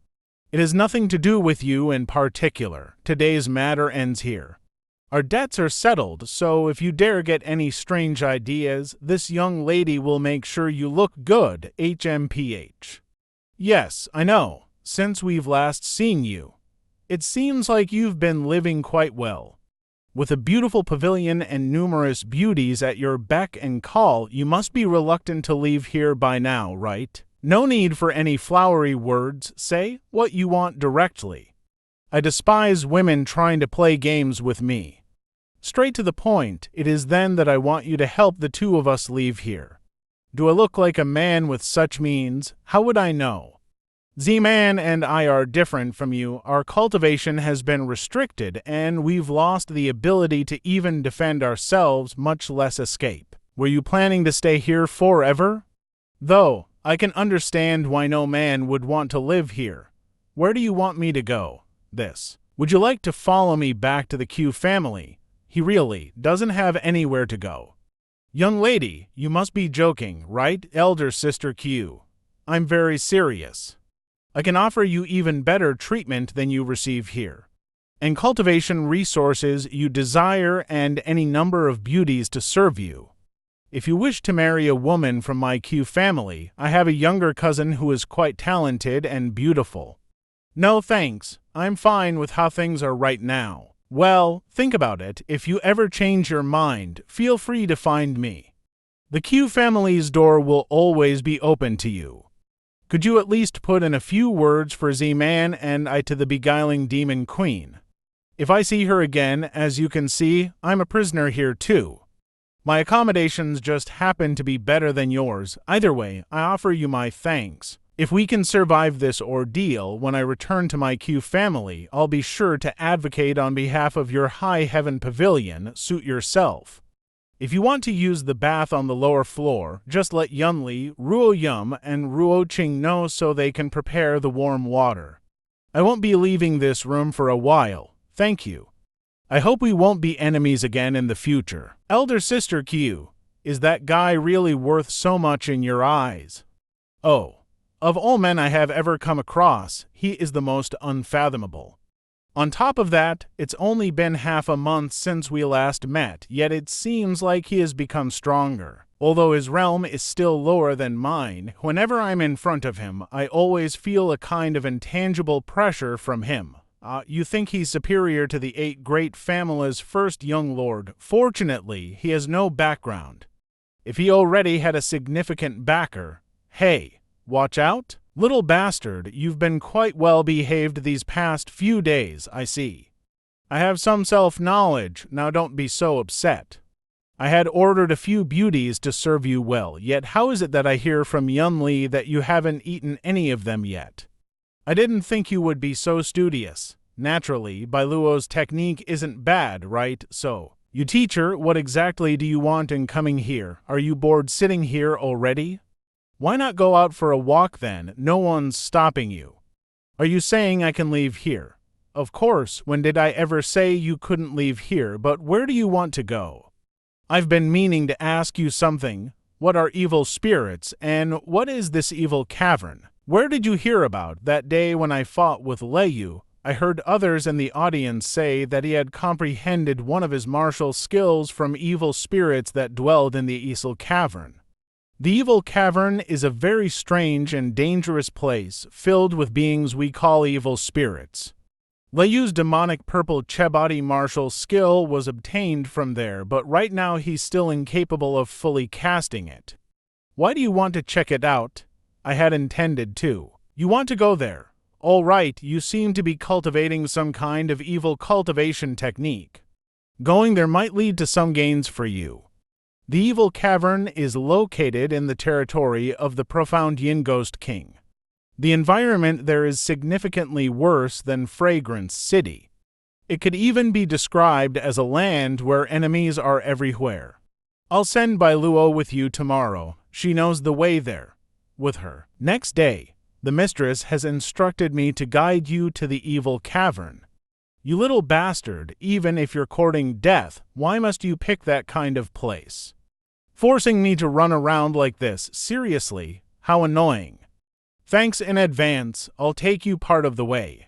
A: It has nothing to do with you in particular. Today's matter ends here. Our debts are settled, so if you dare get any strange ideas, this young lady will make sure you look good, HMPH. Yes, I know, since we've last seen you. It seems like you've been living quite well. With a beautiful pavilion and numerous beauties at your beck and call, you must be reluctant to leave here by now, right? No need for any flowery words. Say what you want directly. I despise women trying to play games with me. Straight to the point, it is then that I want you to help the two of us leave here. Do I look like a man with such means? How would I know? Z-Man and I are different from you. Our cultivation has been restricted, and we've lost the ability to even defend ourselves, much less escape. Were you planning to stay here forever? Though, I can understand why no man would want to live here. Where do you want me to go? This. Would you like to follow me back to the Q family? He really doesn't have anywhere to go. Young lady, you must be joking, right, elder sister Q? I'm very serious. I can offer you even better treatment than you receive here, and cultivation resources you desire and any number of beauties to serve you. If you wish to marry a woman from my Q family, I have a younger cousin who is quite talented and beautiful. No thanks, I'm fine with how things are right now. Well, think about it. If you ever change your mind, feel free to find me. The Q family's door will always be open to you. Could you at least put in a few words for Z-Man and I to the beguiling demon queen? If I see her again, as you can see, I'm a prisoner here too. My accommodations just happen to be better than yours. Either way, I offer you my thanks. If we can survive this ordeal, when I return to my Q family, I'll be sure to advocate on behalf of your high heaven pavilion. Suit yourself. If you want to use the bath on the lower floor, just let Yunli, Ruo Yum, and Ruo Ching know so they can prepare the warm water. I won't be leaving this room for a while. Thank you. I hope we won't be enemies again in the future. Elder Sister Q, is that guy really worth so much in your eyes? Oh. Of all men I have ever come across, he is the most unfathomable. On top of that, it's only been half a month since we last met, yet it seems like he has become stronger. Although his realm is still lower than mine, whenever I'm in front of him, I always feel a kind of intangible pressure from him. You think he's superior to the 8 great families' first young lord. Fortunately, he has no background. If he already had a significant backer, hey, watch out? Little bastard, you've been quite well behaved these past few days, I see. I have some self-knowledge, now don't be so upset. I had ordered a few beauties to serve you well, yet how is it that I hear from Yunli that you haven't eaten any of them yet? I didn't think you would be so studious. Naturally, Bailuo's technique isn't bad, right? So, you teacher, what exactly do you want in coming here? Are you bored sitting here already? Why not go out for a walk then? No one's stopping you. Are you saying I can leave here? Of course, when did I ever say you couldn't leave here, but where do you want to go? I've been meaning to ask you something. What are evil spirits, and what is this evil cavern? Where did you hear about that day when I fought with Leyu? I heard others in the audience say that he had comprehended one of his martial skills from evil spirits that dwelled in the evil cavern. The evil cavern is a very strange and dangerous place, filled with beings we call evil spirits. Leyu's demonic purple Chebati martial skill was obtained from there, but right now he's still incapable of fully casting it. Why do you want to check it out? I had intended to. You want to go there. All right, you seem to be cultivating some kind of evil cultivation technique. Going there might lead to some gains for you. The evil cavern is located in the territory of the profound Yin Ghost King. The environment there is significantly worse than Fragrance City. It could even be described as a land where enemies are everywhere. I'll send Bailuo with you tomorrow. She knows the way there. With her. Next day, the mistress has instructed me to guide you to the evil cavern. You little bastard, even if you're courting death, why must you pick that kind of place? Forcing me to run around like this, seriously, how annoying. Thanks in advance, I'll take you part of the way.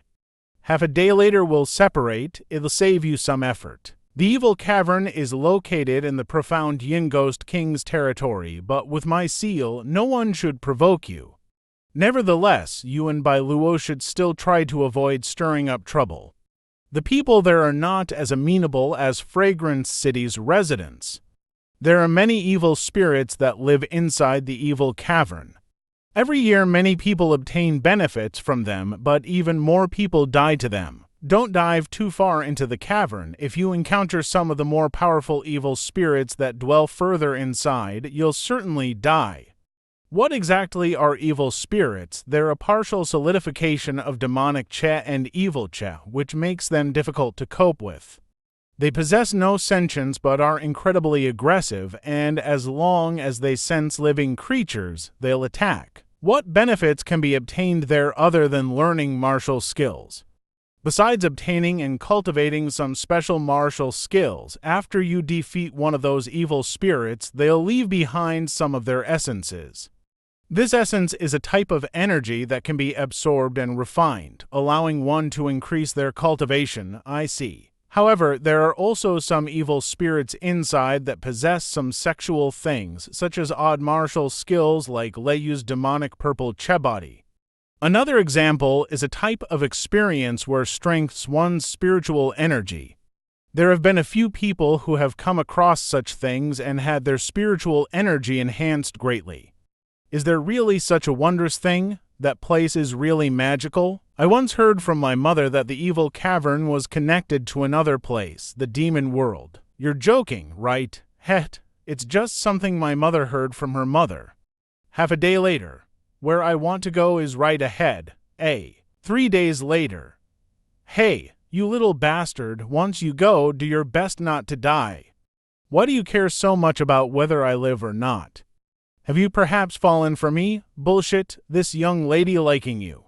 A: Half a day later we'll separate, it'll save you some effort. The evil cavern is located in the profound Yin Ghost King's territory, but with my seal, no one should provoke you. Nevertheless, you and Bai Luo should still try to avoid stirring up trouble. The people there are not as amenable as Fragrance City's residents. There are many evil spirits that live inside the evil cavern. Every year many people obtain benefits from them, but even more people die to them. Don't dive too far into the cavern. If you encounter some of the more powerful evil spirits that dwell further inside, you'll certainly die. What exactly are evil spirits? They're a partial solidification of demonic Che and evil Che, which makes them difficult to cope with. They possess no sentience but are incredibly aggressive, and as long as they sense living creatures, they'll attack. What benefits can be obtained there other than learning martial skills? Besides obtaining and cultivating some special martial skills, after you defeat one of those evil spirits, they'll leave behind some of their essences. This essence is a type of energy that can be absorbed and refined, allowing one to increase their cultivation, I see. However, there are also some evil spirits inside that possess some sexual things, such as odd martial skills like Leiyu's demonic purple Che body. Another example is a type of experience where strengthens one's spiritual energy. There have been a few people who have come across such things and had their spiritual energy enhanced greatly. Is there really such a wondrous thing? That place is really magical? I once heard from my mother that the evil cavern was connected to another place, the demon world. You're joking, right? Het, it's just something my mother heard from her mother. Half a day later. Where I want to go is right ahead. 3 days later. Hey, you little bastard, once you go, do your best not to die. Why do you care so much about whether I live or not? Have you perhaps fallen for me? Bullshit, this young lady liking you.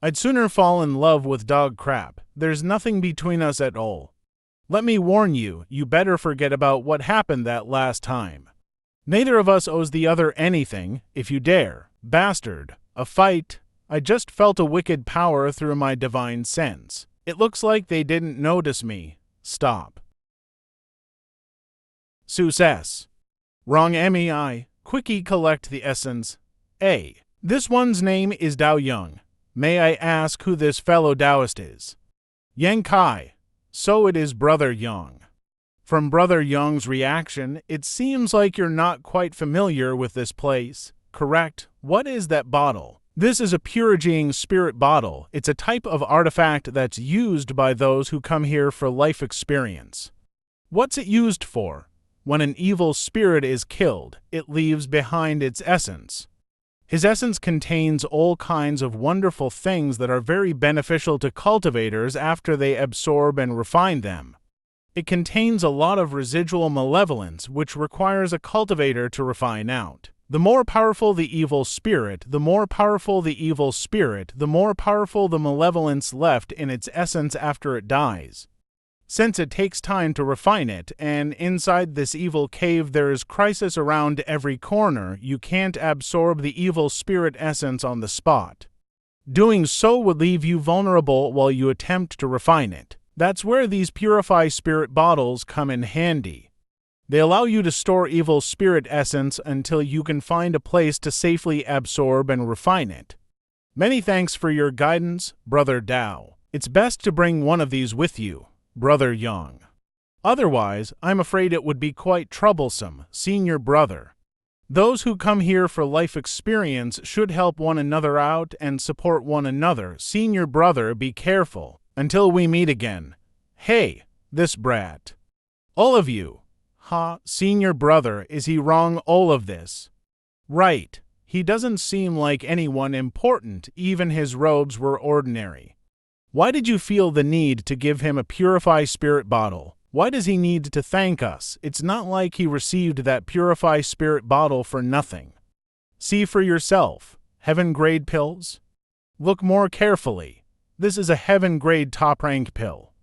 A: I'd sooner fall in love with dog crap. There's nothing between us at all. Let me warn you, you better forget about what happened that last time. Neither of us owes the other anything, if you dare. Bastard. A fight. I just felt a wicked power through my divine sense. It looks like they didn't notice me. Stop. Success. Wrong MEI. Quickie collect the essence. This one's name is Dao Young. May I ask who this fellow Taoist is? Yang Kai. So it is Brother Young. From Brother Young's reaction, it seems like you're not quite familiar with this place. Correct. What is that bottle? This is a purifying spirit bottle. It's a type of artifact that's used by those who come here for life experience. What's it used for? When an evil spirit is killed, it leaves behind its essence. His essence contains all kinds of wonderful things that are very beneficial to cultivators after they absorb and refine them. It contains a lot of residual malevolence, which requires a cultivator to refine out. The more powerful the evil spirit, the more powerful the evil spirit, the more powerful the malevolence left in its essence after it dies. Since it takes time to refine it, and inside this evil cave there is crisis around every corner, you can't absorb the evil spirit essence on the spot. Doing so would leave you vulnerable while you attempt to refine it. That's where these Purify Spirit bottles come in handy. They allow you to store evil spirit essence until you can find a place to safely absorb and refine it. Many thanks for your guidance, Brother Dao. It's best to bring one of these with you, Brother Young. Otherwise, I'm afraid it would be quite troublesome, Senior Brother. Those who come here for life experience should help one another out and support one another. Senior Brother, be careful. Until we meet again. Hey, this brat. All of you. Senior Brother, is he wrong all of this? Right. He doesn't seem like anyone important, even his robes were ordinary. Why did you feel the need to give him a Purify Spirit bottle? Why does he need to thank us? It's not like he received that Purify Spirit bottle for nothing. See for yourself. Heaven-grade pills? Look more carefully. This is a heaven-grade top-rank pill.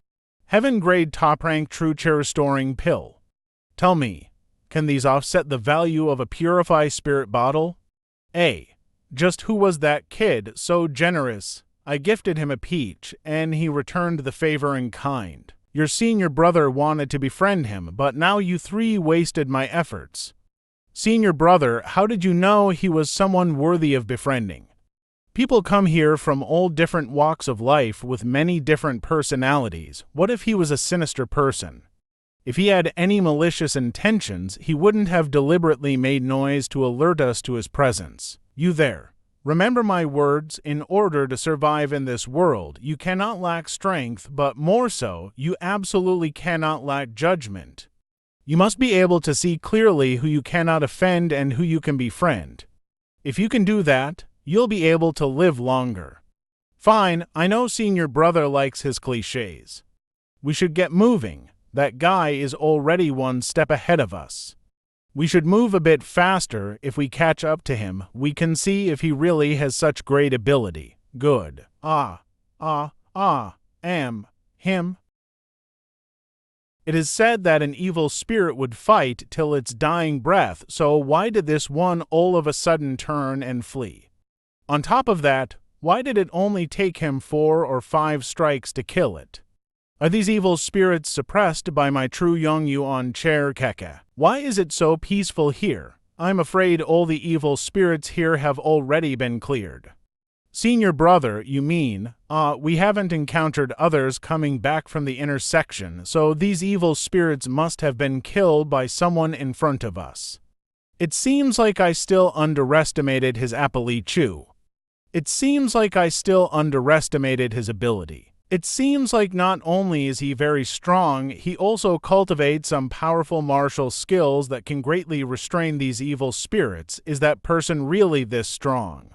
A: Heaven-grade top-rank true chair-restoring pill. Tell me, Can these offset the value of a Purify Spirit bottle? A. Just who was that kid, so generous? I gifted him a peach, and he returned the favor in kind. Your senior brother wanted to befriend him, but now you three wasted my efforts. Senior brother, how did you know he was someone worthy of befriending? People come here from all different walks of life with many different personalities. What if he was a sinister person? If he had any malicious intentions, he wouldn't have deliberately made noise to alert us to his presence. You there. Remember my words, in order to survive in this world, you cannot lack strength, but more so, you absolutely cannot lack judgment. You must be able to see clearly who you cannot offend and who you can befriend. If you can do that, you'll be able to live longer. Fine, I know senior brother likes his cliches. We should get moving. That guy is already one step ahead of us. We should move a bit faster. If we catch up to him, we can see if he really has such great ability. Good. Him. It is said that an evil spirit would fight till its dying breath, so why did this one all of a sudden turn and flee? On top of that, why did it only take him 4 or 5 strikes to kill it? Are these evil spirits suppressed by my true Yongyu on chair Keke? Why is it so peaceful here? I'm afraid all the evil spirits here have already been cleared. Senior brother, you mean? We haven't encountered others coming back from the intersection, so these evil spirits must have been killed by someone in front of us. It seems like I still underestimated his Appalachoo. It seems like I still underestimated his ability. It seems like not only is he very strong, he also cultivates some powerful martial skills that can greatly restrain these evil spirits. Is that person really this strong?